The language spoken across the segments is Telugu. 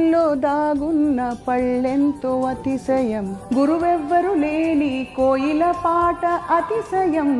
పువ్వుల్లో దాగున్న పళ్ళెంతో అతిశయం, గురువెవ్వరు లేని కోయిల పాట అతిశయం.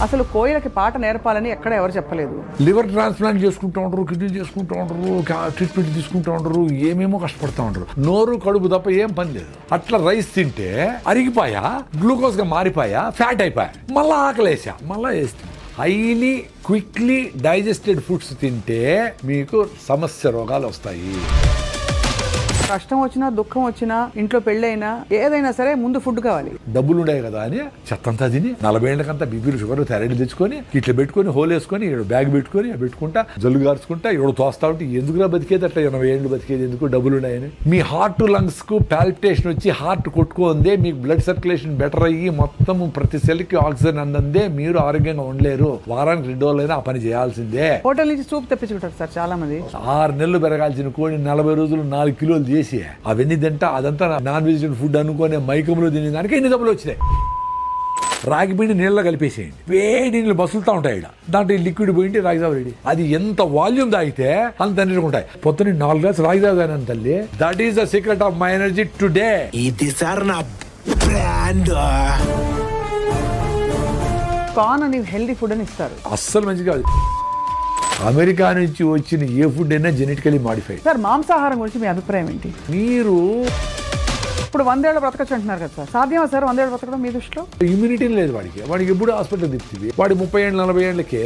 అసలు కోయిలకి పాట నేర్పాలని ఎక్కడ ఎవరు చెప్పలేదు. లివర్ ట్రాన్స్ప్లాంట్ చేసుకుంటూ ఉంటారు, కిడ్నీ చేసుకుంటూ ఉంటారు, ట్రీట్మెంట్ తీసుకుంటూ ఉంటారు, ఏమేమో కష్టపడుతూ ఉంటారు. నోరు కడుపు తప్ప ఏం పని లేదు. అట్లా రైస్ తింటే అరిగిపోయా, గ్లూకోజ్ గా మారిపోయా, ఫ్యాట్ అయిపోయా, మళ్ళా ఆకలేసా, మళ్ళా వేస్తే. హైలీ క్విక్లీ డైజెస్టెడ్ ఫుడ్స్ తింటే మీకు సమస్య రోగాలు వస్తాయి. కష్టం వచ్చినా దుఃఖం వచ్చినా ఇంట్లో పెళ్ళైనా ఏదైనా సరే ముందు ఫుడ్ కావాలి. డబ్బులు ఉన్నాయి కదా అని చెత్తంతా తిని 40 ఏళ్ళకంతా బీపీలు షుగర్ థైరాయిడ్ తెచ్చుకొని ఇట్లా పెట్టుకొని హోల్ వేసుకొని బ్యాగ్ పెట్టుకొని పెట్టుకుంటా జల్లు గార్చుకుంటా తోస్తా ఉంటే ఎందుకురా బతికేది, అట్లా 80 ఏళ్ళు బతికేది ఎందుకు, డబ్బులు ఉన్నాయని. మీ హార్ట్ లంగ్స్ కు పాల్పిటేషన్ వచ్చి హార్ట్ కొట్టుకుందే, మీకు బ్లడ్ సర్క్యులేషన్ బెటర్ అయ్యి మొత్తం ప్రతి సెల్ కి ఆక్సిజన్ అందందే మీరు ఆరోగ్యంగా ఉండలేరు. వారానికి 2 రోజులైనా ఆ పని చేయాల్సిందే. హోటల్ నుంచి సూప్ తెప్పించుకుంటారు సార్ చాలా మంది. 6 నెలలు పెరగాల్సిన కోడి 40 రోజులు 4 కిలోలు చేసి అవన్నీ తింటా అదంతా నాన్ వెజిటేరియన్ ఫుడ్ అనుకునే మైకంలో తినే దానికి ఎన్ని డబ్బులు వచ్చినాయి. రాగి పిండి నీళ్ళలో కలిపేసేయండి, వేడి నీళ్ళు మసులుతా ఉంటాయి. దాంట్లో లిక్విడ్ పోయింటే రాగిజావ రెడీ. అది ఎంత వాల్యూమ్ తాగితే అంత ఎనర్జీ ఉంటాయి. పొద్దున్న 4 గ్లాసులు రాగిజావ తాగినాను తల్లి. That is the secret of my energy today. ఇది సార్ నా బ్రాండ్. కార్న్ అని హెల్దీ ఫుడ్ అని ఇస్తారు, అస్సలు మంచిగా. అమెరికా నుంచి వచ్చిన ఏ ఫుడ్ అయినా జెనెటికలీ మాడిఫైడ్. సార్ మాంసాహారం గురించి మీ అభిప్రాయం ఏంటి? మీరు ఇప్పుడు 100 ఏళ్ళు బ్రతకచ్చు అంటున్నారు కదా సార్, సాధ్యమా సార్ 100 ఏళ్ళు బ్రతకడం మీ దృష్టిలో? ఇమ్యూనిటీ లేదు వాడికి ఎప్పుడు హాస్పిటల్ తిప్పుతుంది. వాడి 30 ఏళ్ళు 40 ఏళ్ళకే.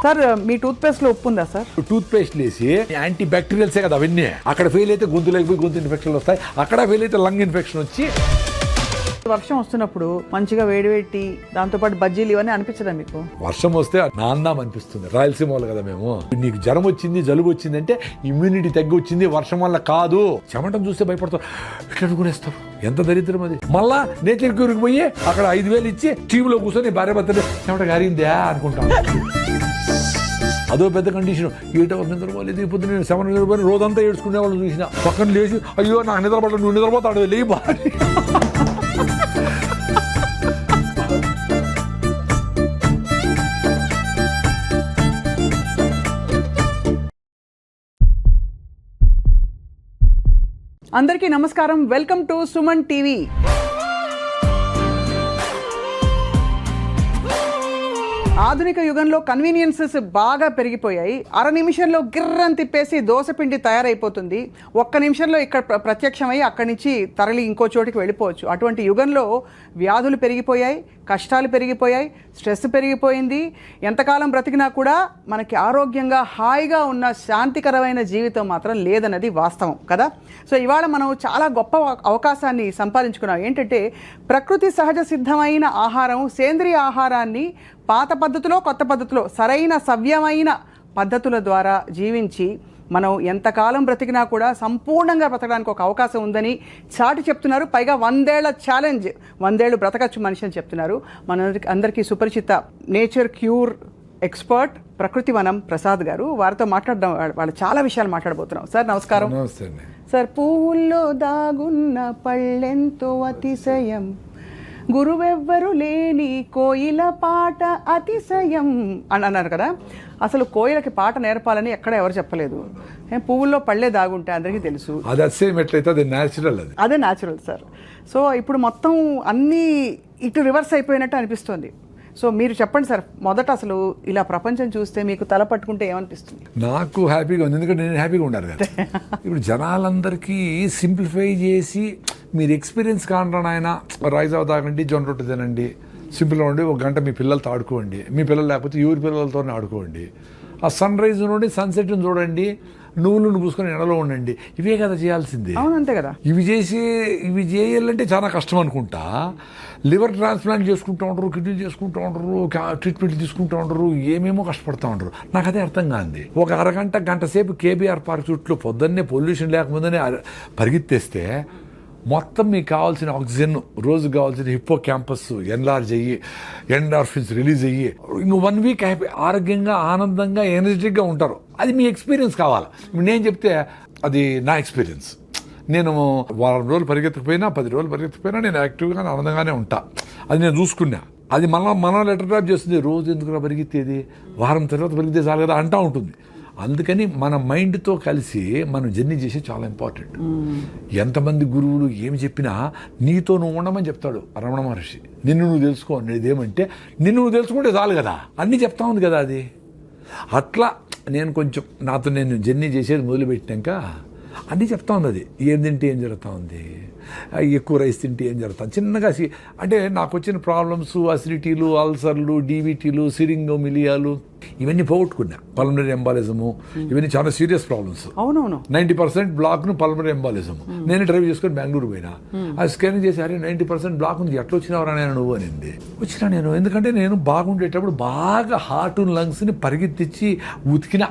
సార్ మీ టూత్ పేస్ట్ లో ఉప్పు ఉందా సార్? టూత్ పేస్ట్ వేసి యాంటీ బ్యాక్టీరియల్సే కదా అవన్నీ. అక్కడ ఫెయిల్ అయితే గొంతులోకి పోయి గొంతు ఇన్ఫెక్షన్లు వస్తాయి, అక్కడ ఫెయిల్ అయితే లంగ్ ఇన్ఫెక్షన్ వచ్చి. వర్షం వస్తున్నప్పుడు మంచిగా వేడివేటి దాంతోపాటు బజ్జీలు ఇవన్నీ అనిపించదా మీకు? వర్షం వస్తే నాందాం అనిపిస్తుంది. రాయలసీమ వాళ్ళు కదా మేము. నీకు జ్వరం వచ్చింది జలుబు వచ్చింది అంటే ఇమ్యూనిటీ తగ్గి వచ్చింది, వర్షం వల్ల కాదు. చెమటం చూస్తే భయపడతారు, ఇట్లా అనుకునేస్తారు. ఎంత దరిద్రం అది. మళ్ళా నేచర్ క్యూర్కి పోయి అక్కడ 5,000 ఇచ్చి టీవీలో కూర్చొని భార్య భర్తలు చెమట గారిందా అనుకుంటాం. అదో పెద్ద కండిషన్. 8 అవర్స్ నిద్రపోలేదు. ఇప్పుడు నేను 7 నిద్రపోయి రోజంతా ఏడ్చుకునే వాళ్ళు చూసిన. పక్కన లేచి అయ్యో నాకు నిద్రపడ, నువ్వు నిద్రపోతాడు లేయి బాగా. అందరికీ నమస్కారం, వెల్కమ్ టు సుమన్ టీవీ. ఆధునిక యుగంలో కన్వీనియన్సెస్ బాగా పెరిగిపోయాయి. 1/2 నిమిషంలో గిర్రని తిప్పేసి దోసపిండి తయారైపోతుంది. 1 నిమిషంలో ఇక్కడ ప్రత్యక్షమై అక్కడి నుంచి తరలి ఇంకో చోటికి వెళ్ళిపోవచ్చు. అటువంటి యుగంలో వ్యాధులు పెరిగిపోయాయి, కష్టాలు పెరిగిపోయాయి, స్ట్రెస్ పెరిగిపోయింది. ఎంతకాలం బ్రతికినా కూడా మనకి ఆరోగ్యంగా హాయిగా ఉన్న శాంతికరమైన జీవితం మాత్రం లేదన్నది వాస్తవం కదా. సో ఇవాళ మనం చాలా గొప్ప అవకాశాన్ని సంపాదించుకున్నాం. ఏంటంటే ప్రకృతి సహజ సిద్ధమైన ఆహారం, సేంద్రియ ఆహారాన్ని పాత పద్ధతిలో కొత్త పద్ధతిలో సరైన సవ్యమైన పద్ధతుల ద్వారా జీవించి మనం ఎంతకాలం బ్రతికినా కూడా సంపూర్ణంగా బ్రతకడానికి ఒక అవకాశం ఉందని చాటి చెప్తున్నారు. పైగా 100 ఏళ్ల ఛాలెంజ్, 100 ఏళ్ళు బ్రతకచ్చు మనిషి అని చెప్తున్నారు. అందరికీ సుపరిచిత నేచర్ క్యూర్ ఎక్స్పర్ట్ ప్రకృతి వనం ప్రసాద్ గారు. వారితో మాట్లాడడం, వాళ్ళు చాలా విషయాలు మాట్లాడబోతున్నాం. సార్ నమస్కారం. సార్, పువ్వుల్లో దాగున్న పళ్ళెంతో అతిశయం, గురువెవ్వరు లేని కోయిల పాట అతిశయం అని అన్నారు కదా. అసలు కోయిలకి పాట నేర్పాలని ఎక్కడ ఎవరు చెప్పలేదు. పువ్వుల్లో పళ్ళే దాగుంటే అందరికీ తెలుసు. అదే న్యాచురల్ సార్. సో ఇప్పుడు మొత్తం అన్నీ ఇటు రివర్స్ అయిపోయినట్టు అనిపిస్తుంది. సో మీరు చెప్పండి సార్, మొదట అసలు ఇలా ప్రపంచం చూస్తే మీకు తల పట్టుకుంటే ఏమనిపిస్తుంది? నాకు హ్యాపీగా ఉంది, ఎందుకంటే నేను హ్యాపీగా ఉండాలి కదా. ఇప్పుడు జనాలందరికీ సింప్లిఫై చేసి మీరు ఎక్స్పీరియన్స్ కానరా ఆయన రైజావ తాగండి, జొన్న రొట్టె తినండి, సింపుల్గా ఉండి 1 గంట మీ పిల్లలతో ఆడుకోండి, మీ పిల్లలు లేకపోతే ఎవరి పిల్లలతోనే ఆడుకోండి, ఆ సన్ రైజ్ నుండి సన్సెట్ని చూడండి, నువ్వులను పూసుకొని ఎండలో ఉండండి. ఇవే కదా చేయాల్సిందే. అంతే కదా. ఇవి చేయాలంటే చాలా కష్టం అనుకుంటా. లివర్ ట్రాన్స్ప్లాంట్ చేసుకుంటూ ఉంటారు, కిడ్నీ చేసుకుంటూ ఉంటారు, ట్రీట్మెంట్ తీసుకుంటూ ఉంటారు, ఏమేమో కష్టపడుతూ ఉంటారు. నాకు అదే అర్థం కాంది. ఒక అరగంట గంట సేపు కేబీఆర్ పార్క్ చుట్టూ పొద్దున్నే పొల్యూషన్ లేకముందనే పరిగెత్తేస్తే మొత్తం మీకు కావాల్సిన ఆక్సిజన్, రోజు కావాల్సిన హిప్పో క్యాంపస్ ఎన్లార్జ్ అయ్యి ఎండార్ఫిన్స్ రిలీజ్ అయ్యి ఇంకో 1 వీక్ హ్యాపీ ఆరోగ్యంగా ఆనందంగా ఎనర్జెటిక్గా ఉంటారు. అది మీ ఎక్స్పీరియన్స్ కావాలి. నేను చెప్తే అది నా ఎక్స్పీరియన్స్. నేను 1 వారం రోజులు పరిగెత్తకపోయినా 10 రోజులు పరిగెత్తకపోయినా నేను యాక్టివ్గా ఆనందంగానే ఉంటా. అది నేను చూసుకున్నా. అది మన లెటర్ డ్రాప్ చేస్తుంది, రోజు ఎందుకు పరిగెత్తేది, వారం తర్వాత పరిగెత్తే చాలు కదా అంటూ ఉంటుంది. అందుకని మన మైండ్తో కలిసి మనం జర్నీ చేసే చాలా ఇంపార్టెంట్. ఎంతమంది గురువులు ఏమి చెప్పినా నీతో నువ్వు ఉండమని చెప్తాడు రమణ మహర్షి. నిన్ను నువ్వు తెలుసుకో అనేది ఏమంటే నిన్ను నువ్వు తెలుసుకుంటే చాలు కదా, అన్నీ చెప్తా ఉంది కదా అది. అట్లా నేను కొంచెం నాతో నేను జర్నీ చేసేది మొదలుపెట్టినాక అన్నీ చెప్తా ఉంది. అది ఏం తింటే ఏం జరుగుతూ ఉంది, ఎక్కువ రైస్ తింటే ఏం జరుగుతుంది, చిన్నగా అంటే నాకు వచ్చిన ప్రాబ్లమ్స్, అసిడిటీలు, అల్సర్లు, డీబీటీలు, సిరింగోమిలియాలు ఇవన్నీ పోగొట్టుకున్నా. పల్మనరీ ఎంబాలిజము ఇవన్నీ చాలా సీరియస్ ప్రాబ్లమ్స్. అవునవును 90% బ్లాక్ను పల్మనరీ ఎంబాలిజం. నేను డ్రైవ్ చేసుకొని బెంగళూరు పోయినా, ఆ స్కానింగ్ చేసి అరే 90% బ్లాక్ ఉంది, ఎట్లా వచ్చినావరా నేను నువ్వు అనింది. వచ్చినా నేను, ఎందుకంటే నేను బాగుండేటప్పుడు బాగా హార్ట్ లంగ్స్ని పరిగెత్తించి ఉతికిన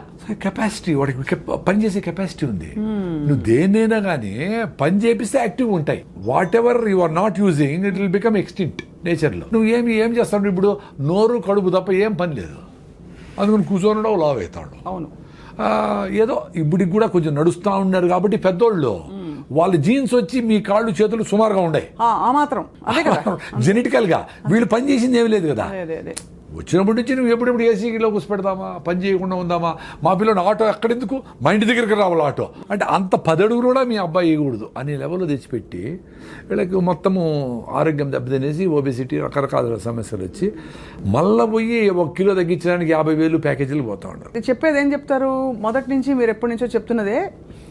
కెపాసిటీ, వాడికి పనిచేసే కెపాసిటీ ఉంది. నువ్వు దేన్నైనా కానీ పని చేపిస్తే యాక్టివ్గా ఉంటాయి. Whatever you are not using it will become extinct నేచర్లో. నువ్వు ఏం చేస్తావు ఇప్పుడు, నోరు కడుపు తప్ప ఏం పని లేదు, అందుకని కూర్చొని లావ్ అవుతాడు. అవును, ఏదో ఇప్పటికి కూడా కొంచెం నడుస్తూ ఉన్నారు కాబట్టి పెద్దోళ్ళు వాళ్ళ జీన్స్ వచ్చి మీ కాళ్ళు చేతులు సుమారుగా ఉన్నాయి, ఆ మాత్రం అదే కదా. జెనెటికల్గా వీళ్ళు పని చేసింది ఏమీ లేదు కదా. అదే వచ్చినప్పటి నుంచి నువ్వు ఎప్పుడెప్పుడు ఏసీలో కూర్చోపెడదామా, పని చేయకుండా ఉందామా, మా పిల్లలు ఆటో ఎక్కడెందుకు, మా ఇంటి దగ్గరికి రావాలి ఆటో అంటే అంత 10 అడుగులు కూడా మీ అబ్బాయి వేయకూడదు అనే లెవెల్లో తెచ్చిపెట్టి వీళ్ళకి మొత్తము ఆరోగ్యం దెబ్బతినేసి ఓబెసిటీ రకరకాల సమస్యలు వచ్చి మళ్ళీ పోయి 1 కిలో తగ్గించడానికి 50,000 ప్యాకేజీలు పోతా ఉన్నారు. చెప్పేది ఏం చెప్తారు, మొదటి నుంచి మీరు ఎప్పటి నుంచో చెప్తున్నదే,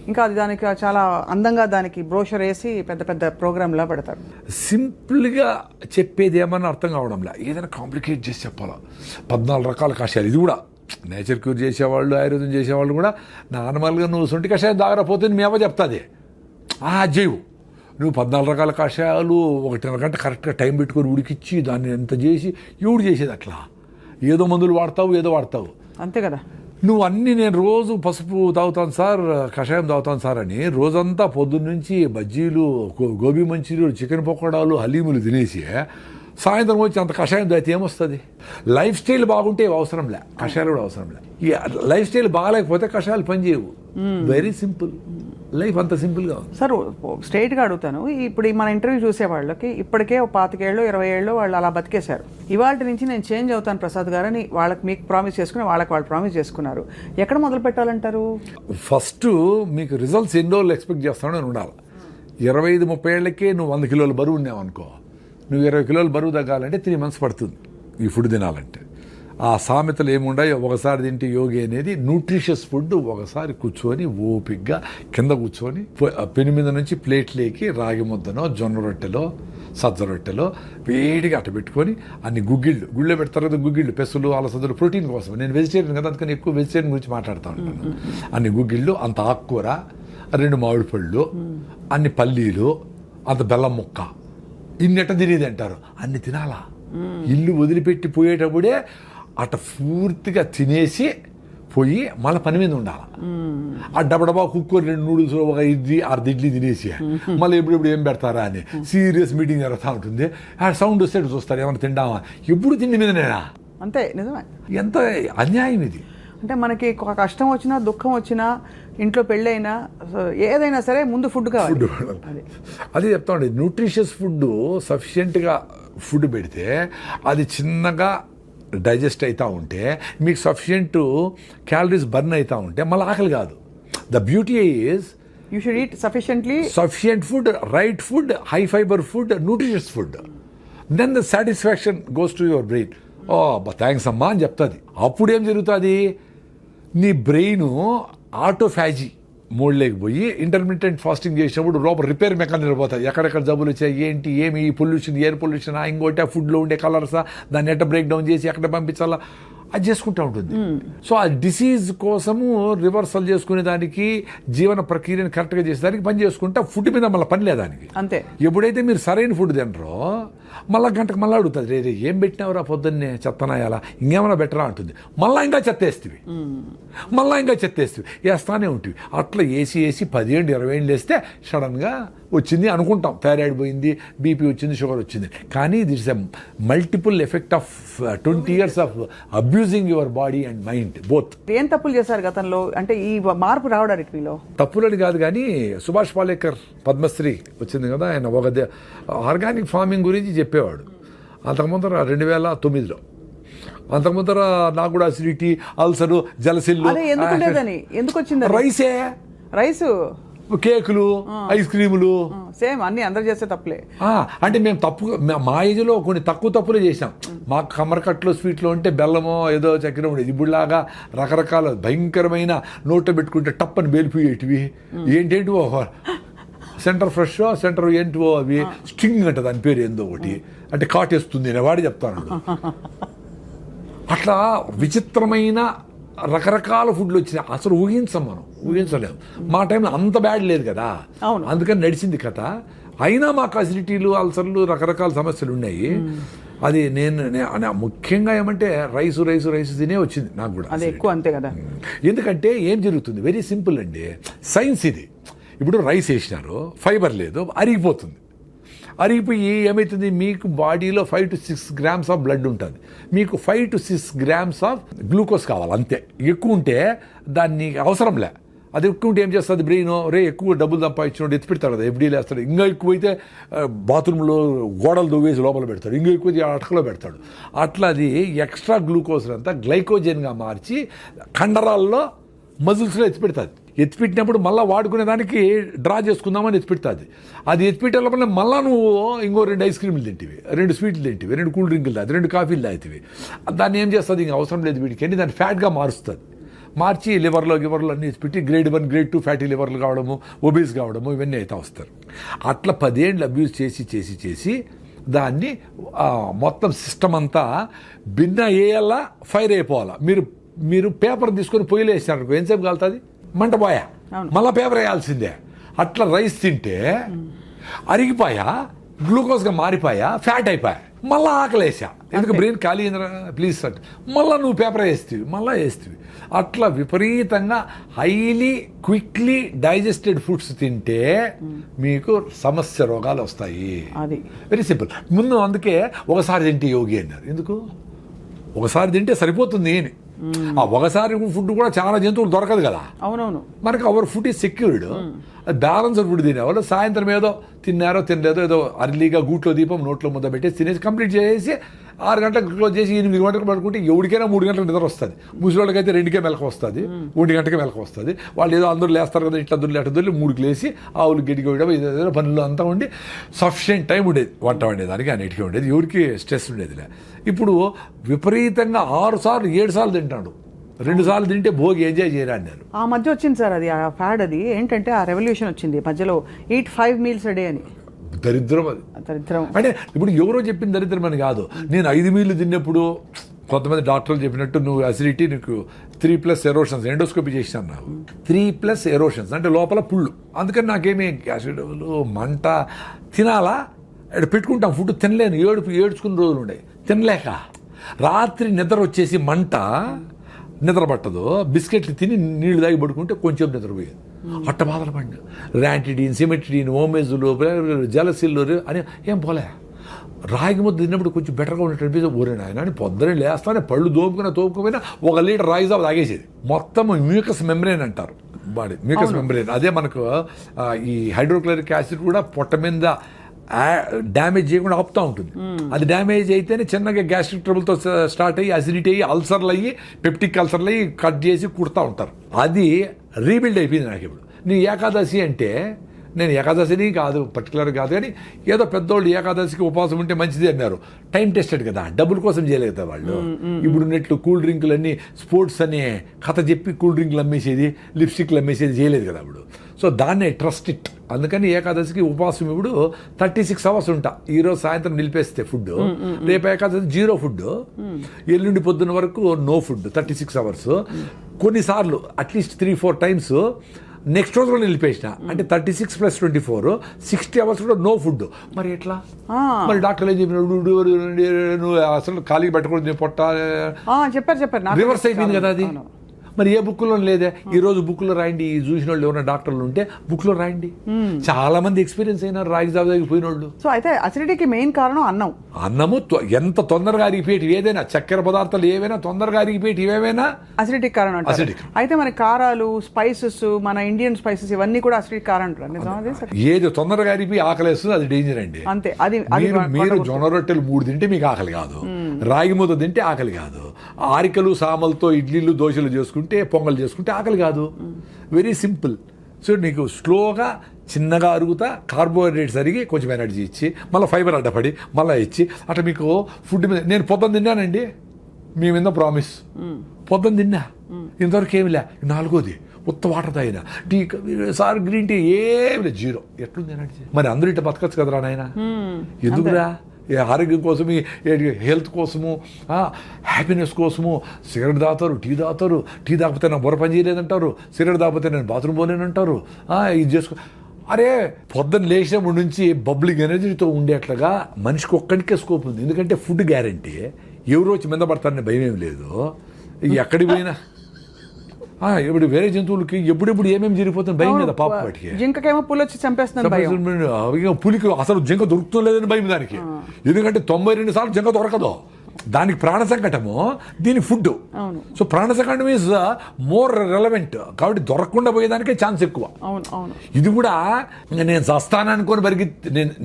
ఇంకా అది దానికి చాలా అందంగా దానికి బ్రోషర్ వేసి పెద్ద పెద్ద ప్రోగ్రామ్లా పెడతారు. సింపుల్గా చెప్పేది ఏమన్నా అర్థం కావడంలా, ఏదైనా కాంప్లికేట్ చేసి చెప్పాలా. 14 రకాల కషాయాలు, ఇది కూడా నేచర్ క్యూర్ చేసేవాళ్ళు, ఆయుర్వేదం చేసేవాళ్ళు కూడా నార్మల్గా నువ్వు సొంటి కషాయం దాగరపోతే మీ అవ్వ చెప్తుంది అజ్జేవు, నువ్వు 14 రకాల కషాయాలు 1.5 గంట కరెక్ట్గా టైం పెట్టుకొని ఉడికిచ్చి దాన్ని ఎంత చేసి ఎవడు చేసేది అట్లా, ఏదో మందులు వాడతావు ఏదో వాడతావు అంతే కదా. నువ్వు అన్నీ నేను రోజు పసుపు తాగుతాను సార్, కషాయం తాగుతాను సార్ అని రోజంతా పొద్దున్న నుంచి బజ్జీలు, గోబీ మంచూరియలు, చికెన్ పకోడాలు, హలీములు తినేసి సాయంత్రం వచ్చి అంత కషాయం తాగితే ఏమొస్తుంది. లైఫ్ స్టైల్ బాగుంటే అవసరంలే, కషాయాలు కూడా అవసరంలే. ఈ లైఫ్ స్టైల్ బాగాలేకపోతే కషాయాలు పనిచేయవు. వెరీ సింపుల్ లైఫ్, అంత సింపుల్గా ఉంది. సార్ స్ట్రైట్గా అడుగుతాను, ఇప్పుడు మన ఇంటర్వ్యూ చూసే వాళ్ళకి ఇప్పటికే 25 ఏళ్ళు 20 ఏళ్ళు వాళ్ళు అలా బతికేశారు. ఇవాళ నుంచి నేను చేంజ్ అవుతాను ప్రసాద్ గారని వాళ్ళకి మీకు ప్రామిస్ చేసుకుని వాళ్ళకి వాళ్ళు ప్రామిస్ చేసుకున్నారు. ఎక్కడ మొదలు పెట్టాలంటారు? ఫస్ట్ మీకు రిజల్ట్స్ ఎన్ని రోజులు ఎక్స్పెక్ట్ చేస్తానో అని ఉండాలి. 25-30 ఏళ్ళకే నువ్వు 100 కిలోల బరువు ఉన్నావు అనుకో, నువ్వు 20 కిలోల బరువు తగ్గాలంటే 3 months పడుతుంది ఈ ఫుడ్ తినాలంటే. ఆ సామెతలు ఏముండాయో, ఒకసారి తింటే యోగి అనేది న్యూట్రిషియస్ ఫుడ్. ఒకసారి కూర్చొని ఓపిగ్గా కింద కూర్చొని పెను మీద నుంచి ప్లేట్లేకి రాగి ముద్దనో, జొన్న రొట్టెలో, సజ్జ రొట్టెలో వేడిగా అట్ట పెట్టుకొని అన్ని గుళ్ళో పెడతారు కదా గుగ్గిళ్ళు, పెసలు, అలసందలు, ప్రోటీన్ కోసం. నేను వెజిటేరియన్ కదా, అందుకని ఎక్కువ వెజిటేరియన్ గురించి మాట్లాడుతూ ఉంటాను. అన్ని గుగ్గిళ్ళు, అంత ఆకుకూర, 2 మామిడి పళ్ళు, అన్ని పల్లీలు, అంత బెల్లం ముక్క, ఇన్నెట్ట తినేది అంటారు. అన్ని తినాలా, ఇల్లు వదిలిపెట్టి పోయేటప్పుడే అట్ట పూర్తిగా తినేసి పోయి మళ్ళీ పని మీద ఉండాలి. ఆ డబ్బడబా కుక్కర్ 2 నూడిల్స్, 1 అర్ధ ఇడ్లీ తినేసి మళ్ళీ ఎప్పుడు ఏం పెడతారా అని సీరియస్ మీటింగ్ జరుగుతూ ఉంటుంది. ఆ సౌండ్ వస్తే చూస్తారు ఏమైనా తిండామా, ఎప్పుడు తిండి మీద నేనా. అంతే, నిజమే. ఎంత అన్యాయం ఇది. అంటే మనకి కష్టం వచ్చినా, దుఃఖం వచ్చినా, ఇంట్లో పెళ్ళైనా, ఏదైనా సరే ముందు ఫుడ్ కావాలి. అదే చెప్తా ఉండే, న్యూట్రిషియస్ ఫుడ్ సఫిషియెంట్గా ఫుడ్ పెడితే అది చిన్నగా డైజెస్ట్ అవుతూ ఉంటే మీకు సఫిషియెంట్ క్యాలరీస్ బర్న్ అవుతూ ఉంటే మళ్ళీ ఆకలి కాదు. The beauty is you should eat sufficient food, right food, high fibre food, nutritious food. Then the satisfaction goes to your brain. Oh thanks అమ్మా అని చెప్తుంది. అప్పుడు ఏం జరుగుతుంది, నీ బ్రెయిన్ ఆటోఫాజీ మోడ్లోకి పోయి ఇంటర్మీడియట్ ఫాస్టింగ్ చేసినప్పుడు లోపల రిపేర్ మెకానిజం పోతాయి. ఎక్కడెక్కడ జబ్బులు వచ్చాయి, ఏంటి, ఏమి పొల్యూషన్, ఎయిర్ పొల్యూషన్, ఇంకోటి ఫుడ్లో ఉండే కలర్సా, దాన్ని ఎట్ట బ్రేక్ డౌన్ చేసి ఎక్కడ పంపించాలా, అది చేసుకుంటూ ఉంటుంది. సో ఆ డిసీజ్ కోసము రివర్సల్ చేసుకునే దానికి, జీవన ప్రక్రియను కరెక్ట్గా చేసేదానికి పని చేసుకుంటే ఫుడ్ మీద మళ్ళీ పని లేదానికి. అంతే. ఎప్పుడైతే మీరు సరైన ఫుడ్ తినరో మళ్ళీ గంటకు మళ్ళీ అడుగుతుంది, రే ఏం పెట్టినావురా పొద్దున్నే, చెత్తనాయాలా, ఇంకేమైనా బెటరా అంటుంది. మళ్ళీ ఇంకా చెత్తేస్తుంది, మళ్ళీ ఇంకా చెత్తేస్తుంది, వేస్తానే ఉంటుంది. అట్లా వేసి 10 ఏళ్ళు 20 ఏళ్ళు వేస్తే సడన్గా వచ్చింది అనుకుంటాం, థైరాయిడ్ పోయింది, బీపీ వచ్చింది, షుగర్ వచ్చింది. కానీ that's a multiple effect of 20 years of abusing your body and mind both. ఏం తప్పులు చేశారు గతంలో, అంటే ఈ మార్పు రావడానికి మీలో? తప్పులని కాదు కానీ సుభాష్ పాలేకర్ పద్మశ్రీ వచ్చింది కదా, ఆయన ఒక ఆర్గానిక్ ఫార్మింగ్ గురించి చెప్పేవాడు. అంతకుముందర 2009లో. అంతకుముందర నాకు కూడా అసిడిటీ, అల్సరు, జలసిల్లు. అదే ఎందుకుండేదని, ఎందుకు వచ్చింది రైసే, రైసు, కేకులు, ఐస్ క్రీములు. సేమ్ అన్ని అందరు చేస్తే తప్పులే. అంటే మేము మా ఏజ్లో కొన్ని తప్పులే చేసాం. మాకు కమ్మరకట్లో స్వీట్లో ఉంటే బెల్లమో ఏదో చక్కెర ఉండేది. ఇప్పుడులాగా రకరకాల భయంకరమైన నోట్లో పెట్టుకుంటే టప్పని బేలిపోయేటివి. ఏంటేంటివో సెంటర్ ఫ్రెష్, సెంటర్ ఏంటివో అవి స్టింగ్ అంట, దాని పేరు ఏందో ఒకటి, అంటే కాటేస్తుంది నేను వాడి చెప్తాను. అట్లా విచిత్రమైన రకరకాల ఫుడ్లు వచ్చినాయి. అసలు ఊహించలేము. మా టైంలో అంత బ్యాడ్ లేదు కదా, అందుకని నడిచింది కథ. అయినా మాకు అసిడిటీలు, అల్సర్లు, రకరకాల సమస్యలు ఉన్నాయి. అది నేను ముఖ్యంగా ఏమంటే రైస్ తినే వచ్చింది నాకు కూడా. అది ఎక్కువ అంతే కదా. ఎందుకంటే ఏం జరుగుతుంది, వెరీ సింపుల్ అండి, సైన్స్ ఇది. ఇప్పుడు రైస్ వేసినారు, ఫైబర్ లేదు, అరిగిపోయి ఏమవుతుంది, మీకు బాడీలో 5 to 6 grams ఆఫ్ బ్లడ్ ఉంటుంది. మీకు 5 to 6 grams ఆఫ్ గ్లూకోజ్ కావాలి అంతే. ఎక్కువ ఉంటే దాన్ని అవసరంలే. అది ఎక్కువ ఉంటే ఏం చేస్తుంది బ్రెయిన్, ఎక్కువ డబ్బులు సంపాదించినోడు ఎత్తి పెడతాడు కదా, ఎఫ్డీలు వేస్తాడు. ఇంకా ఎక్కువైతే బాత్రూంలో గోడలు దువ్వేసి లోపల పెడతాడు, ఇంకా ఎక్కువైతే అటకలో పెడతాడు. అట్లా అది ఎక్స్ట్రా గ్లూకోజ్ అంతా గ్లైకోజన్గా మార్చి కండరాల్లో, మజిల్స్లో ఎత్తిపెట్టినప్పుడు మళ్ళీ వాడుకునే దానికి డ్రా చేసుకుందామని ఎత్తిపెడుతుంది. అది ఎత్తిపెట్టే మళ్ళీ నువ్వు ఇంకో 2 ఐస్ క్రీములు తింటివి, 2 స్వీట్లు తింటివి, 2 కూల్ డ్రింకులు తాగి, 2 కాఫీలు తాగుతావి. దాన్ని ఏం చేస్తుంది, ఇంక అవసరం లేదు వీడికి అని దాన్ని ఫ్యాట్గా మారుస్తుంది. మార్చి లివర్లో అన్ని ఎత్తిపెట్టి గ్రేడ్ 1, గ్రేడ్ 2 ఫ్యాటీ లివర్లు కావడము, ఒబేస్ కావడము, ఇవన్నీ అయితే వస్తారు. అట్లా 10 ఏళ్ళు అబ్యూస్ చేసి దాన్ని మొత్తం సిస్టమ్ అంతా భిన్న అయ్యేలా ఫైర్ అయిపోవాలా. మీరు పేపర్ తీసుకొని పొయ్యిలో వేసినారు, ఎంతసేపు కాలుతుంది, మంట పోయా, మళ్ళీ పేపర్ వేయాల్సిందే. అట్లా రైస్ తింటే అరిగిపోయా, గ్లూకోజ్గా మారిపోయా, ఫ్యాట్ అయిపోయా, మళ్ళీ ఆకలేసా. ఎందుకు బ్రెయిన్ ఖాళీ అయిందిరా ప్లీజ్ సార్, మళ్ళీ నువ్వు పేపర్ వేస్తేవి. అట్లా విపరీతంగా హైలీ క్విక్లీ డైజెస్టెడ్ ఫుడ్స్ తింటే మీకు సమస్య రోగాలు వస్తాయి. Very simple. ముందు అందుకే ఒకసారి తింటే యోగి అన్నారు. ఎందుకు ఒకసారి తింటే సరిపోతుంది అని. ఒకసారి ఫుడ్ కూడా చాలా జంతువులు దొరకదు కదా. అవునవును. మనకి our food is secured. Balanced food తినేవాళ్ళు సాయంత్రం ఏదో తిన్నారో తినలేదో ఏదో అర్లీగా గూట్లో దీపం నోట్లో ముద్ద పెట్టేసి తినేసి కంప్లీట్ చేసి 6 గంటలకు క్లోజ్ చేసి 8 గంటలకు పడుకుంటే ఎవరికైనా 3 గంటలకు నిద్ర వస్తుంది. ముసలివాళ్ళకైతే 2కే మెలకు వస్తుంది, 1 గంటకే మెలకు వస్తుంది. వాళ్ళు ఏదో అందరూ లేస్తారు కదా, ఇట్లా దొరికి 3కి లేసి ఆవులు గడ్డికి వేయడం, ఏదైనా పనులు అంతా ఉండి సఫిషియెంట్ టైం ఉండేది వంట వండేదానికి, అన్నిటికీ ఉండేది, ఎవరికి స్ట్రెస్ ఉండేదిలే. ఇప్పుడు విపరీతంగా 6 సార్లు 7 సార్లు తింటాడు. 2 సార్లు తింటే భోగి ఎంజాయ్ చేయరా అన్నారు. ఆ మధ్య వచ్చింది సార్ అది, ఆ ఫ్యాడ్. అది ఏంటంటే ఆ రెవల్యూషన్ వచ్చింది మధ్యలో, eat 5 meals a day అని. దరిద్రం అది. దరిద్రం అంటే ఇప్పుడు ఎవరో చెప్పిన దరిద్రం అని కాదు. నేను 5 మీల్లు తిన్నప్పుడు కొంతమంది డాక్టర్లు చెప్పినట్టు నువ్వు అసిడిటీ, నీకు 3+ ఎరోషన్స్, ఎండోస్కోపీ చేసినాను నాకు. 3+ ఎరోషన్స్ అంటే లోపల పుళ్ళు. అందుకని నాకేమీ యాసిడ్లు, మంట, తినాలా పెట్టుకుంటాం ఫుడ్ తినలేను, ఏడ్చుకున్న రోజులు ఉన్నాయి తినలేక. రాత్రి నిద్ర వచ్చేసి మంట, నిద్ర పట్టదు, బిస్కెట్లు తిని నీళ్లు తాగి పడుకుంటే కొంచెం నిద్రపోయేది. అట్ట బాధలు పడిన ర్యాంటిడీన్, సిమెట్రిడీన్, ఓమేజులు, జలసిల్లు అని ఏం పోలే. రాగి ముద్ద తిన్నప్పుడు కొంచెం బెటర్గా ఉన్నట్టు అనిపిస్తుంది. ఊరేనా ఆయన అని పొద్దునే లేస్తానే పళ్ళు తోపుకుపోయినా 1 లీటర్ రాగి జావ తాగేసేది. మొత్తం మ్యూకస్ మెంబ్రేన్ అంటారు బాడీ, మ్యూకస్ మెంబ్రేన్. అదే మనకు ఈ హైడ్రోక్లోరిక్ యాసిడ్ కూడా పొట్ట మీద డ్యామేజ్ చేయకుండా ఆపుతూ ఉంటుంది. అది డ్యామేజ్ అయితేనే చిన్నగా గ్యాస్ట్రిక్ ట్రబుల్తో స్టార్ట్ అయ్యి అసిడిటీ అయ్యి అల్సర్లు అయ్యి పెప్టిక్ అల్సర్లు అయ్యి కట్ చేసి కుడతా ఉంటారు. అది రీబిల్డ్ అయిపోయింది నాకు. ఇప్పుడు నీ ఏకాదశి అంటే, నేను ఏకాదశిని కాదు పర్టికులర్ కాదు కానీ ఏదో పెద్దోళ్ళు ఏకాదశికి ఉపవాసం ఉంటే మంచిది అన్నారు. టైం టెస్టెడ్ కదా, డబ్బుల కోసం చేయలేదు కదా వాళ్ళు. ఇప్పుడు నెట్లు కూల్ డ్రింకులు అన్నీ స్పోర్ట్స్ అనే కథ చెప్పి కూల్ డ్రింకులు అమ్మేసేది, లిప్స్టిక్లు అమ్మేసేది చేయలేదు కదా అప్పుడు. సో దాన్నే ట్రస్ట్ ఇట్. అందుకని ఏకాదశికి ఉపవాసం ఇప్పుడు 36 hours ఉంటా. ఈరోజు సాయంత్రం నిలిపేస్తే ఫుడ్, రేపు ఏకాదశి 0 ఫుడ్, ఎల్లుండి పొద్దున్న వరకు నో ఫుడ్ 36 hours. కొన్నిసార్లు అట్లీస్ట్ 3-4 times నెక్స్ట్ రోజు కూడా నిలిపేసిన, అంటే 36 + 24 60 hours కూడా నో ఫుడ్. మరి ఎట్లా? మరి డాక్టర్లు ఏం చెప్పినాడు, నువ్వు అసలు ఖాళీ పెట్టకూడదు పొట్ట, చెప్పారు రివర్స్ అయిపోయింది కదా అది. మరి ఏ బుక్లో లేదే. ఈ రోజు బుక్లో రాయండి, ఈ చూసిన వాళ్ళు ఎవరైనా డాక్టర్లు ఉంటే బుక్లో రాయండి. చాలా మంది ఎక్స్పీరియన్స్ అయినారు రాగి జావ పోయిన వాళ్ళు. సో అయితే అసిడిటీకి మెయిన్ కారణం అన్నం. అన్నము ఎంత తొందరగా అరిగిపోయేటి ఏదైనా, చక్కెర పదార్థాలు ఏవైనా తొందరగా అరిగిపోయేటి ఏవైనా అసిడిటీ కారణం అంటారు. Acidic. అయితే మన కారాలు, స్పైసెస్, మన ఇండియన్ స్పైసెస్ ఇవన్నీ కూడా అసిడిటీ కారణం అంటారు. నిజమా అది? ఏది తొందరగా అరిగిపోయి ఆకలేస్తుంది అది డేంజర్ అండి. అంతే. అది మీరు జొన్న రొట్టెలు 3 తింటే మీకు ఆకలి కాదు, రాగి ముద్ద తింటే ఆకలి కాదు, ఆరికలు సామలతో ఇడ్లీలు దోశలు చేసుకుంటే పొంగల్ చేసుకుంటే ఆకలి కాదు. Very simple. సో నీకు స్లోగా చిన్నగా అరుగుతా కార్బోహైడ్రేట్స్ అరిగి కొంచెం ఎనర్జీ ఇచ్చి మళ్ళీ ఫైబర్ అడ్డపడి మళ్ళీ ఇచ్చి అట్లా మీకు ఫుడ్ మీద. నేను పొద్దున్న తిన్నానండి, మీ మీద ప్రామిస్, పొద్దున్న తిన్నా, ఇంతవరకు ఏమి లే. 4వది ఉత్త వాటర్ తాగినా, టీ సార్ గ్రీన్ టీ ఏమి లేదు, 0. ఎట్లుంది ఎనర్జీ? మరి అందరూ ఇట్లా బతకచ్చు కదరా నాయన. ఎందుకురా? ఆరోగ్యం కోసం, హెల్త్ కోసము, హ్యాపీనెస్ కోసము సిగరెట్ తాగుతారు, టీ తాగుతారు. టీ తాగితే నా బుర్ర పని చేయలేదంటారు, సిగరెట్ తాగితే నేను బాత్రూమ్ పోలేనంటారు. ఇది చేసుకో. అరే పొద్దున్న లేచినప్పటి నుంచి బబ్లింగ్ ఎనర్జీతో ఉండేట్లుగా మనిషికి ఒక్కడికే స్కోప్ ఉంది. ఎందుకంటే ఫుడ్ గ్యారంటీ, ఎవరు వచ్చి మీద పడతారని భయం ఏమి లేదు. ఎక్కడికి పోయినా ఇప్పుడు వేరే జంతువులకి ఎప్పుడెప్పుడు ఏమేమి జరిగిపోతుంది భయం కదా పాప. వాటికి జింకకేమో పులి వచ్చి చంపేస్తుంది భయం. పులికి అసలు జింక దొరుకుతుంది లేదని భయం దానికి. ఎందుకంటే 92 సార్లు జింక దొరకదు, దానికి ప్రాణ సంకటము, దీని ఫుడ్. సో ప్రాణ సంకటం ఈజ్ మోర్ రెలవెంట్, కాబట్టి దొరకకుండా పోయేదానికే ఛాన్స్ ఎక్కువ. ఇది కూడా నేను చస్తాను అనుకొని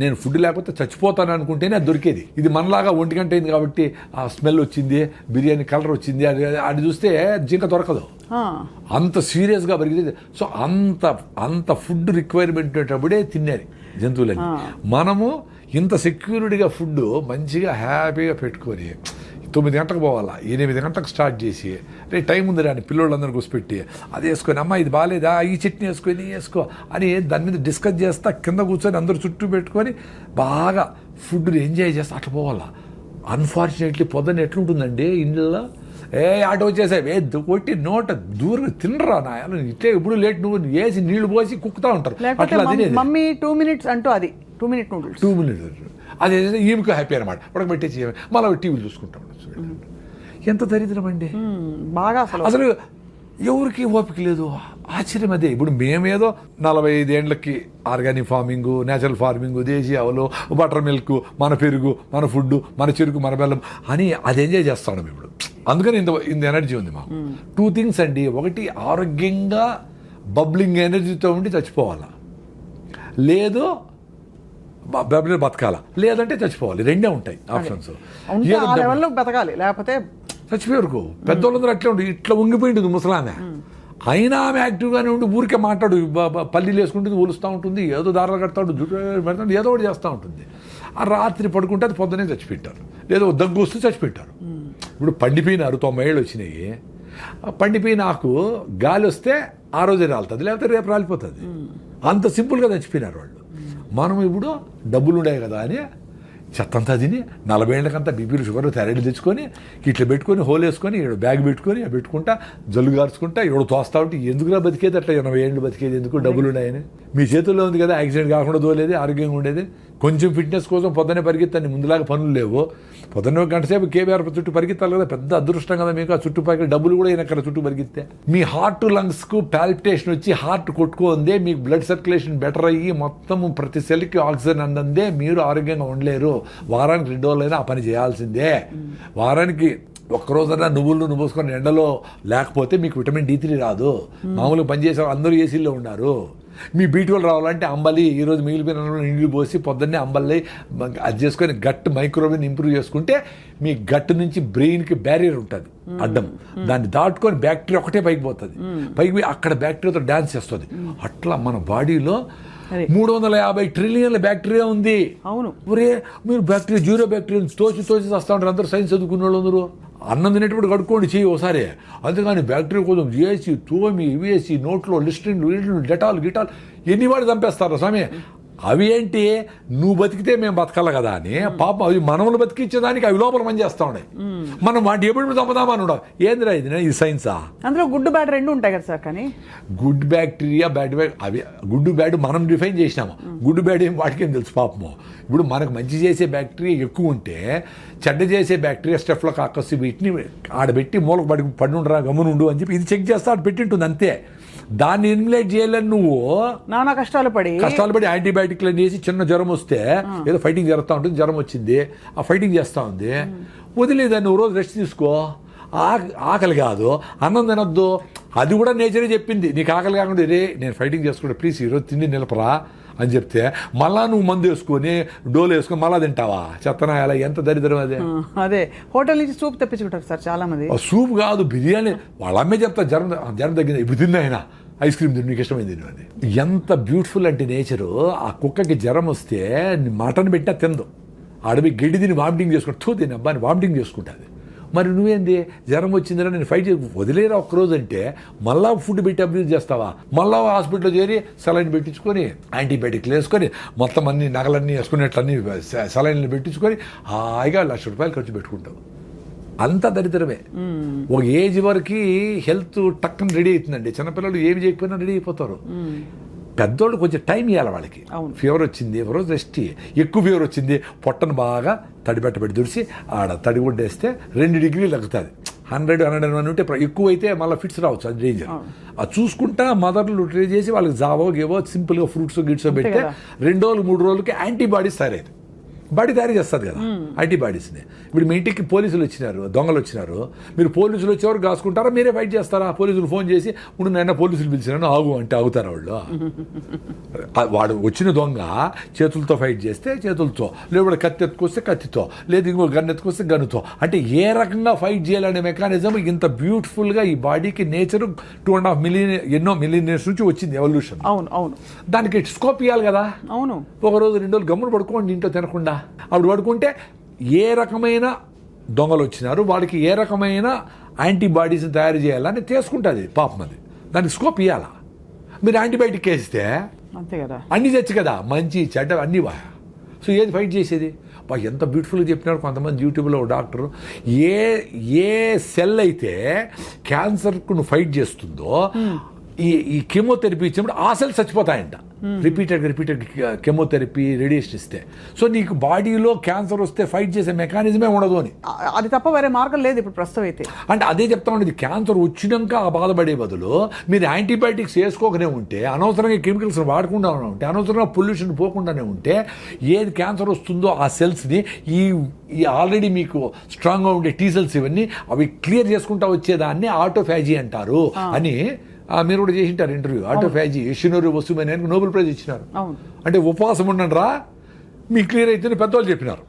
నేను ఫుడ్ లేకపోతే చచ్చిపోతాను అనుకుంటేనే అది దొరికేది. ఇది మనలాగా 1 గంట అయింది కాబట్టి ఆ స్మెల్ వచ్చింది, బిర్యానీ కలర్ వచ్చింది, అది చూస్తే జింక దొరకదు. అంత సీరియస్గా పెరిగింది. సో అంత ఫుడ్ రిక్వైర్మెంట్ ఉండేటప్పుడే తినేది జంతువులని. మనము ఇంత సెక్యూరిటీగా ఫుడ్ మంచిగా హ్యాపీగా పెట్టుకొని 9 గంటలకు పోవాలా, 8 గంటలకు స్టార్ట్ చేసి రే టైం ఉంది రాని పిల్లోళ్ళందరూ కూర్చోపెట్టి అది వేసుకొని, అమ్మ ఇది బాగాలేదా, ఈ చట్నీ వేసుకొని వేసుకో అని దాని మీద డిస్కస్ చేస్తా, కింద కూర్చొని అందరూ చుట్టూ పెట్టుకొని బాగా ఫుడ్ని ఎంజాయ్ చేస్తా అట్లా పోవాలా. అన్ఫార్చునేట్లీ పొద్దున్న ఎట్లుంటుందండి ఇంట్లో, ఆటో వచ్చేసాయి కొట్టి నోట దూరం తినరా నాయన, ఇట్లే ఇప్పుడు లేట్ నువ్వు వేసి నీళ్లు పోసి కుక్కుతా ఉంటారు. అట్లా మమ్మీ 2 minutes అంటూ అది 2 minute నూడిల్స్ 2 minutes అదే ఈమెకు హ్యాపీ అనమాట. ఉడకబెట్టేసి మళ్ళీ టీవీలు చూసుకుంటా ఉండొచ్చు. ఎంత దరిద్రం అండి బాగా. అసలు ఎవరికి ఓపిక లేదు. ఆశ్చర్యం అదే. ఇప్పుడు మేమేదో 45 ఏళ్ళకి ఆర్గానిక్ ఫార్మింగ్, నేచురల్ ఫార్మింగ్, దేశీ ఆవులు, బటర్ మిల్క్, మన పెరుగు, మన ఫుడ్, మన చెరుకు, మన బెల్లం అని అది ఎంజాయ్ చేస్తాను ఇప్పుడు. అందుకని ఇంత ఎనర్జీ ఉంది మాకు. 2 things అండి. ఒకటి ఆరోగ్యంగా బబ్లింగ్ ఎనర్జీతో ఉండి చచ్చిపోవాలా, లేదు బతకాల, లేదంటే చచ్చిపోవాలి. 2 ఉంటాయి ఆప్షన్స్. బతకాలి లేకపోతే చచ్చిపోయారు. పెద్దోళ్ళందరూ అట్లే ఉండి ఇట్లా ఉంగిపోయింది ముసలామె, అయినా ఆమె యాక్టివ్గానే ఉండి ఊరికే మాట్లాడు, పల్లీలు వేసుకుంటుంది, ఊలుస్తూ ఉంటుంది, ఏదో దారాలు కడతాడు, జుట్టు పెడతాడు, ఏదో ఒకటి చేస్తూ ఉంటుంది. ఆ రాత్రి పడుకుంటే అది పొద్దునే చచ్చిపెట్టారు, లేదో దగ్గు వస్తూ చచ్చిపెట్టారు. ఇప్పుడు పండిపోయినారు, 90 ఏళ్ళు వచ్చినాయి, పండిపోయిన ఆకు గాలి వస్తే ఆ రోజే రాలుతుంది, లేకపోతే రేపు రాలిపోతుంది. అంత సింపుల్గా చచ్చిపోయినారు వాళ్ళు. మనం ఇప్పుడు డబ్బులు ఉన్నాయి కదా అని చెత్తంతా తిని 40 ఏళ్ళకంతా బీపీలు షుగర్లు థైరాయిడ్ తెచ్చుకొని ఇట్లా పెట్టుకొని హోల్ వేసుకొని ఇక్కడ బ్యాగ్ పెట్టుకొని పెట్టుకుంటా జల్లు గార్చుకుంటా ఇక్కడ తోస్తా ఉంటే ఎందుకురా బతికేది అట్లా 80 ఏళ్ళు బతికేది ఎందుకు? డబ్బులు ఉన్నాయని. మీ చేతుల్లో ఉంది కదా, యాక్సిడెంట్ కాకుండా దోలేది, ఆరోగ్యంగా ఉండేది. కొంచెం ఫిట్నెస్ కోసం పొద్దునే పరిగెత్తండి, ముందులాగా పనులు లేవు. పొద్దున్న 1 గంట సేపు కేబీఆర్ చుట్టూ పరిగెత్తాలి కదా, పెద్ద అదృష్టం కదా మీకు. ఆ చుట్టుపక్కల డబ్బులు కూడా వెనకాల చుట్టూ పరిగెత్తే మీ హార్ట్ లంగ్స్కు పాల్పిటేషన్ వచ్చి హార్ట్ కొట్టుకుందే, మీకు బ్లడ్ సర్క్యులేషన్ బెటర్ అయ్యి మొత్తం ప్రతి సెల్కి ఆక్సిజన్ అందందే మీరు ఆరోగ్యంగా ఉండలేరు. వారానికి 2 రోజులైనా ఆ పని చేయాల్సిందే. వారానికి ఒక్కరోజైనా నువ్వులు పోసుకొని ఎండలో లేకపోతే మీకు విటమిన్ D3 రాదు. మామూలుగా పనిచేసే అందరూ ఏసీలో ఉన్నారు. మీ B12 రావాలంటే అంబలి, ఈరోజు మిగిలిపోయిన నీళ్ళు పోసి పొద్దున్నే అంబలి అది చేసుకొని గట్ మైక్రోవేవ్ ఇంప్రూవ్ చేసుకుంటే మీ గట్ నుంచి బ్రెయిన్కి బ్యారియర్ ఉంటుంది అడ్డం, దాన్ని దాటుకొని బ్యాక్టీరియా ఒకటే పైకి పోతుంది. పైకి పోయి అక్కడ బ్యాక్టీరియాతో డ్యాన్స్ చేస్తుంది. అట్లా మన బాడీలో 350 ట్రిలియన్ల బ్యాక్టీరియా ఉంది. అవును. ఒరే మీరు బ్యాక్టీరియా 0 బ్యాక్టీరియా తోచి వస్తూ ఉంటారు అందరూ, సైన్స్ చదువుకున్న వాళ్ళు అందరూ. అన్నం తినేటప్పుడు కడుక్కోండి చెయ్యి ఒకసారి, అంతేగాని బ్యాక్టీరియా కోసం చేసి తోమి వేసి నోట్లో లిస్ట్రిన్ డెటాల్ గిటాల్ ఎన్ని వాడు చంపేస్తారు స్వామి. అవి ఏంటి, నువ్వు బతికితే మేము బతకాలి కదా అని పాపం అవి మనములు బతికించేదానికి అవి లోపల పని చేస్తా ఉన్నాయి. మనం వాటి ఎప్పుడు చంపుదామని ఉండవు. ఏందిరా ఇది సైన్సా? అందులో గుడ్ బ్యాడ్ రెండు ఉంటాయి కదా సార్. కానీ గుడ్ బ్యాక్టీరియా బ్యాడ్ అవి గుడ్ బ్యాడ్ మనం డిఫైన్ చేసినాము. గుడ్ బ్యాడ్ ఏం వాటికేం తెలుసు పాపము. ఇప్పుడు మనకు మంచి చేసే బ్యాక్టీరియా ఎక్కువ ఉంటే చెడ్డ చేసే బ్యాక్టీరియా స్టెఫ్లోకాకస్ వీటిని ఆడబెట్టి మూలకు పడి ఉండరా గమ్మునుండు అని చెప్పి ఇది చెక్ చేస్తా ఆడ పెట్టింటుంది అంతే. దాన్ని ఎలిమినేట్ చేయాలని నువ్వు నానా కష్టాలు పడి యాంటీబయాటిక్లు వేసి చిన్న జ్వరం వస్తే ఏదో ఫైటింగ్ జరుగుతూ ఉంటుంది, జ్వరం వచ్చింది ఆ ఫైటింగ్ చేస్తూ ఉంది, వదిలేదాన్ని నువ్వు రోజు రెస్ట్ తీసుకో. ఆకలి కాదు అన్నం తినొద్దు, అది కూడా నేచరే చెప్పింది. నీకు ఆకలి కాకుండా రే నేను ఫైటింగ్ చేసుకుంటా ప్లీజ్ ఈరోజు తిండి నిలపరా అని చెప్తే మళ్ళా నువ్వు మందు వేసుకొని డోలు వేసుకొని మళ్ళా తింటావా? చెత్తనాయాల ఎంత దరిద్రం అదే. అదే హోటల్ నుంచి సూప్ తెప్పించుకుంటారు సార్ చాలా మంది. సూప్ కాదు బిర్యానీ, వాళ్ళ అమ్మే చెప్తా జ్వరం తగ్గింది ఇప్పుడు తిన్నా అయినా ఐస్ క్రీమ్ తిని నీకు ఇష్టమైంది తిను అని. ఎంత బ్యూటిఫుల్ అంటే నేచరు. ఆ కుక్కకి జ్వరం వస్తే మటన్ పెట్టినా తిందు, అడవి గడ్డి తిని వామిటింగ్ చేసుకుంటా తిని అబ్బాని వామిటింగ్ చేసుకుంటుంది. మరి నువ్వేంది జ్వరం వచ్చిందని నేను ఫైట్ చేసి వదిలేరా ఒక్కరోజు అంటే మళ్ళా ఫుడ్ పెట్టి అబ్యూజ్ చేస్తావా? మళ్ళా హాస్పిటల్లో చేరి సెలైన్ పెట్టించుకొని యాంటీబయాటిక్లు వేసుకొని మొత్తం అన్ని నగలన్నీ వేసుకునేట్లన్నీ సెలైన్లు పెట్టించుకొని హాయిగా ₹1,00,000 ఖర్చు పెట్టుకుంటావు. అంత దరిద్రమే. ఒక ఏజ్ వరకు హెల్త్ టక్కన రెడీ అవుతుందండి. చిన్నపిల్లలు ఏమి చేయకపోయినా రెడీ అయిపోతారు. పెద్దోళ్ళు కొంచెం టైం ఇవ్వాలి వాళ్ళకి. ఫీవర్ వచ్చింది ఒక రోజు రెస్ట్, ఎక్కువ ఫీవర్ వచ్చింది పొట్టను బాగా తడిపెట్టబెట్టి దుడిసి ఆడ తడిగుడ్డేస్తే 2 డిగ్రీలు తగ్గుతుంది. 100-101 ఉంటే ఎక్కువ అయితే మళ్ళీ ఫిట్స్ రావచ్చు, అది డేంజర్. అది చూసుకుంటా మదర్లు ట్రై చేసి వాళ్ళకి జావో గేవో సింపుల్గా ఫ్రూట్స్ గిట్స్ పెడితే 2 రోజులు 3 రోజులకి యాంటీబాడీస్ తయారైంది. బాడీ తయారు చేస్తుంది కదా యాంటీబాడీస్ని. ఇప్పుడు మీ ఇంటికి పోలీసులు వచ్చినారు, దొంగలు వచ్చినారు, మీరు పోలీసులు వచ్చేవారు కాసుకుంటారా మీరే ఫైట్ చేస్తారా? పోలీసులు ఫోన్ చేసి ఇప్పుడు నైనా పోలీసులు పిలిచినాను ఆగు అంటే ఆగుతారా వాళ్ళు? వాడు వచ్చిన దొంగ చేతులతో ఫైట్ చేస్తే చేతులతో, లేదా కత్తి ఎత్తుకొస్తే కత్తితో, లేదా ఇంకో గన్ ఎత్తుకొస్తే గన్నుతో. అంటే ఏ రకంగా ఫైట్ చేయాలనే మెకానిజం ఇంత బ్యూటిఫుల్గా ఈ బాడీకి నేచర్ 2.5 మిలియన్ ఎన్నో మిలియన్ ఇయర్స్ నుంచి వచ్చింది ఎవల్యూషన్. అవును అవును. దానికి స్కోప్ ఇవ్వాలి కదా. అవును. ఒక రోజు 2 రోజులు గమ్మున పడుకోండి ఇంట్లో తినకుండా. అప్పుడు పడుకుంటే ఏ రకమైన దొంగలు వచ్చినారు వాడికి ఏ రకమైన యాంటీబాడీస్ని తయారు చేయాలని తీసుకుంటుంది పాపం. అది దానికి స్కోప్ ఇవ్వాలా? మీరు యాంటీబయాటిక్ వేస్తే అంతే కదా, అన్నీ తెచ్చు కదా, మంచి చెడ్డ అన్నీ వా. సో ఏది ఫైట్ చేసేది? ఎంత బ్యూటిఫుల్గా చెప్పినారు కొంతమంది యూట్యూబ్లో ఒక ఏ సెల్ అయితే క్యాన్సర్కు నువ్వు ఫైట్ చేస్తుందో ఈ కెమోథెరపీ ఇచ్చినప్పుడు ఆ సెల్ చచ్చిపోతాయంట. రిపీటెడ్ కెమోథెరపీ రేడియేషన్ ఇస్తే. సో నీకు బాడీలో క్యాన్సర్ వస్తే ఫైట్ చేసే మెకానిజమే ఉండదు అని. అది తప్ప వేరే మార్గం లేదు ఇప్పుడు ప్రస్తుతం అయితే. అంటే అదే చెప్తా ఉండేది, క్యాన్సర్ వచ్చినాక ఆ బాధపడే బదులు మీరు యాంటీబయాటిక్స్ వేసుకోకనే ఉంటే, అనవసరంగా కెమికల్స్ వాడకుండా ఉంటే, అనవసరంగా పొల్యూషన్ పోకుండానే ఉంటే, ఏది క్యాన్సర్ వస్తుందో ఆ సెల్స్ని ఈ ఆల్రెడీ మీకు స్ట్రాంగ్గా ఉండే టీ సెల్స్ ఇవన్నీ అవి క్లియర్ చేసుకుంటా వచ్చేదాన్ని ఆటోఫాజీ అంటారు అని మీరు కూడా చేసింటారు ఇంటర్వ్యూ. ఆటోఫాజీ యషినోరి వస్తుమని నోబెల్ ప్రైజ్ ఇచ్చినారు. అంటే ఉపవాసం ఉండండి రా మీ క్లియర్ అయితే పెద్దవాళ్ళు చెప్పినారు.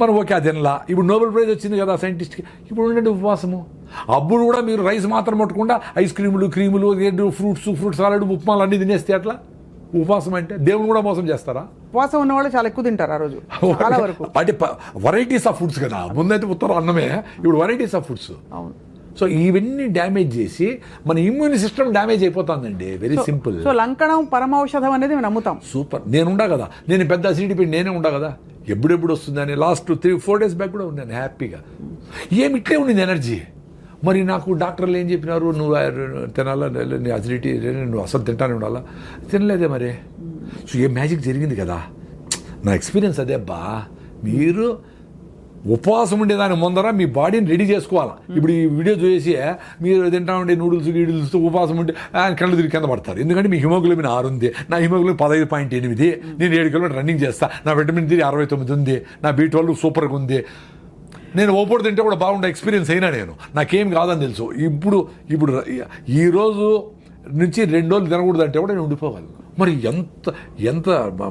మనం ఓకే అదేనలా. ఇప్పుడు నోబెల్ ప్రైజ్ వచ్చింది కదా సైంటిస్ట్కి, ఇప్పుడు ఉండండి ఉపవాసము. అప్పుడు కూడా మీరు రైస్ మాత్రం పట్టకుండా ఐస్ క్రీములు ఫ్రూట్స్ సాలడ్ ఉప్మాలు అన్నీ తినేస్తే అట్లా ఉపవాసం అంటే దేవుని కూడా మోసం చేస్తారా? ఉపవాసం ఉన్న వాళ్ళు చాలా ఎక్కువ తింటారు ఆ రోజు చాలా వరకు. అంటే వెరైటీస్ ఆఫ్ ఫుడ్స్ కదా, ముందైతే ఉత్తరం అన్నమే, ఇప్పుడు వెరైటీస్ ఆఫ్ ఫుడ్స్. అవును. సో ఇవన్నీ డ్యామేజ్ చేసి మన ఇమ్యూన్ సిస్టమ్ డ్యామేజ్ అయిపోతుందండి. Very simple. సో లంకణం పరమౌషధం అనేది మేము నమ్ముతాం. సూపర్. నేనుండా కదా, నేను పెద్ద అసిడిటీ పెట్టి నేనే ఉండా కదా, ఎప్పుడెప్పుడు వస్తుందని లాస్ట్ 3-4 days బ్యాక్ కూడా ఉన్నాను హ్యాపీగా. ఏమి ఇట్లే ఉండింది ఎనర్జీ. మరి నాకు డాక్టర్లు ఏం చెప్పినారు, నువ్వు తినాలా, నీ అసిడిటీ నువ్వు అసలు తింటానే ఉండాలా, తినలేదే మరి. సో ఏ మ్యాజిక్ జరిగింది కదా. నా ఎక్స్పీరియన్స్ అదే అబ్బా. మీరు ఉపవాసం ఉండేదాని ముందర మీ బాడీని రెడీ చేసుకోవాలా. ఇప్పుడు ఈ వీడియో చూసి మీరు తింటా ఉండే నూడిల్స్ ఉపవాసం ఉంటే కళ్ళు తిరిగి కింద పడతారు. ఎందుకంటే మీ హిమోగ్లోబిన్ 6 ఉంది, నా హిమోగ్లోబిన్ 15.8, నేను 7 కిలోమీటర్ రన్నింగ్ చేస్తా, నా విటమిన్ D 69 ఉంది, నా B12 సూపర్గా ఉంది, నేను ఓపోడు తింటే కూడా బాగుండే ఎక్స్పీరియన్స్ అయినా నేను, నాకేం కాదని తెలుసు. ఇప్పుడు ఈ రోజు నుంచి 2 రోజులు తినకూడదు అంటే కూడా నేను ఉండిపోవాలి. మరి ఎంత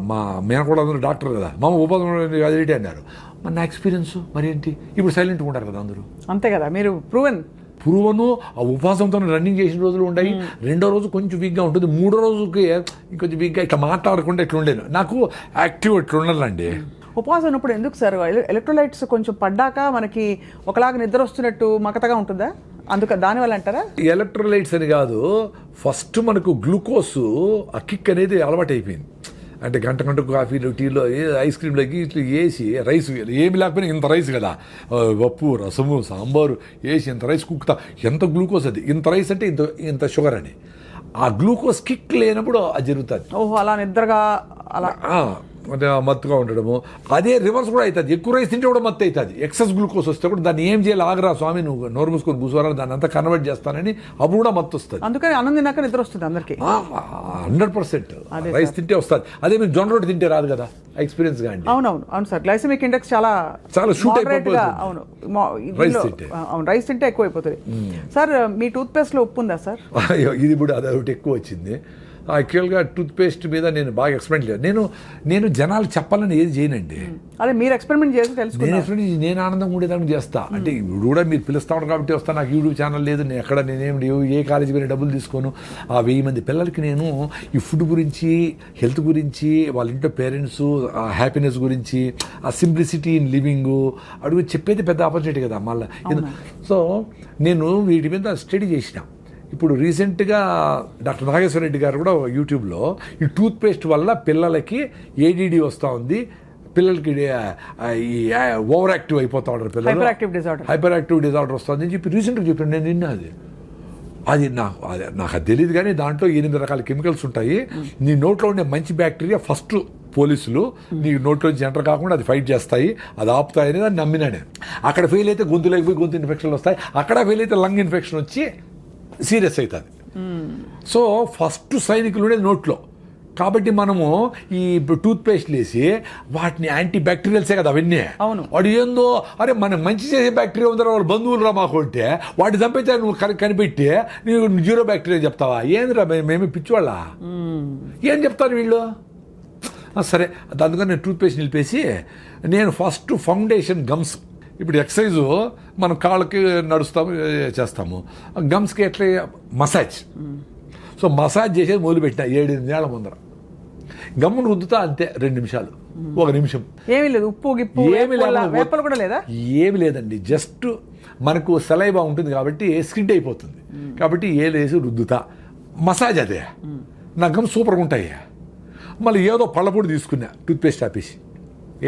మా మేనకోడ అందరూ డాక్టర్ కదా, మా ఉపవాసం అదేంటి అన్నారు. మరి నా ఎక్స్పీరియన్స్ మరి ఏంటి, ఇప్పుడు సైలెంట్గా ఉంటారు కదా అందరూ. అంతే కదా, మీరు ప్రూవను ఆ ఉపవాసంతో రన్నింగ్ చేసిన రోజులు ఉంటాయి. 2వ రోజు కొంచెం వీక్గా ఉంటుంది, 3వ రోజుకి ఇంకొంచెం వీక్గా ఇట్లా మాట్లాడకుండా ఇట్లా ఉండేను. నాకు యాక్టివ్ ఇట్లా ఉండాలండి. ఉపవాసం ఉన్నప్పుడు ఎందుకు సార్ ఎలక్ట్రోలైట్స్ కొంచెం పడ్డాక మనకి ఒకలాగా నిద్ర వస్తున్నట్టు మకతగా ఉంటుందా? దానివల్ల అంటారా? ఎలక్ట్రోలైట్స్ అని కాదు, ఫస్ట్ మనకు గ్లూకోజ్ ఆ కిక్ అనేది అలవాటు అయిపోయింది. అంటే గంట కాఫీలు టీలో ఐస్ క్రీమ్లకి ఇట్లా వేసి రైస్ ఏమి లేకపోయినా ఇంత రైస్ కదా, పప్పు రసము సాంబారు వేసి ఇంత రైస్ కుక్కుతా, ఎంత గ్లూకోజ్ అది, ఇంత రైస్ అంటే ఇంత షుగర్ అని. ఆ గ్లూకోజ్ కిక్ లేనప్పుడు అది జరుగుతుంది. ఓహో, అలా నిద్రగా అలా అంటే మత్తుగా ఉండడము. అదే రివర్స్ కూడా అవుతుంది, ఎక్కువ రైస్ తింటే కూడా మత్తు అవుతుంది. ఎక్సెస్ గ్లూకోజ్ వస్తే కూడా దాన్ని ఏం చేయాలి, ఆగరా స్వామి నువ్వు నోరు మూసుకొని కూర్చోరా, దాన్ని అంతా కన్వర్ట్ చేస్తానని అప్పుడు కూడా మత్తు వస్తుంది. అందుకని అన్నం తిన్నాక నిద్ర వస్తుంది అందరికి. 100% రైస్ తింటే వస్తుంది. అదే మీరు జొన్న రొట్టె తింటే రాదు కదా, ఎక్స్పీరియన్స్ గా అండి. అవును సార్, గ్లైసెమిక్ ఇండెక్స్ చాలా షూట్ moderate గా, అవును రైస్ తింటే ఎక్కువ అయిపోతుంది. సార్ మీ టూత్ పేస్ట్ లో ఉప్పు ఉందా సార్? ఇది కూడా అదొకటి ఎక్కువ వచ్చింది. యాక్చువల్గా టూత్ పేస్ట్ మీద నేను బాగా ఎక్స్పెరిమెంట్ లేదు. నేను జనాలు చెప్పాలని ఏది చేయనండి. అదే మీరు ఎక్స్పెరిమెంట్ చేసి తెలుసుకున్నారు. నేను ఆనందంగా ఉండేదానికి చేస్తా. అంటే ఇప్పుడు కూడా మీరు పిలుస్తా ఉంటారు కాబట్టి వస్తా. నాకు యూట్యూబ్ ఛానల్ లేదు, నేను ఎక్కడ నేనేం ఏ కాలేజీ మీద డబ్బులు తీసుకోను. ఆ 1000 మంది పిల్లలకి నేను ఈ ఫుడ్ గురించి, హెల్త్ గురించి, వాళ్ళ ఇంట్లో పేరెంట్స్ హ్యాపీనెస్ గురించి, ఆ సింప్లిసిటీ ఇన్ లివింగ్ అడుగు చెప్పేది పెద్ద ఆపర్చునిటీ కదా మళ్ళీ. సో నేను వీటి మీద స్టడీ చేసిన. ఇప్పుడు రీసెంట్గా డాక్టర్ నాగేశ్వర రెడ్డి గారు కూడా యూట్యూబ్లో ఈ టూత్ పేస్ట్ వల్ల పిల్లలకి ADD వస్తూ ఉంది, పిల్లలకి ఈ ఓవర్ యాక్టివ్ అయిపోతూ ఉంటారు పిల్లలు, హైపర్ యాక్టివ్ డిజార్డర్ వస్తుంది అని చెప్పి రీసెంట్గా చెప్పాను. నేను నిన్న అది నాకు అది తెలియదు, కానీ దాంట్లో 8 రకాల కెమికల్స్ ఉంటాయి. నీ నోట్లో ఉండే మంచి బ్యాక్టీరియా ఫస్ట్ పోలీసులు నీ నోట్లోంచి ఎంటర్ కాకుండా అది ఫైట్ చేస్తాయి, అది ఆపుతాయి అనేది నమ్మినానే. అక్కడ ఫెయిల్ అయితే గొంతులోకి పోయి గొంతు ఇన్ఫెక్షన్లు వస్తాయి, అక్కడ ఫెయిల్ అయితే లంగ్ ఇన్ఫెక్షన్ వచ్చి సీరియస్ అవుతుంది. సో ఫస్ట్ సైనికులు ఉండేది నోట్లో. కాబట్టి మనము ఈ టూత్ పేస్ట్లు వేసి వాటిని యాంటీ బ్యాక్టీరియల్సే కదా అవన్నీ. వాడు ఏందో అరే మనకు మంచి చేసే బ్యాక్టీరియా ఉందా, వాళ్ళు బంధువులు రా మాకు అంటే వాటి చంపైతే నువ్వు కనిపెట్టి నీకు 0 బ్యాక్టీరియా చెప్తావా? ఏందిరా మేము పిచ్చివాళ్ళ, ఏం చెప్తారు వీళ్ళు? సరే, అందుకని నేను టూత్ పేస్ట్ నిలిపేసి నేను ఫస్ట్ ఫౌండేషన్ గమ్స్. ఇప్పుడు ఎక్సర్సైజు మనం కాళ్ళకి నడుస్తాము చేస్తాము, గమ్స్కి ఎట్లా మసాజ్. సో మసాజ్ చేసేది మొదలుపెట్టిన 7-8 ఏళ్ల ముందర. గమ్మును రుద్దుతా అంతే 2 నిమిషాలు, 1 నిమిషం. ఏమీ లేదు, ఉప్పు గిప్పు కూడా లేదా? ఏమి లేదండి, జస్ట్ మనకు సలైవా ఉంటుంది కాబట్టి స్కిడ్ అయిపోతుంది, కాబట్టి ఏలేసి రుద్దుతా. మసాజ్ అదే. నా గమ్ సూపర్గా ఉంటాయి. మళ్ళీ ఏదో పళ్ళపొడి తీసుకున్నా, టూత్పేస్ట్ ఆపేసి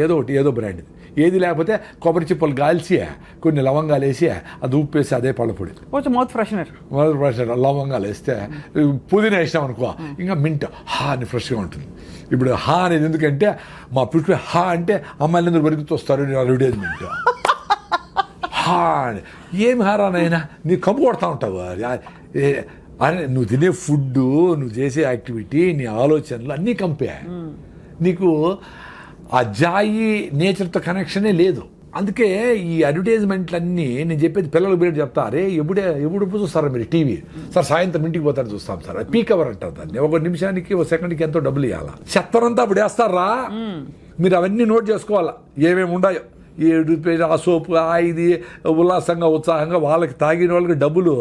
ఏదో బ్రాండ్, ఏది లేకపోతే కొబ్బరి చిప్పలు కాల్చి కొన్ని లవంగాలు వేసి అది ఉప్పేసి అదే పళ్ళపొడి, కొంచెం మౌత్ ఫ్రెషనర్, లవంగాలు వేస్తే పుదీనా వేసినాం అనుకో ఇంకా మింట్ అని ఫ్రెష్గా ఉంటుంది. ఇప్పుడు అనేది ఎందుకంటే మా పుష్ప అంటే అమ్మాయిలు అందరూ బరికితూ వస్తారు అడ్వర్టైజ్మెంట్. అని ఏమి హారానైనా నీ కంపు కొడతా ఉంటావు. అరే నువ్వు తినే ఫుడ్, నువ్వు చేసే యాక్టివిటీ, నీ ఆలోచనలు అన్నీ కంపే. నీకు ఆ జాయి నేచర్తో కనెక్షనే లేదు. అందుకే ఈ అడ్వర్టైజ్మెంట్లన్నీ నేను చెప్పేది పిల్లలకు పేరు చెప్తా. అరే ఎప్పుడు చూస్తారా మీరు టీవీ? సార్ సాయంత్రం ఇంటికి పోతారు చూస్తాం సార్, అది పీక్ అవర్ అంటారు దాన్ని. 1 నిమిషానికి 1 సెకండ్కి ఎంతో డబ్బులు ఇవ్వాలా. చెత్తనంతా అప్పుడు వేస్తారా, మీరు అవన్నీ నోట్ చేసుకోవాలా ఏమేమి ఉన్నాయో. ఈ టూత్పేస్ట్, ఆ సోపు, ఇది ఉల్లాసంగా ఉత్సాహంగా వాళ్ళకి తాగిన వాళ్ళకి డబ్బులు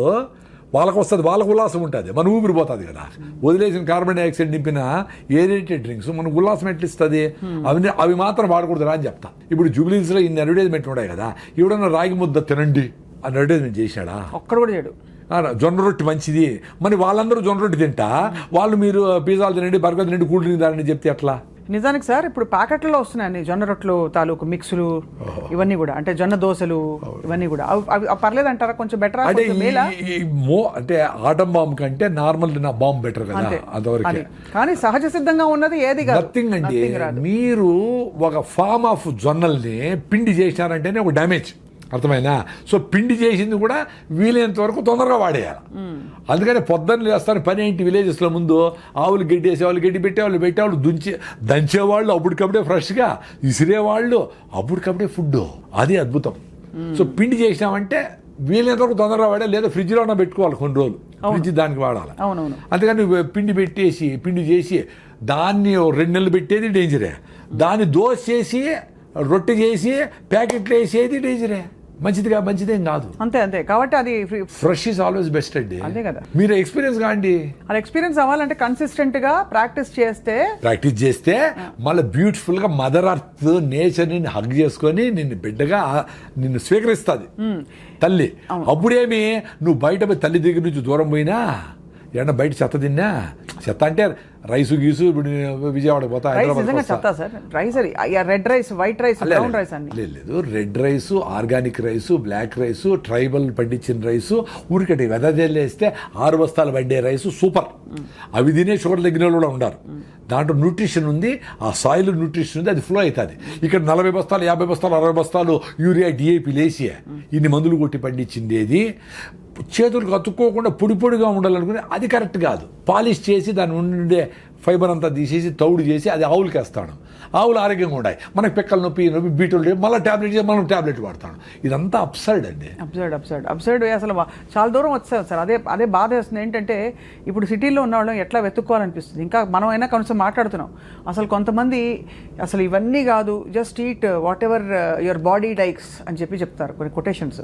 వాళ్ళకు వస్తుంది, వాళ్ళకు ఉల్లాసం ఉంటుంది, మన ఊపిరిపోతుంది కదా. వదిలేసిన కార్బన్ డైఆక్సైడ్ నింపిన ఏరేటెడ్ డ్రింక్స్ మనకు ఉల్లాసం ఎట్లా ఇస్తుంది? అవి మాత్రం వాడకూడదు రా అని చెప్తా. ఇప్పుడు జూబ్లీస్లో ఇన్ని అడ్వర్టైజ్మెంట్ ఉన్నాయి కదా, ఎవడన్నా రాగి ముద్ద తినండి అని అడ్వర్టైజ్మెంట్ చేశాడా? ఒక్కడ కూడా చేయడు. జొన్న రొట్టె మంచిది, మరి వాళ్ళందరూ జొన్న రొట్టె తింటా, వాళ్ళు మీరు పిజ్జాలు తినండి, బర్గర్ తినండి, కూల్ డ్రింక్ తాగండి చెప్తే ఎట్లా? నిజానికి సార్ ఇప్పుడు ప్యాకెట్లలో వస్తున్నాయండి జొన్న రొట్టెలు తాలూకు మిక్సులు, ఇవన్నీ కూడా, అంటే జొన్న దోశలు, ఇవన్నీ కూడా అవి పర్లేదు అంటారా? కొంచెం బెటర్ అంటే ఆటం బాంబ్ కంటే నార్మల్ బాంబ్ బెటర్ కదా అంతవరకు. కానీ సహజ సిద్ధంగా ఉన్నది ఏది కాదు. నథింగ్ అండి. మీరు ఒక ఫామ్ ఆఫ్ జొన్నల్ని పిండి చేసినారంటేనే ఒక డ్యామేజ్, అర్థమైనా? సో పిండి చేసింది కూడా వీలైనంత వరకు తొందరగా వాడేయాలి. అందుకని పొద్దున్న లేస్తారు పని ఏంటి, విలేజెస్లో ముందు ఆవులు గడ్డి వేసేవాళ్ళు, గడ్డి పెట్టేవాళ్ళు దంచేవాళ్ళు, అప్పటికప్పుడే ఫ్రెష్గా విసిరేవాళ్ళు, అప్పటికప్పుడే ఫుడ్. అది అద్భుతం. సో పిండి చేసినామంటే వీలైనంత వరకు తొందరగా వాడాలి, లేదా ఫ్రిడ్జ్లో ఉన్న పెట్టుకోవాలి కొన్ని రోజులు, ఫ్రిడ్జ్ దానికి వాడాలి. అందుకని పిండి చేసి దాన్ని 2 నెలలు పెట్టేది డేంజరే, దాన్ని దోశ చేసి రొట్టె చేసి ప్యాకెట్లు వేసేది డేంజరే, మంచిదేం కాదు. అంతే కాబట్టి అది ఫ్రెష్ ఈజ్ ఆల్వేస్ బెస్ట్ అండి. అంతే కదా. మీరు ఎక్స్పీరియన్స్ కాండి. అది ఎక్స్పీరియన్స్ అవ్వాలంటే కన్సిస్టెంట్ గా ప్రాక్టీస్ చేస్తే మళ్ళీ బ్యూటిఫుల్ గా మదర్ అర్త్ నేచర్ ని హగ్ చేసుకొని నిన్ను స్వీకరిస్తుంది తల్లి. అప్పుడేమి నువ్వు బయట పోయి తల్లి దగ్గర నుంచి దూరం పోయినా ఏమన్నా బయట చెత్త తిన్నా, చెత్త అంటే రైసు గీసు ఇప్పుడు విజయవాడ పోతా, రైస్ హైదరాబాద్ నిజంగా వస్తా. చెప్తా sir. Rice red rice, white rice, brown rice అన్ని. లేదు, red rice, organic rice, black rice, tribal పండించిన రైసు, ఊరికటి వెదజల్లేస్తే 6 బస్తాలు పడ్డే రైసు సూపర్. అవి తినే షుగర్ తగ్గిన వాళ్ళు కూడా ఉన్నారు. దాంట్లో న్యూట్రిషన్ ఉంది, ఆ సాయిల్ న్యూట్రిషన్ ఉంది, అది ఫ్లో అవుతుంది. ఇక్కడ 40 బస్తాలు, 50 బస్తాలు, 60 బస్తాలు యూరియా, డిఏపి లేసి ఇన్ని మందులు కొట్టి పండించింది ఏది చేతులకు అతుక్కోకుండా పొడి పొడిగా ఉండాలనుకుని అది కరెక్ట్ కాదు. పాలిష్ చేసి దాని ఉండే ఫైబర్ అంతా తీసేసి తౌడు చేసి అది ఆవులకి వేస్తాడు. ఆవులు ఆరోగ్యంగా ఉన్నాయి, మనకి పెక్కల నొప్పి బీటోలు మళ్ళీ ట్యాబ్లెట్ చేసి మనం ట్యాబ్లెట్ వాడతాడు. ఇదంతా అప్సైడ్ అండి. అబ్సర్డ్ అసలు చాలా దూరం వచ్చారు సార్. అదే బాధ వేస్తుంది. ఏంటంటే ఇప్పుడు సిటీలో ఉన్న వాళ్ళం ఎట్లా వెతుక్కోవాలనిపిస్తుంది. ఇంకా మనం అయినా కొంచెం మాట్లాడుతున్నాం. అసలు కొంతమంది అసలు ఇవన్నీ కాదు, just eat what ever your body dykes అని చెప్తారు కొన్ని కొటేషన్స్.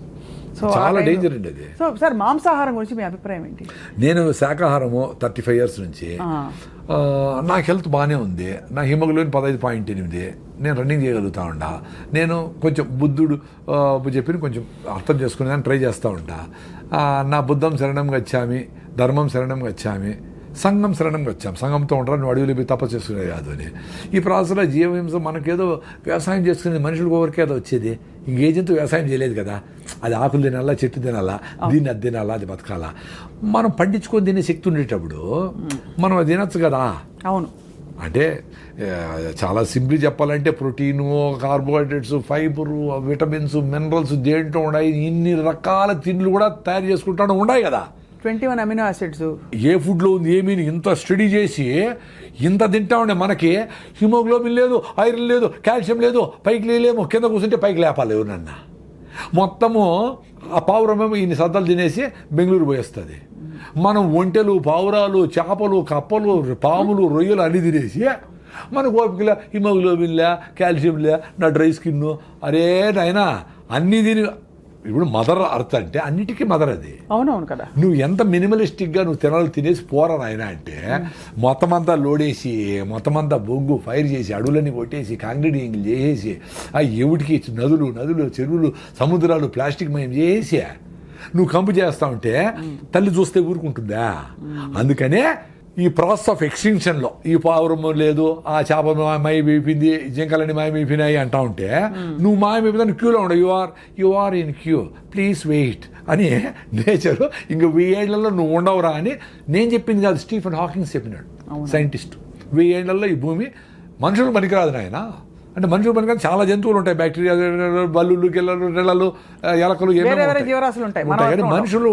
సో చాలా డేంజర్ అండి అది. సో సార్, మాంసాహారం గురించి మీ అభిప్రాయం ఏంటి? నేను శాకాహారము 35 years నుంచి, నాకు హెల్త్ బాగానే ఉంది. నా హిమోగ్లోబిన్ 15.8. నేను రన్నింగ్ చేయగలుగుతా ఉంటా. నేను కొంచెం బుద్ధుడు చెప్పిన కొంచెం అర్థం చేసుకునేదాన్ని ట్రై చేస్తూ ఉంటా. నా బుద్ధం శరణం గచ్చామి, ధర్మం శరణం గచ్చామి, సంఘం శరణం వచ్చాం. సంఘంతో ఉంటారు, నువ్వు అడవిలో పోయి తపస్సు చేసుకునేది కాదు అని. ఈ ప్రాసెస్లో జీవహింస మనకేదో వ్యవసాయం చేసుకునేది మనుషులకు ఎవరికేదో వచ్చేది. ఇంకేజంతో వ్యవసాయం చేయలేదు కదా, అది ఆకులు తినాలా, చెట్టు తినాలా, దీన్ని అది తినాలా, అది బతకాలా. మనం పండించుకొని తినే శక్తి ఉండేటప్పుడు మనం అది తినచ్చు కదా. అవును. అంటే చాలా సింపుల్ చెప్పాలంటే protein, carbohydrates, fibre, vitamins, minerals దేంట్లో ఉన్నాయి, ఇన్ని రకాల తిండ్లు కూడా తయారు చేసుకుంటూ ఉన్నాయి కదా. 21 అమినో యాసిడ్స్ ఏ ఫుడ్లో ఉంది ఏమీ ఇంత స్టడీ చేసి ఇంత తింటా ఉండే మనకి హిమోగ్లోబిన్ లేదు, ఐరన్ లేదు, కాల్షియం లేదు, పైకి లేలేమో, కింద కూర్చుంటే పైకి లేపాలి ఎవరన్నా. మొత్తము ఆ పావురమేమో ఇన్ని సద్దలు తినేసి బెంగళూరు పోయేస్తుంది. మనం ఒంటెలు, పావురాలు, చేపలు, కప్పలు, పాములు, రొయ్యలు అన్ని తినేసి మనకు ఓపికలే, హిమోగ్లోబిన్లే, కాల్షియంలే, నా డ్రై స్కిన్, అరే నాయనా అన్నీ తిని. ఇప్పుడు మదర్ అర్త్ అంటే అన్నిటికీ మదర్ అది. అవునవును కదా. నువ్వు ఎంత మినిమలిస్టిక్గా నువ్వు తినాలి తినేసి పోరా నాయన అంటే మొత్తం అంతా లోడేసి, మొత్తం అంతా బొగ్గు ఫైర్ చేసి, అడవులన్నీ కొట్టేసి, కాంక్రీటింగ్ చేసేసి, ఆ ఎవటికి నదులు, చెరువులు, సముద్రాలు ప్లాస్టిక్ మయం చేసి నువ్వు కంపు చేస్తా ఉంటే తల్లి చూస్తే ఊరుకుంటుందా? అందుకనే ఈ ప్రాసెస్ ఆఫ్ ఎక్స్టింక్షన్లో ఈ పావురం లేదు, ఆ చేప మాయమైపోయింది, జింకలని మాయమైపోయినాయి అంటా ఉంటే నువ్వు మాయమైపోయిన క్యూలో ఉండవు. You are in queue, please wait అని నేచరు ఇంక 1000 ఏళ్లలో నువ్వు ఉండవురా అని నేను చెప్పింది కాదు, స్టీఫెన్ హాకింగ్స్ చెప్పినాడు, సైంటిస్ట్. 1000 ఏళ్లలో ఈ భూమి మనుషులు పనికిరాదు నాయన. అంటే మనుషులు పనికిరాదు, చాలా జంతువులు ఉంటాయి, బ్యాక్టీరియా, బల్లులు, గిల్లలు, నెలలు, ఎలకలు, జీవరాశులు ఉంటాయి. కానీ మనుషులు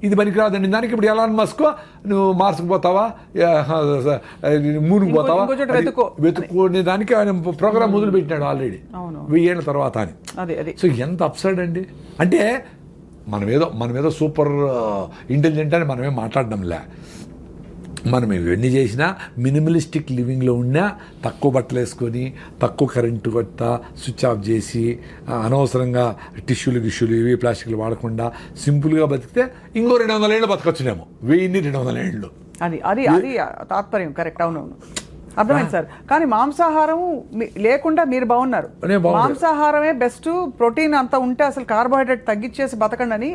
ఇది పనికిరాదండి. దానికి ఇప్పుడు ఎలాన్ మస్క్ నువ్వు మార్స్కి పోతావా, మూన్కి పోతావా, వెతుక్కునే దానికి ఆయన ప్రోగ్రామ్ మొదలు పెట్టినాడు ఆల్రెడీ 1000 ఏళ్ళ తర్వాత అని. సో ఎంత అప్సైడ్ అండి. అంటే మనమేదో సూపర్ ఇంటెలిజెంట్ అని మనమేం మాట్లాడడంలే. మనం ఇవన్నీ చేసినా మినిమలిస్టిక్ లివింగ్లో ఉన్నా, తక్కువ బట్టలు వేసుకొని, తక్కువ కరెంటు కొట్ట స్విచ్ ఆఫ్ చేసి, అనవసరంగా టిష్యూలు ఇవి ప్లాస్టిక్లు వాడకుండా సింపుల్గా బతికితే ఇంకో 200 ఏళ్ళు బతకొచ్చునేమో. 1200 ఏళ్ళు. అది తాత్పర్యం. కరెక్ట్. అవునవును, అర్థమైంది సార్. కానీ మాంసాహారం లేకుండా మీరు బాగున్నారు. మాంసాహారమే బెస్ట్, ప్రోటీన్ అంతా ఉంటే అసలు కార్బోహైడ్రేట్ తగ్గించేసి బతకండి అని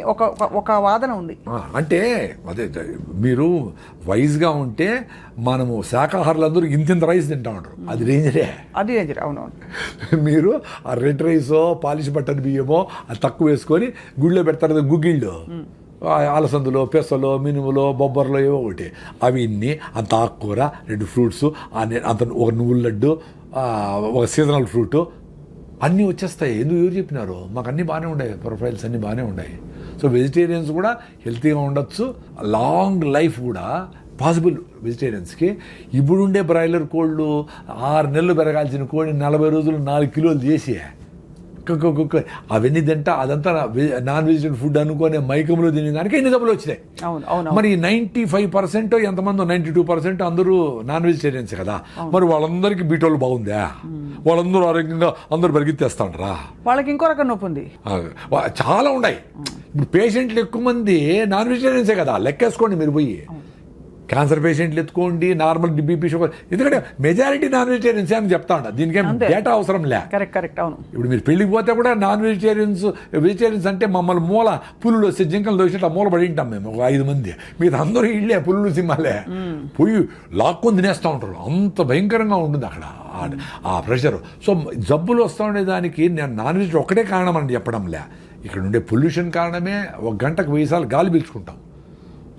ఒక వాదన ఉంది. అంటే అదే మీరు వైజ్గా ఉంటే మనము శాకాహారులందరూ ఇంత రైస్ తింటా ఉంటారు, అది డేంజరే. అవునవును. మీరు ఆ రెడ్ రైసో, పాలిష్ బట్టన్ బియ్యమో అది తక్కువ వేసుకొని గుళ్ళో పెడతారు కదా, గుగ్గిళ్ళు, అలసందులో, పెసలో, మినుములో, బొబ్బర్లో ఏవో ఒకటి, అవి ఇన్ని, అంత ఆకుకూర, 2 ఫ్రూట్స్, అంత ఒక నువ్వుల లడ్డు, ఒక సీజనల్ ఫ్రూట్ అన్నీ వచ్చేస్తాయి. ఎవరు చెప్పినారు? మాకు అన్నీ బాగానే ఉన్నాయి, ప్రొఫైల్స్ అన్నీ బాగానే ఉన్నాయి. సో వెజిటేరియన్స్ కూడా హెల్తీగా ఉండొచ్చు, లాంగ్ లైఫ్ కూడా పాసిబుల్ వెజిటేరియన్స్కి. ఇప్పుడుండే బ్రాయిలర్ కోళ్ళు 6 నెలలు పెరగాల్సిన కోడిని 40 రోజులు 4 కిలోలు చేసి అవన్నీ తింటా, అదంతా నాన్ వెజిటేరియన్ ఫుడ్ అనుకునే మైకంలో తినేదానికి ఎన్ని జబ్బులు వచ్చినాయి. మరి 95% ఎంతమంది, 92% అందరూ నాన్ వెజిటేరియన్స్ కదా. మరి వాళ్ళందరికీ బీటోలు బాగుందా? వాళ్ళందరూ ఆరోగ్యంగా అందరూ పరిగెత్తేస్తా ఉంటారా? వాళ్ళకి ఇంకో రకం నొప్పి ఉంది, చాలా ఉన్నాయి. ఇప్పుడు పేషెంట్లు ఎక్కువ మంది నాన్ వెజిటేరియన్సే కదా, లెక్కేసుకోండి మీరు పోయి. క్యాన్సర్ పేషెంట్లు ఎత్తుకోండి, నార్మల్ బీపీ షుగర్, ఎందుకంటే మెజారిటీ నాన్ వెజిటేరియన్స్ అని చెప్తా ఉంటా, దీనికేం డేటా అవసరం లే. కరెక్ట్ అవును. ఇప్పుడు మీరు పెళ్ళికి పోతే కూడా నాన్ వెజిటేరియన్స్ అంటే మమ్మల్ని మూల పులులు వస్తే జింకలు దోసినట్టు మూల పడి ఉంటాం మేము ఒక 5 మంది, మీరు అందరూ ఇళ్ళే పులులు సింహాలే పోయి లాక్కొని తినేస్తూ ఉంటారు, అంత భయంకరంగా ఉంటుంది అక్కడ ఆ ప్రెషర్. సో జబ్బులు వస్తూ ఉండే దానికి నేను నాన్ వెజ్ ఒకటే కారణం అని చెప్పడంలే, ఇక్కడ ఉండే పొల్యూషన్ కారణమే. 1 గంటకు 1000 సార్లు గాలి పీల్చుకుంటాం.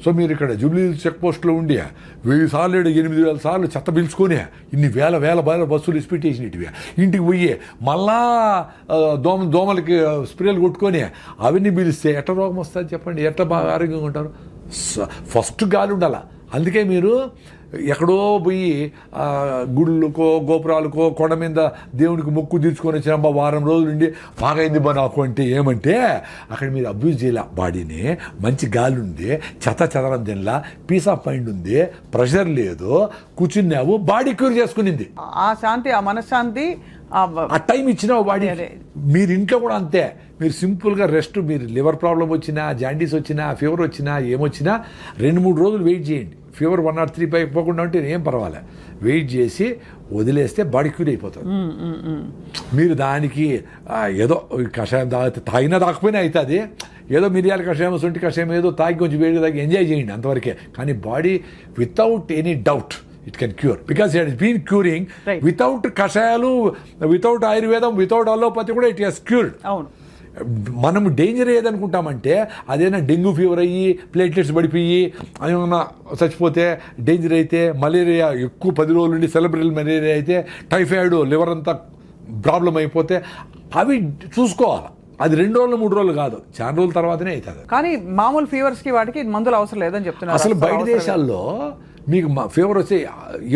సో మీరు ఇక్కడ జూబ్లీ చెక్ పోస్ట్లో ఉండి 1000 సార్లు 8000 సార్లు చెత్త పీల్చుకొని ఇన్ని వేల బస్సులు ఇస్పెట్టేసిన ఇటువి ఇంటికి పోయి మళ్ళా దోమలకి స్ప్రేలు కొట్టుకొని అవన్నీ పీలిస్తే ఎట్లా రోగం వస్తుంది చెప్పండి, ఎట్లా బాగా ఆరోగ్యంగా ఉంటారు? ఫస్ట్ గాలి ఉండాల. అందుకే మీరు ఎక్కడో పోయి గుళ్ళకో గోపురాలకో కొండ మీద దేవునికి మొక్కు తీర్చుకొని వచ్చిన వారం రోజులు ఉండి బాగైంది బా నాకు అంటే ఏమంటే అక్కడ మీరు అబ్యూజ్ చేయాల బాడీని. మంచి గాలి ఉంది, చెదరం తినలా, పీస్ ఆఫ్ మైండ్ ఉంది, ప్రెషర్ లేదు, కూర్చున్నావు, బాడీ క్యూర్ చేసుకునింది. ఆ శాంతి, ఆ మనశ్శాంతి, ఆ టైం ఇచ్చిన బాడీ. మీరు ఇంట్లో కూడా అంతే, మీరు సింపుల్గా రెస్ట్, మీరు లివర్ ప్రాబ్లం వచ్చినా, జాండీస్ వచ్చినా, ఫీవర్ వచ్చినా, ఏమొచ్చినా 2-3 రోజులు వెయిట్ చేయండి. ఫీవర్ 103 పైకి పోకుండా ఉంటే ఏం పర్వాలేదు, వెయిట్ చేసి వదిలేస్తే బాడీ క్యూర్ అయిపోతుంది. మీరు దానికి ఏదో కషాయం తాగినా తాకపోయినా అవుతుంది, ఏదో మిరియాల కషాయం, సొంటి కషాయం ఏదో తాగి కొంచెం వేడి తాగి ఎంజాయ్ చేయండి అంతవరకే. కానీ body without any doubt it can cure, because it has been curing. Without కషాయాలు, వితౌట్ ఆయుర్వేదం, వితౌట్ అలోపతి కూడా ఇట్ హస్ క్యూర్డ్. అవును. మనము డేంజర్ ఏదనుకుంటామంటే అదేనా డెంగ్యూ ఫీవర్ అయ్యి ప్లేట్లెట్స్ పడిపోయి ఏమన్నా చచ్చిపోతే డేంజర్ అయితే, మలేరియా ఎక్కువ 10 రోజుల నుండి సెలబ్రల్ మలేరియా అయితే, టైఫాయిడ్, లివర్ అంతా ప్రాబ్లం అయిపోతే అవి చూసుకోవాలి. అది 2 రోజులు 3 రోజులు కాదు, చాలా రోజుల తర్వాతనే అవుతుంది. కానీ మామూలు ఫీవర్స్కి వాటికి మందులు అవసరం లేదని చెప్తున్నారు. అసలు బయట దేశాల్లో మీకు ఫీవర్ వచ్చి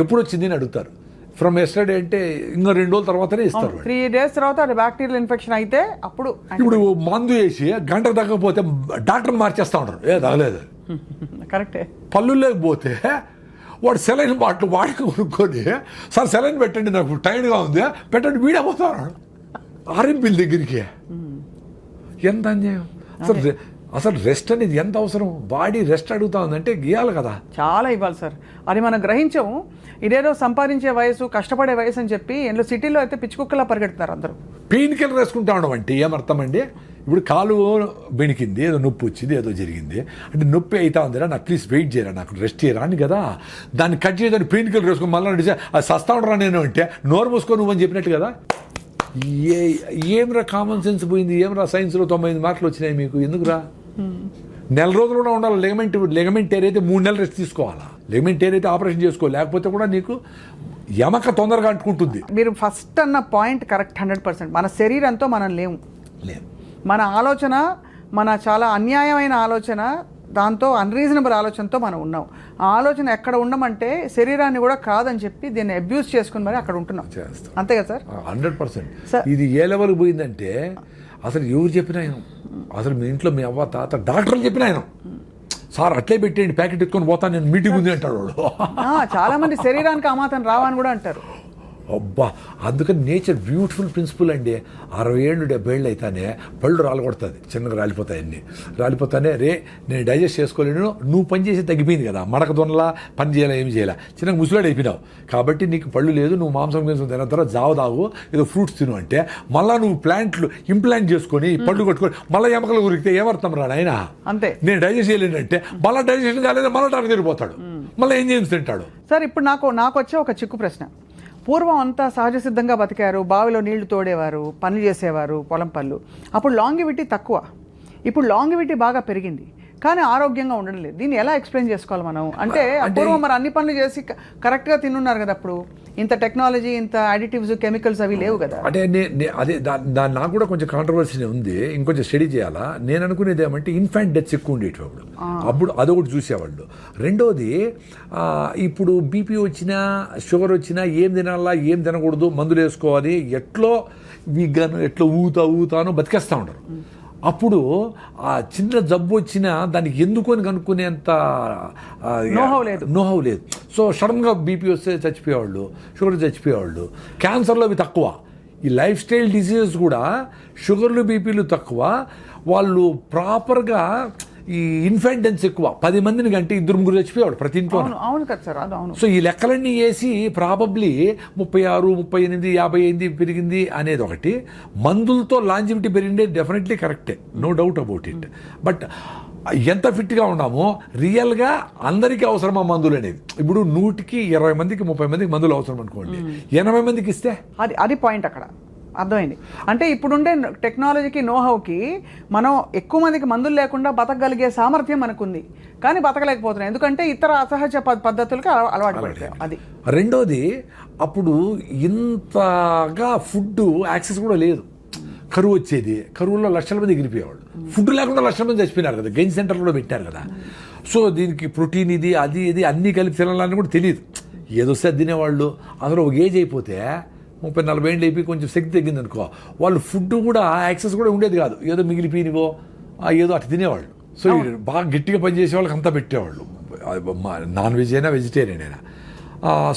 ఎప్పుడు వచ్చింది అని అడుగుతారు. ఫ్రమ్ ఎస్టర్డే అంటే ఇంకా 2 రోజుల తర్వాతనే ఇస్తారు. 3 days తర్వాత అది బ్యాక్టీరియల్ ఇన్ఫెక్షన్ అయితే అప్పుడు. ఇప్పుడు మందు వేసి గంటకు తగ్గకపోతే డాక్టర్ని మార్చేస్తూ ఉంటారు, ఏ తగలేదు. కరెక్టే. పళ్ళులోకి పోతే వాడు సెలైన్ బాటిల్ వాడికి కొనుక్కొని, సార్ సెలైన్ పెట్టండి నాకు టైర్డ్గా ఉంది పెట్టండి, వీడపోతాడు ఆర్ఎంపీల దగ్గరికి. ఎంత అన్యాయం అసలు రెస్ట్ అనేది ఎంత అవసరం? బాడీ రెస్ట్ అడుగుతా ఉందంటే గీయాలి కదా, చాలా ఇవ్వాలి సార్. అది మనం గ్రహించాము. ఇదేదో సంపాదించే వయసు, కష్టపడే వయసు అని చెప్పి ఇంట్లో సిటీలో అయితే పిచ్చుకుక్కలా పరిగెడుతున్నారు అందరూ. పెయిన్ కిల్లర్ వేసుకుంటా ఉండడం అంటే ఏమర్థం అండి? ఇప్పుడు కాలు బెణికింది, ఏదో నొప్పి వచ్చింది, ఏదో జరిగింది అంటే నొప్పి అవుతా ఉందిరా, నాకు ప్లీజ్ వెయిట్ చేయరా, నాకు రెస్ట్ చేయరా అని కదా. దాన్ని కట్ చేయడానికి పెయిన్ కిల్లర్ వేసుకొని మళ్ళీ నడిచా అది సస్తా ఉండరా నేను అంటే నోరు మూసుకో నువ్వు అని చెప్పినట్టు కదా. ఏమ్రా కామన్ సెన్స్ పోయింది, ఏమ్రా సైన్స్లో 95 మార్కులు వచ్చినాయి మీకు, ఎందుకురా? నెల రోజులు కూడా ఉండాలి. లెగమెంట్ టేర్ అయితే 3 నెలలు రెస్ట్ తీసుకోవాలా, లెగమెంట్ టేర్ అయితే ఆపరేషన్ చేసుకో, లేకపోతే కూడా నీకు ఎమక తొందరగా అంటుకుంటుంది. మీరు ఫస్ట్ అన్న పాయింట్ కరెక్ట్ 100%. మన శరీరంతో మనం లేము. మన ఆలోచన, మన చాలా అన్యాయమైన ఆలోచన, దాంతో అన్రీజనబుల్ ఆలోచనతో మనం ఉన్నాం. ఆ ఆలోచన ఎక్కడ ఉండమంటే శరీరాన్ని కూడా కాదని చెప్పి దీన్ని అబ్యూస్ చేసుకుని మరి అక్కడ ఉంటున్నాం. అంతే కదా సార్? 100%. ఇది ఏ లెవెల్కి పోయిందంటే అసలు ఎవరు చెప్పినా ఆయన, అసలు మీ ఇంట్లో మీ అవ్వ తాత డాక్టర్లు చెప్పిన ఆయన, సార్ అట్లే పెట్టేయండి ప్యాకెట్ ఎత్తుకొని పోతాను నేను, మీటింగ్ ఉంది అంటాడు వాడు. చాలా మంది శరీరానికి అమాతం రావని కూడా అంటారు. అబ్బా, అందుకని నేచర్ బ్యూటిఫుల్ ప్రిన్సిపల్ అండి. 60 ఏళ్ళు 70 ఏళ్ళు అయితేనే పళ్ళు రాలగొడుతుంది, చిన్నగా రాలిపోతాయి, అన్నీ రాలిపోతానే రే నేను డైజెస్ట్ చేసుకోలేను, నువ్వు పని చేసి తగ్గిపోయింది కదా, మడక దొనలా పని చేయాలా ఏమి చేయాలా, చిన్నగా ముసలాడు అయిపోయినావు కాబట్టి నీకు పళ్ళు లేదు, నువ్వు మాంసం తిన తర్వాత జావ తాగు, ఏదో ఫ్రూట్స్ తిను అంటే మళ్ళీ నువ్వు ఇంప్లాంట్ చేసుకొని పళ్ళు కొట్టుకొని మళ్ళీ ఎమకలు ఉరికితే ఏమర్థం రా ఆయన? అంతే. నేను డైజెస్ట్ చేయలేనంటే మళ్ళీ డైజెషన్ కాలేదు, మళ్ళీ టానికి తిరిగిపోతాడు, మళ్ళీ ఏం చేసి తింటాడు. సార్ ఇప్పుడు నాకు వచ్చే ఒక చిక్కు ప్రశ్న. పూర్వం అంతా సహజ సిద్ధంగా బతికారు, బావిలో నీళ్లు తోడేవారు, పనులు చేసేవారు, పొలం పనులు. అప్పుడు లాంగివిటీ తక్కువ, ఇప్పుడు లాంగివిటీ బాగా పెరిగింది, కానీ ఆరోగ్యంగా ఉండడం లేదు. దీన్ని ఎలా ఎక్స్ప్లెయిన్ చేసుకోవాలి మనం? అంటే పూర్వం మరి అన్ని పనులు చేసి కరెక్ట్గా తిన్నున్నారు కదా, అప్పుడు ఇంత టెక్నాలజీ, ఇంత అడిటివ్స్, కెమికల్స్ అవి లేవు కదా. అంటే అదే దాని నాకు కూడా కొంచెం కాంట్రవర్సీ ఉంది, ఇంకొంచెం స్టడీ చేయాలా. నేను అనుకునేది ఏమంటే ఇన్ఫాంట్ డెత్స్ ఎక్కువ ఉండేవి అప్పుడు అదొకటి చూసేవాళ్ళు. రెండోది ఇప్పుడు బీపీ వచ్చినా షుగర్ వచ్చినా ఏం తినాలా ఏం తినకూడదు, మందులు వేసుకోవాలి, ఎట్లో వీగాను ఎట్లా ఊతాను బతికేస్తూ ఉంటారు. అప్పుడు ఆ చిన్న జబ్బు వచ్చినా దానికి ఎందుకు అని కనుక్కునేంత నోహవ్ లేదు. సో సడన్గా బీపీ వస్తే చచ్చిపోయేవాళ్ళు, షుగర్ చచ్చిపోయేవాళ్ళు. క్యాన్సర్లో అవి తక్కువ. ఈ లైఫ్ స్టైల్ డిసీజెస్ కూడా షుగర్లు బీపీలు తక్కువ. వాళ్ళు ప్రాపర్గా ఈ ఇన్ఫెంటెన్స్ ఎక్కువ, 10 మందిని కంటే 2-3 చచ్చిపోయేవాడు ప్రతి ఇంట్లో. అవును కదా సార్, అది అవును. సో ఈ లెక్కలన్నీ వేసి ప్రాబబ్లీ 36, 38, 50 పెరిగింది అనేది ఒకటి. మందులతో లాంజివిటీ పెరిగిందే డెఫినెట్లీ కరెక్టే, no doubt about it. But ఎంత ఫిట్గా ఉన్నామో రియల్గా అందరికీ అవసరమా మందులు అనేది. ఇప్పుడు 100కి 20 మందికి 30 మందికి మందులు అవసరం అనుకోండి, 80 మందికి ఇస్తే అది పాయింట్ అక్కడ అర్థమైంది. అంటే ఇప్పుడుండే టెక్నాలజీకి నోహౌకి మనం ఎక్కువ మందికి మందులు లేకుండా బతకగలిగే సామర్థ్యం మనకుంది, కానీ బతకలేకపోతున్నాం ఎందుకంటే ఇతర అసహజ పద్ధతులకు అలవాటు పడిపోయాం. అది రెండోది, అప్పుడు ఇంతగా ఫుడ్ యాక్సెస్ కూడా లేదు. కరువు వచ్చేది, కరువులో లక్షల మంది ఎగిరిపోయేవాళ్ళు. ఫుడ్ లేకుండా లక్షల మంది చచ్చిపోయినారు కదా, గెయిన్ సెంటర్లో కూడా పెట్టారు కదా. సో దీనికి ప్రోటీన్ ఇది అది ఇది అన్నీ కలిపి తినాలని కూడా తెలియదు, ఏదొస్తే తినేవాళ్ళు. అందులో ఒక ఏజ్ అయిపోతే 30-40 ఏళ్ళు అయిపోయి కొంచెం శక్తి తగ్గింది అనుకో, వాళ్ళు ఫుడ్ కూడా యాక్సెస్ కూడా ఉండేది కాదు, ఏదో మిగిలిపోయినవో ఏదో అటు తినేవాళ్ళు. సో బాగా గట్టిగా పనిచేసే వాళ్ళకి అంతా పెట్టేవాళ్ళు, నాన్ వెజ్ అయినా వెజిటేరియన్ అయినా.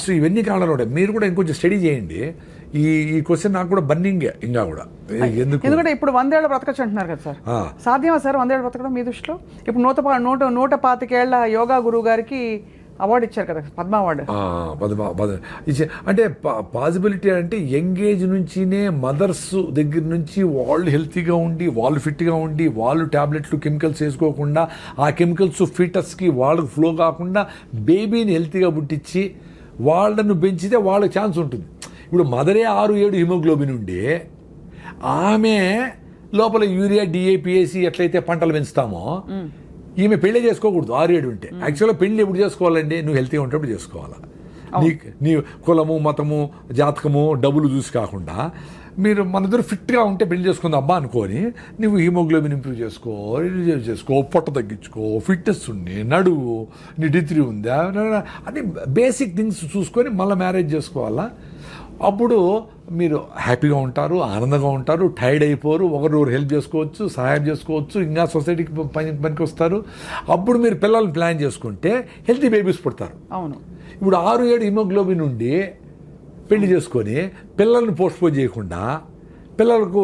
సో ఇవన్నీ కారణాలు ఉంటాయి. మీరు కూడా ఇంకొంచెం స్టడీ చేయండి. ఈ క్వశ్చన్ నాకు కూడా బర్నింగ్ ఇంకా కూడా ఎందుకంటే ఇప్పుడు 100 ఏళ్ళ బ్రతకచ్చు అంటున్నారు కదా సార్, సాధ్యమా సార్ 100 ఏళ్ళు బ్రతకడం మీ దృష్టిలో? ఇప్పుడు 125 ఏళ్ల యోగా గురువు గారికి అవార్డు ఇచ్చారు కదా, పద్మ అవార్డు. అంటే పాసిబిలిటీ అంటే యంగ్ ఏజ్ నుంచినే మదర్స్ దగ్గర నుంచి వాళ్ళు హెల్తీగా ఉండి, వాళ్ళు ఫిట్గా ఉండి, వాళ్ళు ట్యాబ్లెట్లు కెమికల్స్ వేసుకోకుండా, ఆ కెమికల్స్ ఫీటస్కి వాళ్ళకి ఫ్లో కాకుండా బేబీని హెల్తీగా పుట్టించి వాళ్ళను పెంచితే వాళ్ళకి ఛాన్స్ ఉంటుంది. ఇప్పుడు మదరే 6-7 హిమోగ్లోబిన్ ఉండి ఆమె లోపల యూరియా డిఏపిఎసి ఎట్లయితే పంటలు పెంచుతామో ఈమె పెళ్లి చేసుకోకూడదు 6-7 ఉంటే. యాక్చువల్గా పెళ్లి ఎప్పుడు చేసుకోవాలండి? నువ్వు హెల్తీగా ఉంటప్పుడు చేసుకోవాలా. నీ కులము, మతము, జాతకము, డబ్బులు చూసి కాకుండా మీరు మన దగ్గర ఫిట్గా ఉంటే పెళ్లి చేసుకుంది అబ్బా అనుకొని నువ్వు హిమోగ్లోబిన్ ఇంప్రూవ్ చేసుకో, పొట్ట తగ్గించుకో, ఫిట్నెస్ ఉండి, నడువు, నీ డిగ్రీ ఉందా అని బేసిక్ థింగ్స్ చూసుకొని మళ్ళీ మ్యారేజ్ చేసుకోవాలా. అప్పుడు మీరు హ్యాపీగా ఉంటారు, ఆనందంగా ఉంటారు, టైర్డ్ అయిపోరు, ఒకరు హెల్ప్ చేసుకోవచ్చు, సహాయం చేసుకోవచ్చు, ఇంకా సొసైటీకి పనికి వస్తారు. అప్పుడు మీరు పిల్లల్ని ప్లాన్ చేసుకుంటే హెల్తీ బేబీస్ పుడతారు. అవును. ఇప్పుడు 6-7 హిమోగ్లోబిన్ ఉండి పెళ్లి చేసుకొని పిల్లల్ని పోస్ట్పోన్ చేయకుండా పిల్లలకు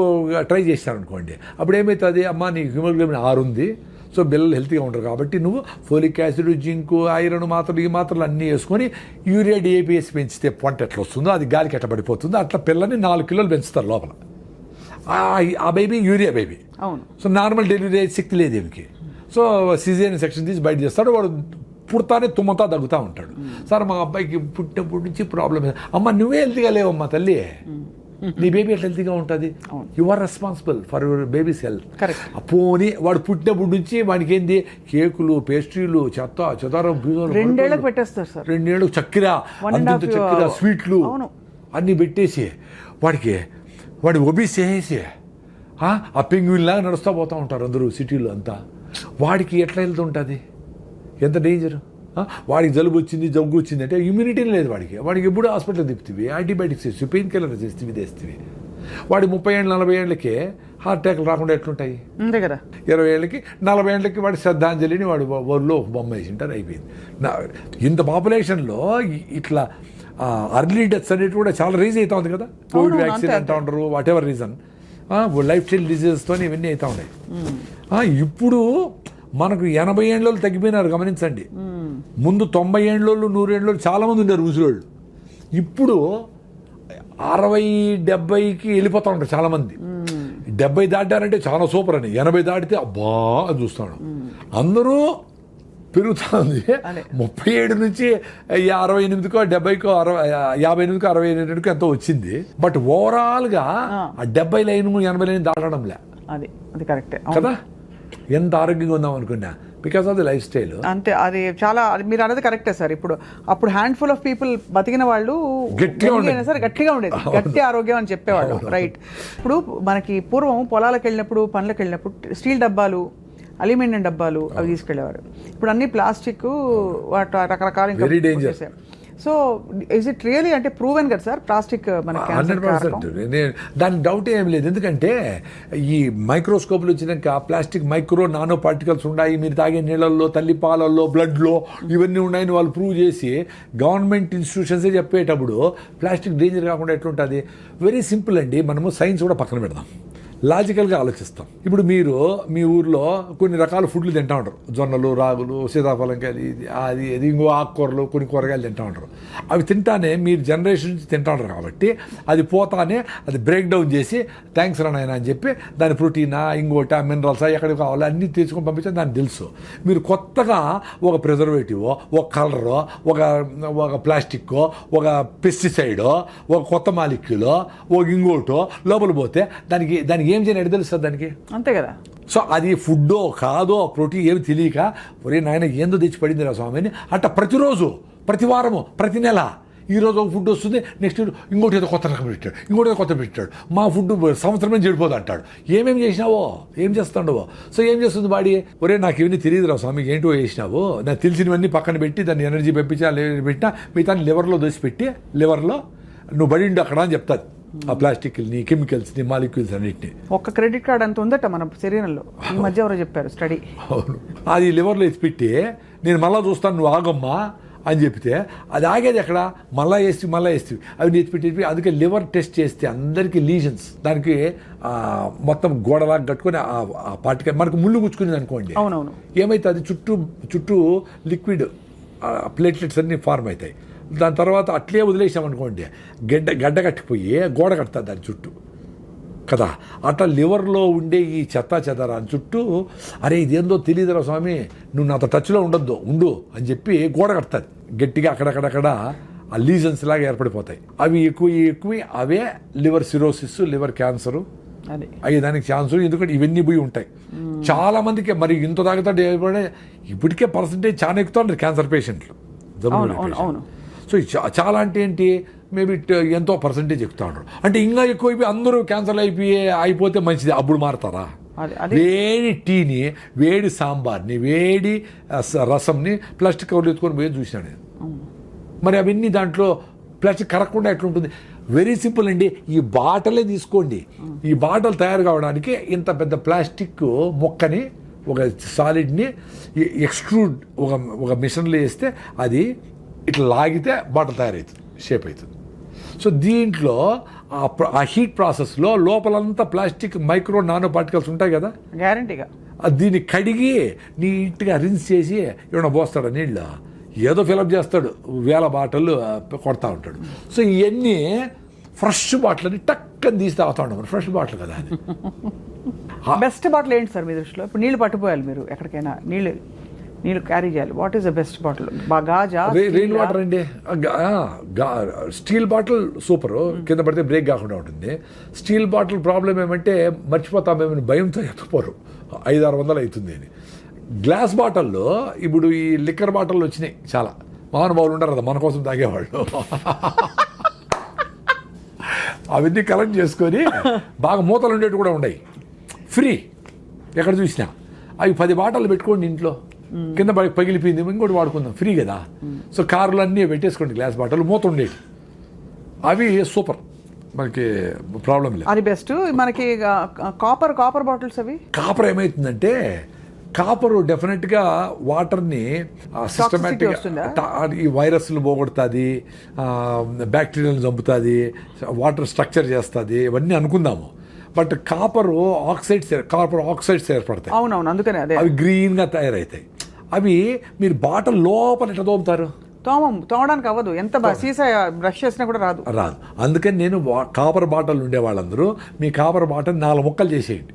ట్రై చేస్తారనుకోండి, అప్పుడు ఏమవుతుంది? అమ్మ నీ హిమోగ్లోబిన్ 6 ఉంది, సో పిల్లలు హెల్తీగా ఉంటారు కాబట్టి నువ్వు ఫోలిక్ యాసిడ్, జింకు, ఐరన్ మాత్రలు, ఈ మాత్రలు అన్నీ వేసుకొని యూరియా డిఏపిఎస్ పెంచితే పంట ఎట్లా వస్తుందో అది గాలికి ఎట్ట పడిపోతుందో అట్లా పిల్లని 4 కిలోలు పెంచుతారు లోపల. ఆ బేబీ యూరియా బేబీ. అవును. సో నార్మల్ డెలివరీ శక్తి లేదు ఏమికి. సో సిజేరియన్ సెక్షన్ తీసి బయట చేస్తాడు, వాడు పుడతానే తుమ్మతా తగ్గుతూ ఉంటాడు. సార్ మా అబ్బాయికి పుట్టినప్పటి నుంచి ప్రాబ్లం. అమ్మ నువ్వే హెల్తీగా లేవమ్మా తల్లి, నీ బేబీ ఎట్లా హెల్తీగా ఉంటుంది? You are responsible for your baby's health. పోనీ వాడు పుట్టినప్పటి నుంచి వాడికి ఏంది కేకులు, పేస్ట్రీలు, చెదారం 2 ఏళ్ళకి పెట్టేస్తారు సార్. 2 ఏళ్ళకి చక్కెర, అంత చక్కెర, స్వీట్లు అన్నీ పెట్టేసి వాడి ఒబీస్ చేసేసి ఆ పెంగ్విన్ లాగా నడుస్తూ పోతూ ఉంటారు అందరూ సిటీలో అంతా. వాడికి ఎట్లా వెళ్తుంటుంది? ఎంత డేంజర్. వాడికి జలుబు వచ్చింది, జబ్బు వచ్చింది అంటే ఇమ్యూనిటీ లేదు వాడికి ఎప్పుడు హాస్పిటల్ తిప్పుతుంది, యాంటీబయాటిక్స్ వేస్తావి, పెయిన్ కిల్లర్ వేస్తావి. వాడి 30 ఏళ్ళు 40 ఏళ్ళకి హార్ట్ అటాక్లు రాకుండా ఎట్లుంటాయి? అంతే కదా. 20 ఏళ్ళకి 40 ఏళ్ళకి వాడి శ్రద్ధాంజలిని వాడు ఊరిలో ఒక బొమ్మ వేసింటారు, అయిపోయింది. ఇంత పాపులేషన్లో ఇట్లా అర్లీ డెత్స్ అనేవి కూడా చాలా రీజ్ అవుతా ఉంది కదా. కోవిడ్ వ్యాక్సిన్ అంటూ ఉంటారు, whatever reason, lifestyle డిజీజెస్తో ఇవన్నీ అవుతూ ఉన్నాయి. ఇప్పుడు మనకు 80 ఏళ్ళు తగ్గిపోయినారు గమనించండి. ముందు 90 ఏళ్ళు 100 ఏళ్ళు చాలా మంది ఉన్నారు ముసలోళ్ళు. ఇప్పుడు 60-70కి వెళ్ళిపోతూ ఉంటారు చాలా మంది. 70 దాటారంటే చాలా సూపర్ అని, 80 దాటితే అబ్బా అని చూస్తాడు. అందరూ పెరుగుతుంది. 37 నుంచి 68కో 70కో 58కో 68కో ఎంతో వచ్చింది. బట్ ఓవరాల్గా ఆ 70 లైన్ 80 లైన్ దాటడంలే. అది కరెక్టే కదా. ఎంత ఆరోగ్యంగా ఉందాం అనుకున్నా because of the life style. అంతే, అది చాలా మీరు అనేది కరెక్టే సార్. అప్పుడు హ్యాండ్ఫుల్ ఆఫ్ పీపుల్ బతికిన వాళ్ళు గట్టిగా ఉండేది, గట్టి ఆరోగ్యం అని చెప్పేవాళ్ళు. రైట్. ఇప్పుడు మనకి పూర్వం పొలాలకు వెళ్ళినప్పుడు, పనులకు వెళ్ళినప్పుడు స్టీల్ డబ్బాలు, అల్యూమినియం డబ్బాలు అవి తీసుకెళ్లేవారు. ఇప్పుడు అన్ని ప్లాస్టిక్, రకరకాల very danger. So is it really అంటే ప్రూవెన్ కదా సార్ ప్లాస్టిక్ మనకి? 100%. దానికి డౌట్ ఏం లేదు. ఎందుకంటే ఈ మైక్రోస్కోప్లు వచ్చినాక ప్లాస్టిక్ మైక్రో నానో పార్టికల్స్ ఉన్నాయి, మీరు తాగే నీళ్ళల్లో, తల్లిపాలల్లో, బ్లడ్లో ఇవన్నీ ఉన్నాయని వాళ్ళు ప్రూవ్ చేసి గవర్నమెంట్ ఇన్స్టిట్యూషన్సే చెప్పేటప్పుడు ప్లాస్టిక్ డేంజర్ కాకుండా ఎట్లుంటుంది? వెరీ సింపుల్ అండి. మనము సైన్స్ కూడా పక్కన పెడదాం. లాజికల్గా ఆలోచిస్తాం. ఇప్పుడు మీరు మీ ఊర్లో కొన్ని రకాల ఫుడ్లు తింటా ఉంటారు, జొన్నలు, రాగులు, సీతాఫలంకాయలు, ఇది ఇంకో ఆకుకూరలు, కొన్ని కూరగాయలు తింటా ఉంటారు. అవి తింటానే మీరు జనరేషన్ నుంచి తింటా ఉంటారు కాబట్టి అది పోతానే అది బ్రేక్ డౌన్ చేసి థ్యాంక్స్ రానాయన అని చెప్పి దాని ప్రోటీనా, ఇంకోట, మినరల్సా, ఎక్కడికి కావాలో అన్నీ తీసుకొని పంపించే దానికి తెలుసు. మీరు కొత్తగా ఒక ప్రిజర్వేటివ్, ఒక కలరో, ఒక ప్లాస్టిక్, ఒక పెస్టిసైడో, ఒక కొత్త మాలిక్యూలో, ఒక ఇంకోటో లోపల పోతే దానికి ఏం చేయని తెలుస్తుంది దానికి, అంతే కదా. సో అది ఫుడ్డో కాదో ప్రోటీన్ ఏమి తెలియక ఒరే నాయన ఏందో తెచ్చి పడింది రా స్వామిని అట్ట ప్రతిరోజు, ప్రతి వారము, ప్రతి నెల ఈరోజు ఒక ఫుడ్ వస్తుంది, నెక్స్ట్ ఇంకోటి ఏదో కొత్త రకం పెట్టాడు, ఇంకోటి ఏదో కొత్త పెట్టాడు, మా ఫుడ్ సంవత్సరమే చెడిపోదు అంటాడు. ఏమేమి చేసినావో, ఏం చేస్తాడవో. సో ఏం చేస్తుంది బాడీ, ఒరే నాకు ఇవన్నీ తెలియదు రా స్వామి ఏంటో చేసినావు, నాకు తెలిసినవన్నీ పక్కన పెట్టి దాన్ని ఎనర్జీ పంపించా పెట్టినా మిగతా లివర్లో దోసిపెట్టి లివర్లో నువ్వు పడిండు అక్కడ అని చెప్తాది. ఆ ప్లాస్టిక్ని, కెమికల్స్ని, మాలిక్యూల్స్ అన్నిటిని. ఒక్క క్రెడిట్ కార్డ్ అంత ఉందట మన శరీరంలో, ఈ మధ్య ఎవరో చెప్పారు స్టడీ. అవును, అది లివర్లో ఎత్తిపెట్టి నేను మళ్ళీ చూస్తాను నువ్వు ఆగమ్మా అని చెప్తే అది ఆగేది ఎక్కడ, మళ్ళీ వేస్తే అవి ఎత్తిపెట్టి. అందుకే లివర్ టెస్ట్ చేస్తే అందరికీ లీజన్స్, దానికి మొత్తం గోడలాగా కట్టుకొని ఆ పార్టికల్ మనకు ముళ్ళు గుచ్చుకునేది అనుకోండి. అవునవును. ఏమైతే అది చుట్టూ లిక్విడ్ ప్లేట్లెట్స్ అన్నీ ఫార్మ్ అవుతాయి. దాని తర్వాత అట్లే వదిలేసామనుకోండి గడ్డ కట్టిపోయి గోడ కడతాది దాని చుట్టూ కదా. అట్లా లివర్లో ఉండే ఈ చెదారాని చుట్టూ అరే ఇదేందో తెలియదురా స్వామి నువ్వు నాతో టచ్లో ఉండు అని చెప్పి గోడ కడతాది గట్టిగా. అక్కడక్కడక్కడ ఆ లీజన్స్ లాగా ఏర్పడిపోతాయి. అవి ఎక్కువ అవే లివర్ సిరోసిస్, లివర్ క్యాన్సరు అయ్యే దానికి ఛాన్స్. ఎందుకంటే ఇవన్నీ పోయి ఉంటాయి చాలా మందికి. మరి ఇంత తాగుతాడు ఇప్పటికే పర్సంటేజ్ చాలా ఎక్కుతాడు క్యాన్సర్ పేషెంట్లు. అవును. సో చాలా అంటే ఏంటి, మేబీ ఎంతో పర్సంటేజ్ ఎక్కుతా ఉంటారు. అంటే ఇంకా ఎక్కువ అందరూ క్యాన్సర్లు అయిపోతే మంచిది, అప్పుడు మారుతారా? వేడి టీని, వేడి సాంబార్ని, వేడి రసంని ప్లాస్టిక్ కవర్లు ఎత్తుకొని పోయి చూసినాను నేను. మరి అవన్నీ దాంట్లో ప్లాస్టిక్ కరగకుండా ఎట్లుంటుంది? వెరీ సింపుల్ అండి, ఈ బాటలే తీసుకోండి. ఈ బాటలు తయారు కావడానికి ఇంత పెద్ద ప్లాస్టిక్ మొక్కని, ఒక సాలిడ్ని ఎక్స్ట్రూడ్ ఒక మిషన్లో వేస్తే అది ఇట్లా లాగితే బాటిల్ తయారవుతుంది, షేప్ అవుతుంది. సో దీంట్లో ఆ హీట్ ప్రాసెస్లో లోపలంతా ప్లాస్టిక్ మైక్రో నానో పార్టికల్స్ ఉంటాయి కదా, గ్యారంటీగా దీన్ని కడిగి నీట్గా రిన్స్ చేసి ఏమైనా పోస్తాడు నీళ్ళు, ఏదో ఫిలప్ చేస్తాడు, 1000 బాటిల్ కొడతా ఉంటాడు. సో ఇవన్నీ ఫ్రెష్ బాటిల్ అని టక్కని తీసి తాగుతా ఉంటాం. ఫ్రెష్ బాటిల్ కదా అది. బెస్ట్ బాటిల్ ఏంటి సార్ మీ దృష్టిలో? ఇప్పుడు నీళ్ళు పట్టుకోవాలి, మీరు ఎక్కడికైనా నీళ్ళు క్యారీ చేయాలి, what is the best bottle? Gaza, rain water అండి. స్టీల్ బాటిల్ సూపర్, కింద పడితే బ్రేక్ కాకుండా ఉంటుంది. స్టీల్ బాటిల్ ప్రాబ్లం ఏమంటే మర్చిపోతామేమని భయంతో ఎత్తపోరు, 500-600 అవుతుంది అని. గ్లాస్ బాటిల్లో ఇప్పుడు ఈ లిక్కర్ బాటిల్ వచ్చినాయి చాలా, మహానుభావులు ఉంటారు కదా మన కోసం తాగేవాళ్ళు. అవన్నీ కలెక్ట్ చేసుకొని బాగా మూతలు ఉండేవి కూడా ఉన్నాయి, ఫ్రీ ఎక్కడ చూసినా. అవి 10 బాటిల్ పెట్టుకోండి ఇంట్లో, కింద పగిలిపోయింది ఇంకోటి వాడుకుందాం, ఫ్రీ కదా. సో కార్లు అన్నీ పెట్టేసుకోండి గ్లాస్ బాటిల్, మూత ఉండేవి. అవి సూపర్, మనకి ప్రాబ్లం లేదు. అది బెస్ట్. మనకి కాపర్ బాటిల్స్, అవి కాపర్ ఏమవుతుందంటే, కాపరు డెఫినెట్గా వాటర్ని సిస్టమేటిక్గా ఈ వైరస్లు పోగొడుతుంది, బ్యాక్టీరియాలను చంపుతుంది, వాటర్ స్ట్రక్చర్ చేస్తుంది, ఇవన్నీ అనుకుందాము. బట్ కాపర్ ఆక్సైడ్స్ ఏర్పడతాయి. అవునవును, అందుకనే అవి గ్రీన్గా తయారవుతాయి. అవి మీరు బాటిల్ లోపల ఎట్లా తోముతారు? తోమడానికి అవ్వదు, ఎంత సీసా బ్రష్ చేసినా కూడా రాదు. అందుకని నేను కాపర్ బాటిల్ ఉండే వాళ్ళందరూ మీ కాపర్ బాటిల్ 4 ముక్కలు చేసేయండి,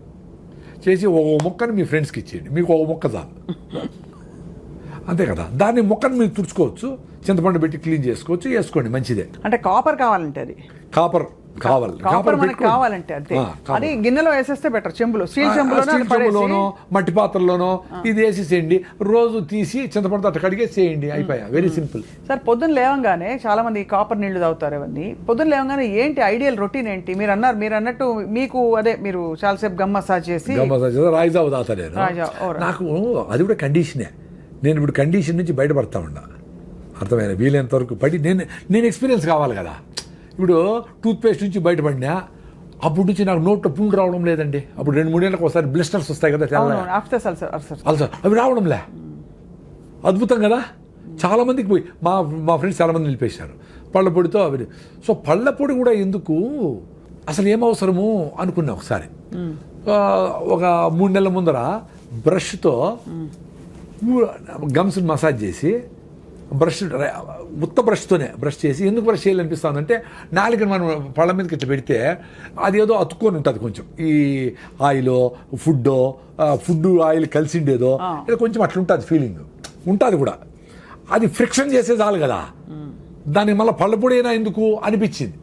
చేసి ఒక ముక్కని మీ ఫ్రెండ్స్కి ఇచ్చేయండి, మీకు ఒక ముక్క చాలు. అంతే కదా, దాన్ని ముక్కను మీరు తుడుచుకోవచ్చు, చింతపండు పెట్టి క్లీన్ చేసుకోవచ్చు, వేసుకోండి, మంచిదే. అంటే కాపర్ కావాలంటే అది కాపర్ కావాలంటే అంతే. అది గిన్నెలో వేసేస్తే బెటర్, స్టీల్ చెంబులోనో మట్టి పాత్రలోనో ఇది వేసేసేయండి, రోజు తీసి చింతపండు అట్ట కడిగేసేయండి, అయిపోయా. Very simple. సార్, పొద్దున్న లేవంగానే చాలా మంది కాపర్ నీళ్లు తాగుతారు. అవన్నీ పొద్దున్న లేవంగానే ఏంటి ఐడియల్ రొటీన్ ఏంటి? మీరు అన్నట్టు మీకు మీరు చాలాసేపు గమ్ మసాజ్ చేసి రాయిజా తాగుతా నేను. నాకు అది కూడా కండిషనే. నేను ఇప్పుడు కండిషన్ నుంచి బయటపడతా ఉన్నా, అర్థమైన వీలైనంత వరకు పడి నేను ఎక్స్పీరియన్స్ కావాలి కదా. ఇప్పుడు టూత్పేస్ట్ నుంచి బయటపడినా అప్పటి నుంచి నాకు నోట్లో పుండు రావడం లేదండి. అప్పుడు 2-3 ఏళ్ళకి ఒకసారి బ్లిస్టర్స్ వస్తాయి కదా, అల్సర్, అవి రావడంలే. అద్భుతం కదా. చాలామందికి పోయి మా ఫ్రెండ్స్ చాలామంది నిలిపేశారు పళ్ళ పొడితో అవి. సో పళ్ళ పొడి కూడా ఎందుకు, అసలు ఏం అవసరము అనుకున్నా ఒకసారి. ఒక 3 నెలల ముందర బ్రష్తో గమ్స్ని మసాజ్ చేసి ఉత్త బ్రష్తోనే బ్రష్ చేసి, ఎందుకు బ్రష్ చేయాలనిపిస్తుందంటే నాలుకని మనం పళ్ళ మీదకి ఇట్లా పెడితే అది ఏదో అతుక్కొని ఉంటుంది కొంచెం, ఈ ఆయిల్ ఫుడ్ ఆయిల్ కలిసిండేదో కొంచెం అట్లా ఉంటుంది, ఫీలింగ్ ఉంటుంది కూడా. అది ఫ్రిక్షన్ చేసే చాలు కదా, దానికి మళ్ళీ పళ్ళపొడైనా ఎందుకు అనిపించింది.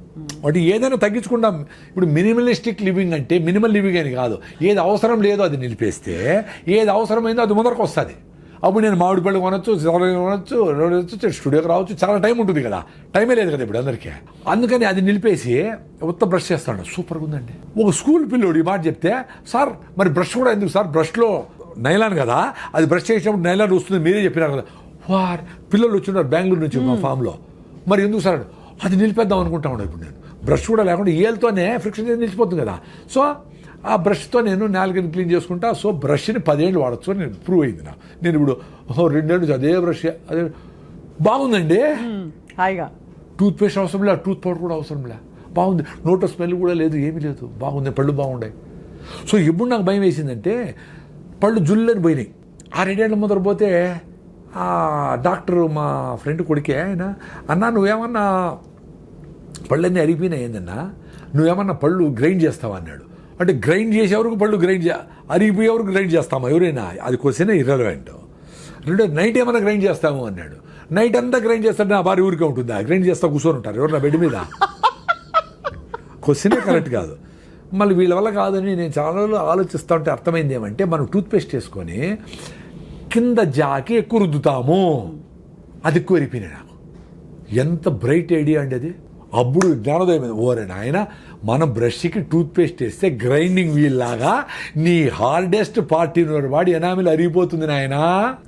వాటి ఏదైనా తగ్గించుకుంటాం. ఇప్పుడు మినిమలిస్టిక్ లివింగ్ అంటే మినిమల్ లివింగ్ అని కాదు, ఏది అవసరం లేదో అది నిలిపేస్తే ఏది అవసరమైందో అది ముందరకు వస్తుంది. అప్పుడు నేను మామిడి పళ్ళు కొనొచ్చు, స్టూడియోకి రావచ్చు, చాలా టైం ఉంటుంది కదా, టైమే లేదు కదా ఇప్పుడు అందరికీ. అందుకని అది నిలిపేసి ఉత్త బ్రష్ చేస్తాడు. సూపర్గా ఉందండి. ఒక స్కూల్ పిల్లోడు ఈ మాట చెప్తే, సార్ మరి బ్రష్ కూడా ఎందుకు సార్, బ్రష్లో నైలాన్ కదా, అది బ్రష్ చేసినప్పుడు నైలాన్ వస్తుంది మీరే చెప్పినారు కదా. వారు పిల్లలు వచ్చిన్నారు బెంగళూరు నుంచి మా ఫామ్లో, మరి ఎందుకు సార్ అది నిలిపేద్దాం అనుకుంటా ఉన్నాను. ఇప్పుడు నేను బ్రష్ కూడా లేకుండా ఏళ్ళతోనే ఫ్రిక్షన్ చేసి నిలిచిపోతుంది కదా. సో ఆ బ్రష్తో నేను నాలుగని క్లీన్ చేసుకుంటా. సో బ్రష్ని 10 ఏళ్ళు వాడచ్చు అని నేను ప్రూవ్ అయింది నాకు. నేను ఇప్పుడు 2 ఏళ్ళు అదే బ్రష్, అదే బాగుందండి. హాయిగా టూత్ పేస్ట్ అవసరం లే, టూత్ పౌడర్ కూడా అవసరం లే, బాగుంది. నోట్లో స్మెల్ కూడా లేదు, ఏమీ లేదు, బాగుంది, పళ్ళు బాగున్నాయి. సో ఎప్పుడు నాకు భయం వేసిందంటే పళ్ళు జుల్లని పోయినాయి. ఆ 2 ఏళ్ళ ముందర పోతే ఆ డాక్టరు మా ఫ్రెండ్ కొడుకే ఆయన, అన్నా నువ్వేమన్నా పళ్ళన్నీ అరిగిపోయినాయి ఏందన్నా, నువ్వేమన్నా పళ్ళు గ్రైండ్ చేస్తావా అన్నాడు. అంటే గ్రైండ్ చేసేవరకు పళ్ళు అరిగిపోయేవరకు గ్రైండ్ చేస్తామా ఎవరైనా, అది క్వశ్చన్ ఇర్రెలవెంట్. రెండో నైట్ ఏమైనా గ్రైండ్ చేస్తాము అన్నాడు. నైట్ అంతా గ్రైండ్ చేస్తాడు, నా భార్య ఊరికే ఉంటుందా, గ్రైండ్ చేస్తా కూర్చొని ఉంటారు ఎవరు నా బెడ్ మీద. క్వశ్చనే కరెక్ట్ కాదు. మళ్ళీ వీళ్ళ వల్ల కాదని నేను చాలా రోజులు ఆలోచిస్తూ ఉంటే అర్థమైంది ఏమంటే, మనం టూత్పేస్ట్ వేసుకొని కింద జాకి ఎక్కువ రుద్దుతాము, అది ఎక్కువ అరిపోయినాయి నాకు. ఎంత బ్రైట్ ఐడియా అండి అది. అప్పుడు జ్ఞానోదయం మీద ఓరే నాయన, మనం బ్రష్కి టూత్పేస్ట్ వేస్తే గ్రైండింగ్ వీల్ లాగా నీ హార్డెస్ట్ పార్టీ వాడి ఎనామిల్ అరిగిపోతుంది నాయన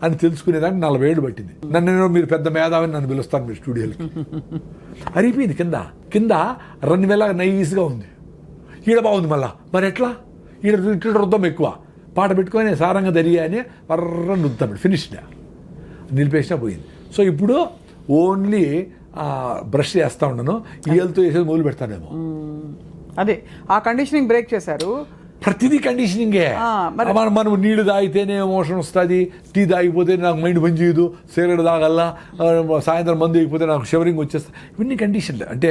అని తెలుసుకునేదానికి 40 ఏళ్ళు పట్టింది. నన్ను మీరు పెద్ద మేధావిని నన్ను పిలుస్తాను మీరు స్టూడియోలకి. అరిగిపోయింది కింద 2 వేల నైస్గా ఉంది, ఈడ బాగుంది. మళ్ళా మరి ఎట్లా, ఈడ రుద్దం ఎక్కువ, పాట పెట్టుకొని సారంగా దరిగా అని వర్రని రుద్దాం, ఫినిష్డ్, నిలిపేసినా పోయింది. సో ఇప్పుడు ఓన్లీ బ్రష్ చేస్తూ ఉన్నాను, ఈయలతో వేసేది మొదలు పెడతానేమో. అదే ఆ కండిషనింగ్ బ్రేక్ చేశారు. ప్రతిదీ కండిషనింగే. మనం నీళ్లు తాగితేనే ఎమోషన్ వస్తుంది, టీ తాగిపోతే నాకు మైండ్ పని చేయదు, సిగరెట్ తాగల్లా, సాయంత్రం మందు అయిపోతే నాకు షివరింగ్ వచ్చేస్తుంది. ఇవన్నీ కండిషన్లు. అంటే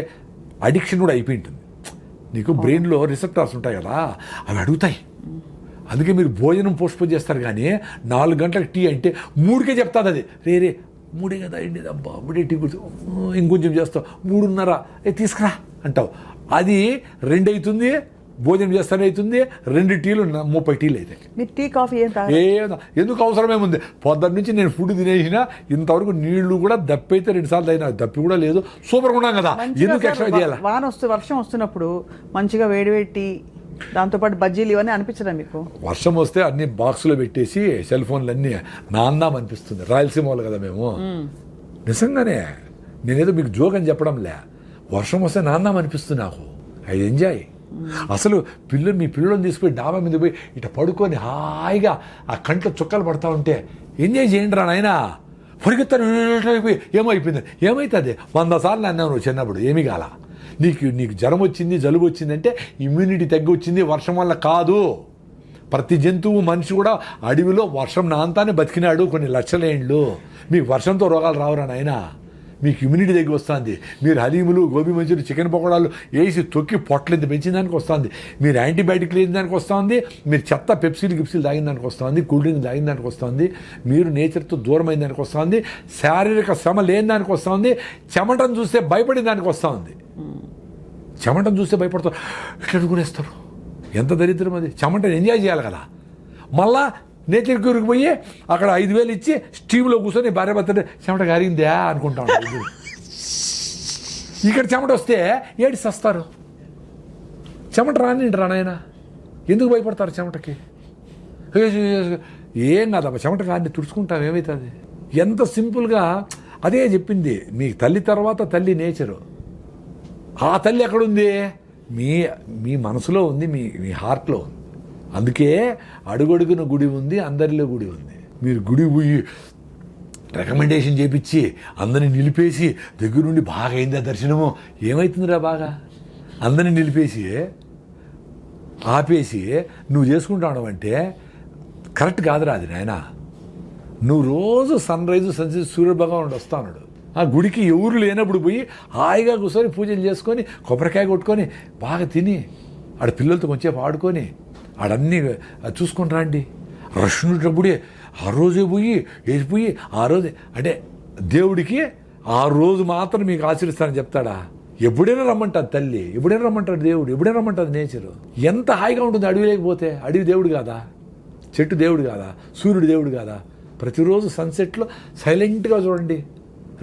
అడిక్షన్ కూడా అయిపోయి ఉంటుంది. నీకు బ్రెయిన్లో రిసెప్టార్స్ ఉంటాయి కదా, అవి అడుగుతాయి. అందుకే మీరు భోజనం పోస్ట్పోన్ చేస్తారు, కానీ 4 గంటలకు టీ అంటే 3కే చెప్తాది అది. రే 3 కదా అండి, అబ్బా 3 టీ కూర్చో, ఇంకొంచెం చేస్తావు, 3:30 తీసుకురా అంటావు. అది 2 అవుతుంది, భోజనం చేస్తానే అవుతుంది, 2 టీలు 30 టీలు అవుతాయి. మీరు టీ కాఫీ ఎందుకు అవసరమేముంది. పొద్దున్న నుంచి నేను ఫుడ్ తినేసిన, ఇంతవరకు నీళ్లు కూడా దప్పి అయితే 2 సార్లు అయినా, దప్పి కూడా లేదు, సూపర్గా ఉన్నాం కదా, ఎందుకు ఎక్స్ట్రా చేయాలి. వర్షం వస్తున్నప్పుడు మంచిగా వేడివేడి టీ, దాంతోపాటు బజ్జీలు ఇవన్నీ అనిపించదా మీకు? వర్షం వస్తే అన్ని బాక్స్లో పెట్టేసి సెల్ ఫోన్లు అన్నీ నాందాం అనిపిస్తుంది. రాయలసీమ వాళ్ళు కదా మేము, నిజంగానే నేనేదో మీకు జోక్ అని చెప్పడం లే. వర్షం వస్తే నాందాం అనిపిస్తుంది నాకు, ఐ ఎంజాయ్. అసలు మీ పిల్లలను తీసుకుపోయి డాబా మీద పోయి ఇట్లా పడుకొని హాయిగా ఆ కంట్లో చుక్కలు పడతా ఉంటే ఎంజాయ్ చేయండి రా నాయనా. పరిగెత్తాను అయిపోయి ఏమైపోయింది, ఏమవుతుంది 100 సార్లు అన్నావు నువ్వు చిన్నప్పుడు, ఏమీ కాల. నీకు జ్వరం వచ్చింది, జలుబు వచ్చిందంటే ఇమ్యూనిటీ తగ్గి వచ్చింది, వర్షం వల్ల కాదు. ప్రతి జంతువు, మనిషి కూడా అడవిలో వర్షం నాంతానే బతికినాడు కొన్ని లక్షల ఏండ్లు. మీకు వర్షంతో రోగాలు రావురా నాయనా, మీకు ఇమ్యూనిటీ దగ్గర వస్తుంది. మీరు హలీములు, గోబీ మంచూరి, చికెన్ పకోడాలు వేసి తొక్కి పొట్లెంత పెంచిన దానికి వస్తుంది, మీరు యాంటీబయాటిక్లు వేసిన దానికి వస్తుంది, మీరు చెత్త గిప్సీలు తాగిన దానికి వస్తుంది, కూల్ డ్రింక్ తాగిన దానికి వస్తుంది, మీరు నేచర్తో దూరమైన దానికి వస్తుంది, శారీరక శ్రమ లేని దానికి వస్తుంది, చెమటను చూస్తే భయపడిన దానికి వస్తుంది. చెమటను చూస్తే భయపడతారు, ఇట్లా అనుకునేస్తారు. ఎంత దరిద్రం అది. చెమటను ఎంజాయ్ చేయాలి కదా. మళ్ళా నేచర్ క్యూర్కి పోయి అక్కడ 5,000 ఇచ్చి స్టీమ్లో కూర్చొని భార్య భర్త చెమట గారిందా అనుకుంటా ఉంటారు. ఇక్కడ చెమట వస్తే ఏడి సస్తారు. చెమట రానాయన, ఎందుకు భయపడతారు చెమటకి? ఏం కాదమ్మా, చెమట రాని తుడుచుకుంటాం, ఏమవుతుంది. ఎంత సింపుల్గా. అదే చెప్పింది, మీ తల్లి తర్వాత తల్లి నేచరు. ఆ తల్లి ఎక్కడుంది? మీ మనసులో ఉంది, మీ హార్ట్లో ఉంది. అందుకే అడుగడుగున గుడి ఉంది, అందరిలో గుడి ఉంది. మీరు గుడి పోయి రికమెండేషన్ చేపించి అందరిని నిలిపేసి దగ్గర నుండి బాగా అయిందా దర్శనము, ఏమవుతుందిరా బాగా? అందరిని నిలిపేసి ఆపేసి నువ్వు చేసుకుంటావు అంటే కరెక్ట్ కాదురా అది నాయన. నువ్వు రోజు సన్ రైజ్ సన్సెట్ సూర్యభగవానుడు వస్తాడు. ఆ గుడికి ఎవరు లేనప్పుడు పోయి హాయిగా కూర్చొని పూజలు చేసుకొని కొబ్బరికాయ కొట్టుకొని బాగా తిని ఆడ పిల్లలతో కొంచెం ఆడుకొని ఆడన్నీ చూసుకొని రండి. రష్ణుడప్పుడే ఆ రోజే పోయి వేసిపోయి ఆ రోజే అంటే దేవుడికి ఆ రోజు మాత్రం మీకు ఆచరిస్తానని చెప్తాడా? ఎప్పుడైనా రమ్మంటాడు తల్లి, ఎప్పుడైనా రమ్మంటాడు దేవుడు, ఎప్పుడైనా రమ్మంటాడు నేచరు. ఎంత హాయిగా ఉంటుంది అడవి లేకపోతే. అడవి దేవుడు కాదా? చెట్టు దేవుడు కాదా? సూర్యుడు దేవుడు కాదా? ప్రతిరోజు సన్సెట్లో సైలెంట్గా చూడండి.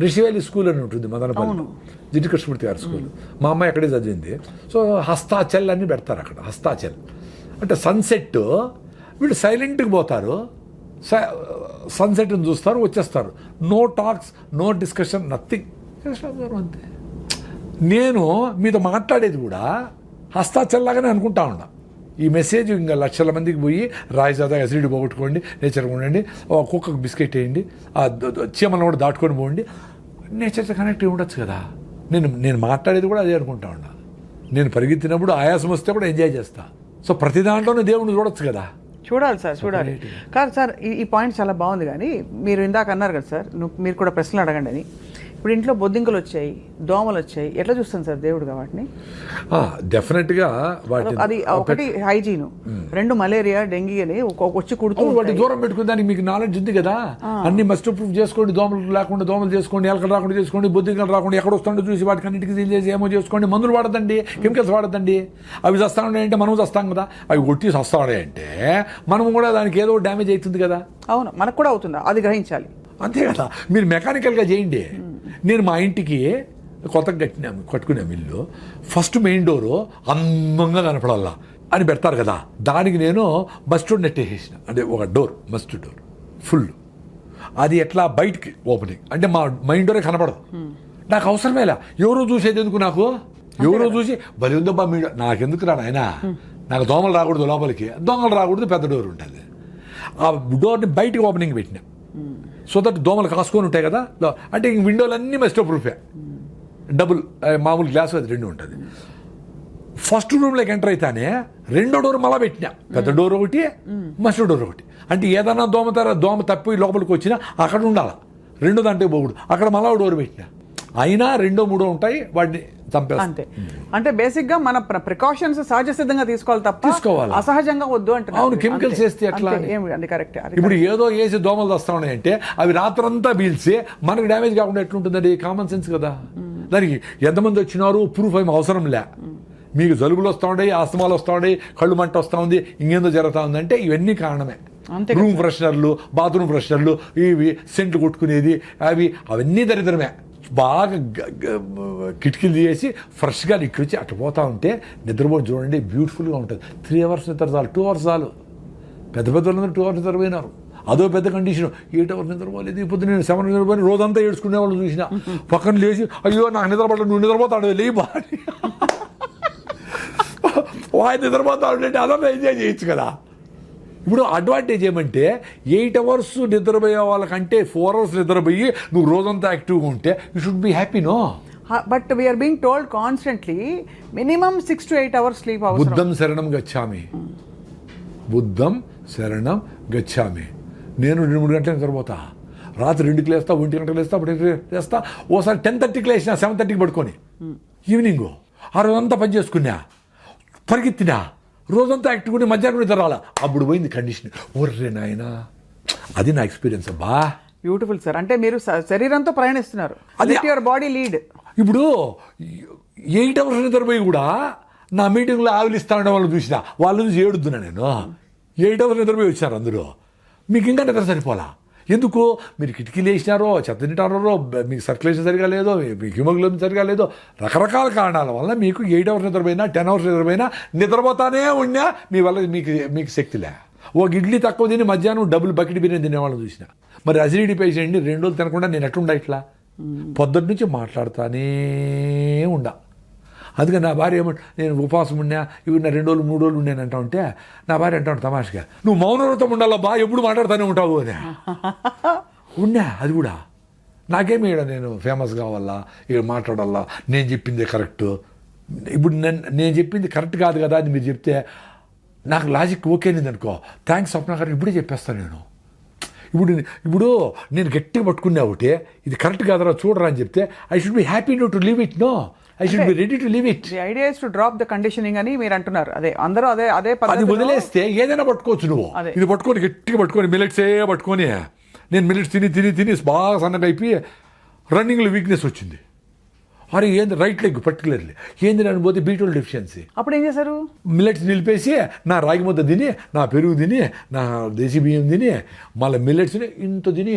రిషివేలి స్కూల్ అని ఉంటుంది మదనపల్లి, జిడ్డు కృష్ణమూర్తి గారి స్కూల్. మా అమ్మాయి అక్కడే చదివింది. సో హస్తాచల్ అని పెడతారు అక్కడ. హస్తాచల్ అంటే సన్సెట్. వీళ్ళు సైలెంట్గా పోతారు, సన్సెట్ని చూస్తారు, వచ్చేస్తారు. No talks, no discussion, nothing. అంతే. నేను మీతో మాట్లాడేది కూడా హస్తాచల్లాగానే అనుకుంటా ఉన్నా. ఈ మెసేజ్ ఇంకా లక్షల మందికి పోయి రాయిజాదా ఎసిడిటీ పోగొట్టుకోండి, నేచర్గా ఉండండి, కుక్కకు బిస్కెట్ వేయండి, ఆ చీమలను కూడా దాటుకొని పోండి, నేచర్తో కనెక్ట్ అయి ఉండొచ్చు కదా. నేను మాట్లాడేది కూడా అదే అనుకుంటా ఉన్నా. నేను పరిగెత్తినప్పుడు ఆయాసం వస్తే కూడా ఎంజాయ్ చేస్తా. సో ప్రతి దాంట్లోనే దేవుడిని చూడొచ్చు కదా. చూడాలి సార్, చూడాలి. కాదు సార్, ఈ పాయింట్ చాలా బాగుంది. కానీ మీరు ఇందాక అన్నారు కదా సార్, మీరు కూడా ప్రశ్నలు అడగండి అని. ఇప్పుడు ఇంట్లో బొద్దింకలు వచ్చాయి, దోమలు వచ్చాయి, ఎట్లా చూస్తాను సార్ దేవుడుగా వాటిని? డెఫినెట్గా అది ఒకటి హైజీన్, రెండు మలేరియా డెంగీ అని వచ్చి కుడుతూ వాటి దూరం పెట్టుకుని దానికి మీకు నాలెడ్జ్ ఉంది కదా. అన్ని మస్ట్ ప్రూఫ్ చేసుకోండి, దోమలు లేకుండా దోమలు చేసుకోండి, ఎలకలు రాకుండా చేసుకోండి, బొద్దింకలు రాకుండా ఎక్కడ వస్తుండో చూసి వాటికి అన్నిటికీ సీల్ చేసి ఏమో చేసుకోండి. మందులు వాడదండి, కెమికల్స్ వాడదండి. అవి చస్తా ఉన్నాయంటే మనం చస్తాం కదా. అవి కొట్టి చస్తా ఉన్నాయంటే మనం కూడా దానికి ఏదో డ్యామేజ్ అవుతుంది కదా. అవును, మనకు కూడా అవుతుందా అది గ్రహించాలి. అంతే కదా. మీరు మెకానికల్గా చేయండి. నేను మా ఇంటికి కొత్తగా కట్టుకున్నాము ఇల్లు. ఫస్ట్ మెయిన్ డోరు అందంగా కనపడాలా అని పెడతారు కదా. దానికి నేను మస్ట్ నెట్టేసేసిన. అంటే ఒక డోర్, మస్ట్ డోర్ ఫుల్. అది ఎట్లా బయటికి ఓపెనింగ్ అంటే మా మెయిన్ డోరే కనపడదు. నాకు అవసరమేలా. ఎవరో చూసేది ఎందుకు నాకు? ఎవరో చూసి బలి ఉందబ్బా మీ నాకెందుకు రా నాయన. నాకు దోమలు రాకూడదు లోపలికి, దొంగలు రాకూడదు, పెద్ద డోర్ ఉంటుంది. ఆ డోర్ని బయటికి ఓపెనింగ్ పెట్టినా. సో దట్ దోమలు కాసుకొని ఉంటాయి కదా. అంటే ఇంక విండోలన్నీ మస్ట్ ప్రూఫే. డబుల్ మామూలు గ్లాస్ అది రెండు ఉంటుంది. ఫస్ట్ రూమ్లోకి ఎంటర్ అయితేనే రెండో డోర్ మళ్ళా పెట్టినా. పెద్ద డోర్ ఒకటి, మస్ట్ డోర్ ఒకటి. అంటే ఏదన్నా దోమ తప్పి లోపలికి వచ్చినా అక్కడ ఉండాలి. రెండో దాంట్లో పోకూడదు. అక్కడ మళ్ళా డోర్ పెట్టినా. అయినా రెండో మూడో ఉంటాయి, వాటిని చంపేస్తాం. అంతే. అంటే బేసిక్ గా మన ప్రికాషన్స్ సహజ సిద్ధంగా తీసుకోవాలి తప్ప అసహజంగా వద్దు అంటే. అవును, కెమికల్స్ వేస్తే ఎట్లా? కరెక్ట్. ఇప్పుడు ఏదో వేసి దోమలు వస్తా ఉన్నాయంటే అవి రాత్రంతా పీల్చి మనకు డ్యామేజ్ కాకుండా ఎట్లుంటుందండి? కామన్ సెన్స్ కదా. దానికి ఎంతమంది వచ్చినారు ప్రూఫ్ ఏమి అవసరం లే. మీకు జలుబులు వస్తూ ఉంటాయి, ఆస్తమాలు వస్తూ ఉంటాయి, కళ్ళు మంట వస్తూ ఉంది, ఇంకేందో జరుగుతూ ఉందంటే ఇవన్నీ కారణమే. రూమ్ ఫ్రెషనర్లు, బాత్రూమ్ ఫ్రెషనర్లు, ఇవి సెంట్లు కొట్టుకునేది, అవన్నీ దరిద్రమే. బాగా కిటికీలు తీసి ఫ్రెష్గా ఇక్కడ వచ్చి అట్లా పోతూ ఉంటే నిద్రపోయి చూడండి, బ్యూటిఫుల్గా ఉంటుంది. 3 hours నిద్ర చాలు, 2 hours చాలు. పెద్ద వాళ్ళందరూ 2 hours నిద్రపోయినారు. అదో పెద్ద కండిషన్. 8 hours నిద్రపోలేదు. ఇప్పుడు నేను 7 hours నిద్రపోయి రోజంతా ఏడ్చుకునే వాళ్ళు చూసిన. పక్కన లేచి అయ్యో నాకు నిద్రపడలేదు, నువ్వు నిద్రపోతాడు లేయి బాగా వాయి నిద్రపోతాడు అంటే అదంతా ఎంజాయ్ చేయొచ్చు కదా. ఇప్పుడు అడ్వాంటేజ్ ఏమంటే 8 hours నిద్రపోయే వాళ్ళకంటే 4 hours నిద్రపోయి నువ్వు రోజంతా యాక్టివ్గా ఉంటే you should be happy. No, but we're being told constantly minimum 6 to 8 hours sleep అవసరం. బుద్ధం శరణం గచ్చామి, బుద్ధం శరణం గచ్చామి. నేను 2-3 గంటలు నిద్రపోతా. రాత్రి 2కి లేస్తా, 1 గంటలకు లేస్తా, 1 లేస్తా. ఓసారి 10:30కి లేచిన, 7:30కి పడుకొని ఈవినింగ్ ఆ రోజంతా పని చేసుకున్నా, పరిగెత్తినా, రోజంతా యాక్టివ్గా మధ్యాహ్నం నిద్ర రాలా. అప్పుడు పోయింది కండిషన్. ఒర్రే నాయన, అది నా ఎక్స్పీరియన్స్ అబ్బా. Beautiful sir. అంటే మీరు శరీరంతో ప్రయాణిస్తున్నారు, అది యువర్ బాడీ లీడ్. ఇప్పుడు 8 hours నిద్రపోయి కూడా నా మీటింగ్లో ఆవిలిస్తా ఉండే వాళ్ళు చూసిన వాళ్ళ నుంచి ఏడుతున్నా నేను. 8 hours నిద్రపోయి వచ్చారు అందరూ. మీకు ఇంకా నిద్ర సరిపోలా. ఎందుకు? మీరు కిటికీలు వేసినారో, చెత్త తింటారో, మీకు సర్క్యులేషన్ సరిగా లేదో, మీకు హిమోగ్లోబిన్ సరిగా లేదో, రకరకాల కారణాల వల్ల మీకు 8 hours నిద్రపోయినా, 10 hours నిద్రపోయినా నిద్రపోతానే ఉన్నా మీ వల్ల మీకు శక్తిలే. ఒక ఇడ్లీ తక్కువ తిని మధ్యాహ్నం డబుల్ బకెట్ బిర్యానీ తినేవాళ్ళని చూసిన. మరి అసిడిటీ పేషెంట్ని 2 రోజులు తినకుండా నేను ఎట్లుండా ఇట్లా? పొద్దున్న నుంచి మాట్లాడుతానే ఉండా. అందుకని నా భార్య ఏమంటే నేను ఉపవాసం ఉన్నా, ఇవి నా 2 రోజులు 3 రోజులు ఉన్నానంటా ఉంటే నా భార్య అంటాను తమాషగా, నువ్వు మౌనవ్రతం ఉండాలా ఎప్పుడు మాట్లాడుతూనే ఉంటావు అని. ఉన్నా, అది కూడా నాకేమి ఇక్కడ నేను ఫేమస్ కావాలా, ఇక్కడ మాట్లాడాలా, నేను చెప్పిందే కరెక్ట్. ఇప్పుడు నేను చెప్పింది కరెక్ట్ కాదు కదా అని మీరు చెప్తే నాకు లాజిక్ ఓకే అయింది అనుకో, థ్యాంక్స్ స్వప్న గారు ఇప్పుడే చెప్పేస్తాను నేను. ఇప్పుడు నేను గట్టిగా పట్టుకున్నా ఒకటి ఇది కరెక్ట్ కాదరా చూడరా అని చెప్తే I should be happy to leave it. No, I should be ready to leave it. The idea is to drop the conditioning అని మీరు అంటున్నారు. అదే అందరూ అదే అది పద్ధతిలో వదిలేస్తే ఏదైనా పట్టుకోవచ్చు నువ్వు. అదే. ఇది పట్టుకొని గట్టిగా పట్టుకొని మిల్లెట్సే పట్టుకొని నేను మిల్లెట్స్ తిని బాగా సన్నగా అయిపోయి రన్నింగ్లో వీక్నెస్ వచ్చింది. అరే ఏంది రైట్ లెగ్ పర్టికులర్లీ ఏంది అని పోతే B12 డెఫిషియన్సీ. అప్పుడు ఏం చేశారు? మిల్లెట్స్ నిలిపేసి నా రాగి ముద్ద తిని, నా పెరుగు తిని, నా దేశీ బియ్యం తిని, మళ్ళీ మిల్లెట్స్ని ఇంత తిని,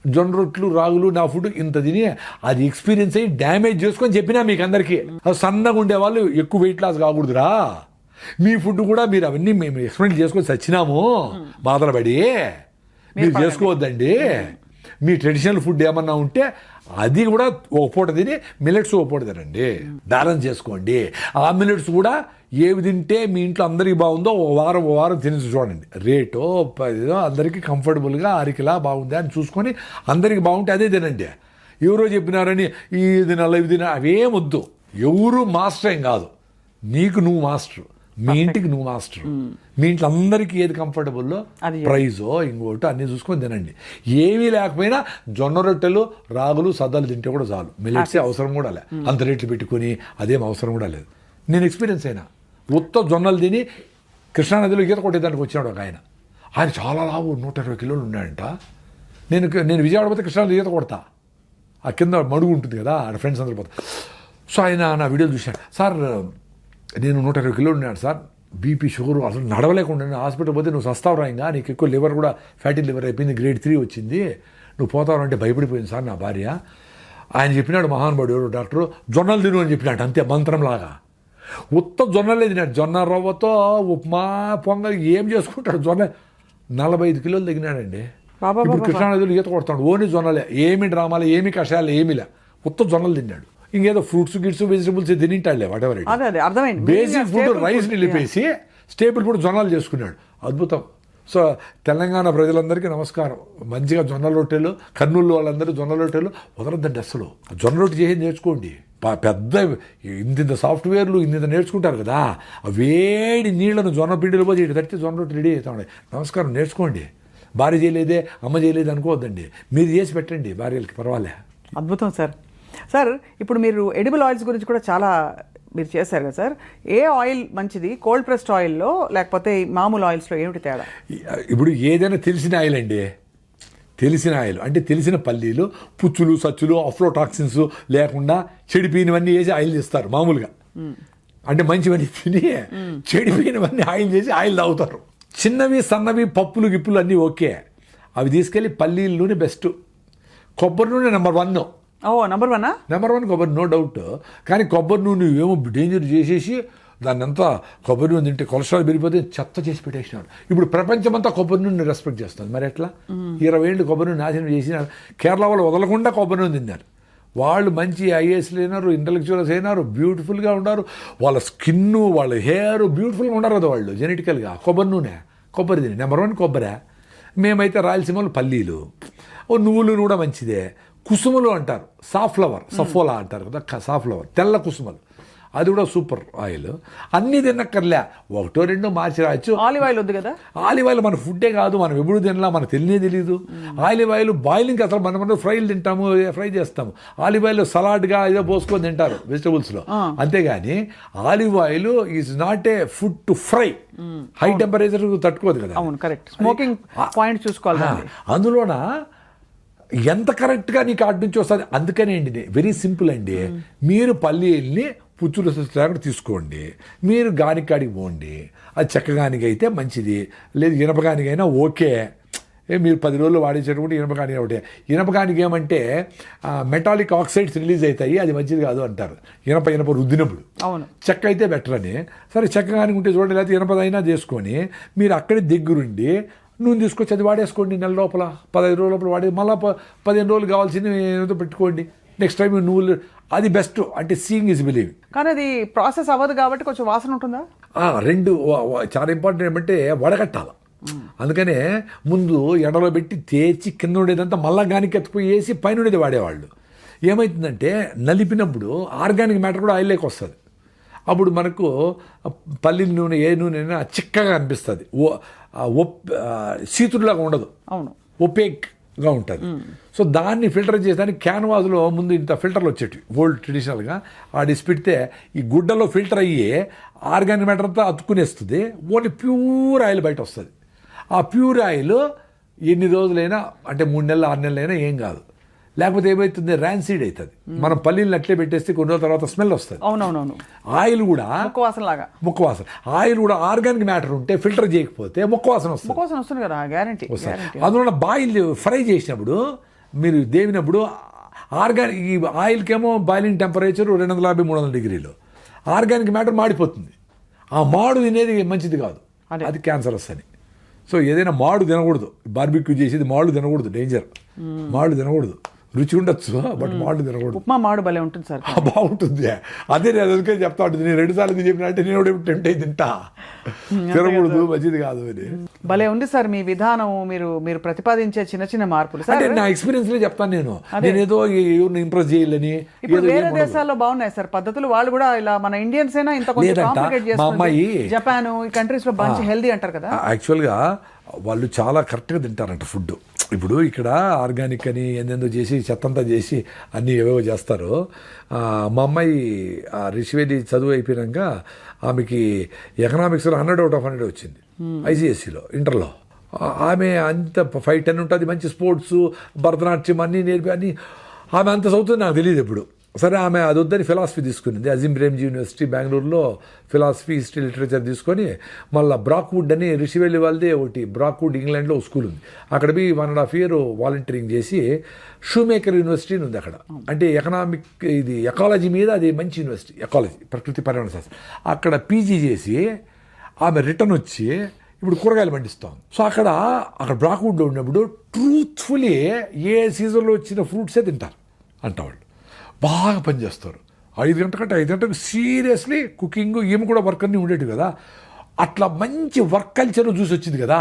జొన్న రొట్లు రాగులు నా ఫుడ్ ఇంత తిని అది ఎక్స్పీరియన్స్ అయ్యి డ్యామేజ్ చేసుకొని చెప్పినా మీకు అందరికీ. సన్నగా ఉండేవాళ్ళు ఎక్కువ వెయిట్ లాస్ కాకూడదురా, మీ ఫుడ్ కూడా మీరు అవన్నీ మేము ఎక్స్పెరిమెంట్ చేసుకొని చచ్చినాము బాధలపడి మీరు చేసుకోవద్దండి. మీ ట్రెడిషనల్ ఫుడ్ ఏమన్నా ఉంటే అది కూడా ఒక పూట తిని మిల్లెట్స్ ఒక పూట తినండి, బ్యాలెన్స్ చేసుకోండి. ఆ మిల్లెట్స్ కూడా ఏవి తింటే మీ ఇంట్లో అందరికీ బాగుందో ఓ వారం తిని చూడండి. రేటో అందరికీ కంఫర్టబుల్గా అరికిలా బాగుందా అని చూసుకొని అందరికీ బాగుంటే అదే తినండి. ఎవరో చెప్పినారని ఇది తినాలి ఇవి తినాలి అవేం వద్దు. ఎవరు మాస్టర్ ఏం కాదు, నీకు నువ్వు మాస్టర్, మీ ఇంటికి నువ్వు మాస్టర్. మీ ఇంట్లో అందరికీ ఏది కంఫర్టబుల్లో ప్రైజో ఇంకోటి అన్నీ చూసుకొని తినండి. ఏమీ లేకపోయినా జొన్న రొట్టెలు రాగులు సద్దలు తింటే కూడా చాలు. మిల్లెట్సే అవసరం కూడా లే, అంత రేట్లు పెట్టుకొని అదేం అవసరం కూడా లేదు. నేను ఎక్స్పీరియన్స్ అయినా ఉత్త జొన్నలు తిని కృష్ణానదిలో ఈత కొట్టేదానికి వచ్చినాడు ఒక ఆయన. ఆయన చాలా లావు 120 కిలోలు ఉన్నాడంట. నేను విజయవాడ పోతే కృష్ణానది ఈత కొడతా, ఆ కింద మడుగు ఉంటుంది కదా ఆడ ఫ్రెండ్స్ అందరూ పోతా. సో ఆయన నా వీడియోలు చూశాడు. సార్ నేను 120 కిలోలు ఉన్నాడు సార్, బీపీ షుగర్ అసలు నడవలేకుండా హాస్పిటల్ పోతే నువ్వు సస్తావు రాయింగా, నీకు ఎక్కువ లివర్ కూడా ఫ్యాటీ లివర్ అయిపోయింది, గ్రేడ్ 3 వచ్చింది, నువ్వు పోతావు అంటే భయపడిపోయింది సార్ నా భార్య. ఆయన చెప్పినాడు మహానుభావుడు డాక్టరు, జొన్నలు తిను అని చెప్పినాడు అంతే మంత్రంలాగా. ఉత్త జొన్నలే తినాడు, జొన్న రవ్వతో ఉప్మా పొంగల్ ఏం చేసుకుంటాడు. జొన్న 45 కిలోలు తగ్గినాడండి. ఇప్పుడు కృష్ణానదిలో ఈత కొడతాడు, ఓన్లీ జొన్నలే, ఏమి డ్రామాలు ఏమి కషాయాలు ఏమీలే, ఉత్త జొన్నలు తిన్నాడు. ఇంకేదో ఫ్రూట్స్ గిట్స్ వెజిటబుల్స్ తినింటాడులే whatever. Basic food rice నిలిపేసి స్టేబుల్ ఫుడ్ జొన్నలు చేసుకున్నాడు. అద్భుతం. సో తెలంగాణ ప్రజలందరికీ నమస్కారం. మంచిగా జొన్న రొట్టెలు, కర్నూలు వాళ్ళందరూ జొన్న రొట్టెలు వదలద్దండి అసలు. జొన్న రొట్టె చేసి నేర్చుకోండి. పెద్ద ఇంత సాఫ్ట్వేర్లు ఇంత నేర్చుకుంటారు కదా, ఆ వేడి నీళ్లను జొన్న పిండిలో పోయి ఇటు తడితే జొన్న రొట్టె రెడీ అవుతాడు. నమస్కారం, నేర్చుకోండి. భార్య చేయలేదే అమ్మ చేయలేదు అనుకోవద్దండి, మీరు చేసి పెట్టండి భార్యలకి, పర్వాలే. అద్భుతం సార్. సార్ ఇప్పుడు మీరు ఎడిబుల్ ఆయిల్స్ గురించి కూడా చాలా మీరు చేశారు కదా సార్, ఏ ఆయిల్ మంచిది? కోల్డ్ ప్రెస్డ్ ఆయిల్లో లేకపోతే మామూలు ఆయిల్స్లో ఏమిటి తేడా? ఇప్పుడు ఏదైనా తెలిసిన ఆయిల్ అండి, తెలిసిన ఆయిల్ అంటే తెలిసిన పల్లీలు, పుచ్చులు సచ్చులు అఫ్లోటాక్సిన్స్ లేకుండా చెడిపోయినవన్నీ వేసి ఆయిల్ చేస్తారు మామూలుగా. అంటే మంచివన్నీ తిని చెడిపోయినవన్నీ ఆయిల్ చేసి ఆయిల్ తాగుతారు. చిన్నవి సన్నవి పప్పులు గిప్పులు అన్నీ ఓకే, అవి తీసుకెళ్ళి పల్లీల నూనె బెస్ట్, కొబ్బరి నూనె నెంబర్ 1. నెంబర్ 1 కొబ్బరి, నో డౌట్. కానీ కొబ్బరి నూనె ఏమో డేంజర్ చేసేసి దాన్ని అంతా కొబ్బరి నూనె తింటే కొలెస్ట్రాల్ పెరిగిపోతే చెత్త చేసి పెట్టేసినాడు. ఇప్పుడు ప్రపంచమంతా కొబ్బరి నూనె రెస్పెక్ట్ చేస్తుంది. మరి ఎట్లా 20 ఏళ్ళు కొబ్బరి నూనె నాశనం చేసినారు. కేరళ వాళ్ళు వదలకుండా కొబ్బరి నూనె తిన్నారు. వాళ్ళు మంచి ఐఏఎస్లు అయినారు, ఇంటలెక్చువల్స్ అయినారు, బ్యూటిఫుల్గా ఉన్నారు. వాళ్ళ స్కిన్ వాళ్ళ హెయిర్ బ్యూటిఫుల్గా ఉండరు కదా వాళ్ళు జెనెటికల్గా. కొబ్బరి నూనె, కొబ్బరి తిని నెంబర్ 1 కొబ్బరి. మేమైతే రాయలసీమలో పల్లీలు, నువ్వులు కూడా మంచిదే. కుసుమలు అంటారు, సాఫ్లవర్, సఫోలా అంటారు కదా, సాఫ్లవర్ తెల్ల కుసుమలు, అది కూడా సూపర్ ఆయిల్. అన్నీ తినక్కర్లే, 1-2 మార్చి రాయొచ్చు. ఆలివ్ ఆయిల్ వద్దు కదా. ఆలివ్ ఆయిల్ మన ఫుడ్డే కాదు, మనం ఎప్పుడు తినలా, మనకు తెలియదు. ఆలివ్ ఆయిల్ బాయిలింగ్ అసలు మనం ఫ్రైలు తింటాము, ఫ్రై చేస్తాము. ఆలివ్ ఆయిల్ సలాడ్గా ఏదో పోసుకొని తింటారు వెజిటబుల్స్లో, అంతేగాని olive oil is not a food to fry. High temperature తట్టుకోదు కదా. అవును, కరెక్ట్. స్మోకింగ్ పాయింట్ చూసుకోవాలి. అందులోన ఎంత కరెక్ట్గా నీకు అటు నుంచి వస్తుంది. అందుకనే అండి వెరీ సింపుల్ అండి, మీరు పల్లీల్ని పుచ్చులు లేకుండా తీసుకోండి, మీరు గానికాడికి పోండి. అది చెక్కగానికి అయితే మంచిది, లేదు ఇనపగానికైనా ఓకే. మీరు 10 రోజులు వాడేసేటప్పుడు ఇనపగానికి ఒకటే. ఇనపగానికి ఏమంటే మెటాలిక్ ఆక్సైడ్స్ రిలీజ్ అవుతాయి, అది మంచిది కాదు అంటారు ఇనప రుద్దినప్పుడు. అవును, చెక్క అయితే బెటర్ అని. సరే చెక్కగానికి ఉంటే చూడండి, లేకపోతే ఇనపదైనా చేసుకొని మీరు అక్కడే దగ్గరుండి నూనె తీసుకొచ్చి అది వాడేసుకోండి. నెల లోపల 15 రోజుల లోపల వాడి మళ్ళీ 15 రోజులు కావాల్సింది ఏదో పెట్టుకోండి. నెక్స్ట్ టైం నువ్వులు, అది బెస్ట్. అంటే సీయింగ్ ఈజ్ బిలీవింగ్. కానీ అది ప్రాసెస్ అవ్వదు కాబట్టి కొంచెం వాసన ఉంటుందా? 2 చాలా ఇంపార్టెంట్ ఏమంటే వడగట్టాలి. అందుకనే ముందు ఎండలో పెట్టి తేచి కింద ఉండేదంతా మళ్ళా గానికి ఎత్తుకుపోయి వేసి పైన ఉండేది వాడేవాళ్ళు. ఏమవుతుందంటే నలిపినప్పుడు ఆర్గానిక్ మ్యాటర్ కూడా ఆయిల్లోకి వస్తుంది. అప్పుడు మనకు పల్లీల నూనె ఏ నూనె అయినా చిక్కగా అనిపిస్తుంది, సీతులాగా ఉండదు, అవును, ఒపేక్గా ఉంటుంది. సో దాన్ని ఫిల్టర్ చేసేదానికి క్యాన్వాస్లో ముందు ఇంత ఫిల్టర్లు వచ్చేవి ఓల్డ్ ట్రెడిషనల్గా. ఆడిసి పెడితే ఈ గుడ్డలో ఫిల్టర్ అయ్యి ఆర్గానిక్ మ్యాటర్ అంతా అతుక్కునేస్తుంది, ఓన్లీ ప్యూర్ ఆయిల్ బయట వస్తుంది. ఆ ప్యూర్ ఆయిల్ ఎన్ని రోజులైనా అంటే 3 నెలలు 6 నెలలైనా ఏం కాదు. లేకపోతే ఏమవుతుంది, ర్యాన్సీడ్ అవుతుంది. మనం పల్లీలను అట్లే పెట్టేస్తే కొన్ని రోజుల తర్వాత స్మెల్ వస్తుంది. అవునవునవును, ఆయిల్ కూడా ముక్కవాసన ఆయిల్ కూడా ఆర్గానిక్ మ్యాటర్ ఉంటే ఫిల్టర్ చేయకపోతే ముక్కవాసన వస్తుంది కదా, గ్యారంటీ. అందువల్ల బాయిల్ ఫ్రై చేసినప్పుడు మీరు దేవినప్పుడు ఆర్గానిక్ ఈ ఆయిల్కేమో బాయిలింగ్ టెంపరేచర్ 250-300 డిగ్రీలు, ఆర్గానిక్ మ్యాటర్ మాడిపోతుంది. ఆ మాడు తినేది మంచిది కాదు, అది క్యాన్సర్ వస్తుంది. సో ఏదైనా మాడు తినకూడదు, బార్బిక్యూ చేసేది మాడు తినకూడదు, డేంజర్. మాడు తినకూడదు, రుచి ఉండొచ్చు బట్ మాడు తినకూడదు. ఉప్మా మాడు భలే ఉంటుంది సార్, బాగుంటుంది. అదే నేను అందుకే చెప్తా ఉంటుంది, నేను 2 సార్లు చెప్పిన అంటే నేను టెంప్ట్ అయి తింటా, తినకూడదు, మంచిది కాదు అని. భలే ఉంది సార్ మీ విధానం, మీరు ప్రతిపాదించే చిన్న చిన్న మార్పులు. అంటే నా ఎక్స్పీరియన్స్ లో చెప్తాను, నేను ఏదో ఎవరిని ఇంప్రెస్ చేయాలని. వేరే దేశాల్లో బాగున్నాయి సార్ పద్ధతులు, వాళ్ళు కూడా ఇలా మన ఇండియన్స్ అయినా ఇంత కాంప్లికేట్ చేస్తారు. జపాన్ ఈ కంట్రీస్ లో మంచి హెల్దీ అంటారు కదా. యాక్చువల్గా వాళ్ళు చాలా కరెక్ట్గా తింటారంట ఫుడ్. ఇప్పుడు ఇక్కడ ఆర్గానిక్ అని ఏందేందో చేసి చెత్తంతా చేసి అన్నీ ఏవేవో చేస్తారు. మా అమ్మాయి రిషివేలి చదువు అయిపోయాక ఆమెకి ఎకనామిక్స్లో 100/100 వచ్చింది, ఐసిఎస్సిలో ఇంటర్లో. ఆమె అంత 5-10 ఉంటుంది, మంచి స్పోర్ట్స్, భరతనాట్యం అన్నీ నేర్పి అన్నీ. ఆమె అంత చదువుతుంది నాకు తెలియదు ఎప్పుడు. సరే ఆమె అది వద్దని ఫిలాసఫీ తీసుకునింది, అజీం ప్రేమ్జీ యూనివర్సిటీ బెంగళూరులో ఫిలాసఫీ, హిస్టరీ, లిటరేచర్ తీసుకొని మళ్ళీ బ్రాక్వుడ్ అని రిషివేలి వాళ్ళదే ఒకటి బ్రాక్వుడ్ ఇంగ్లాండ్లో ఒక స్కూల్ ఉంది, అక్కడ పోయి 1.5 year వాలంటీరింగ్ చేసి షూమేకర్ యూనివర్సిటీ ఉంది అక్కడ. అంటే ఎకనామిక్ ఇది ఎకాలజీ మీద అది మంచి యూనివర్సిటీ, ఎకాలజీ ప్రకృతి పర్యావరణ శాస్త్రం. అక్కడ పీజీ చేసి ఆమె రిటర్న్ వచ్చి ఇప్పుడు కూరగాయలు పండిస్తాం. సో అక్కడ బ్రాక్వుడ్లో ఉన్నప్పుడు ట్రూత్ఫుల్లీ ఏ సీజన్లో వచ్చిన ఫ్రూట్సే తింటారు అంటవాళ్ళు. బాగా పనిచేస్తారు, 5 గంటలకు సీరియస్లీ కుకింగ్. ఈమె కూడా వర్క్ అన్నీ ఉండేవి కదా, అట్లా మంచి వర్క్ కల్చర్ చూసి వచ్చింది కదా.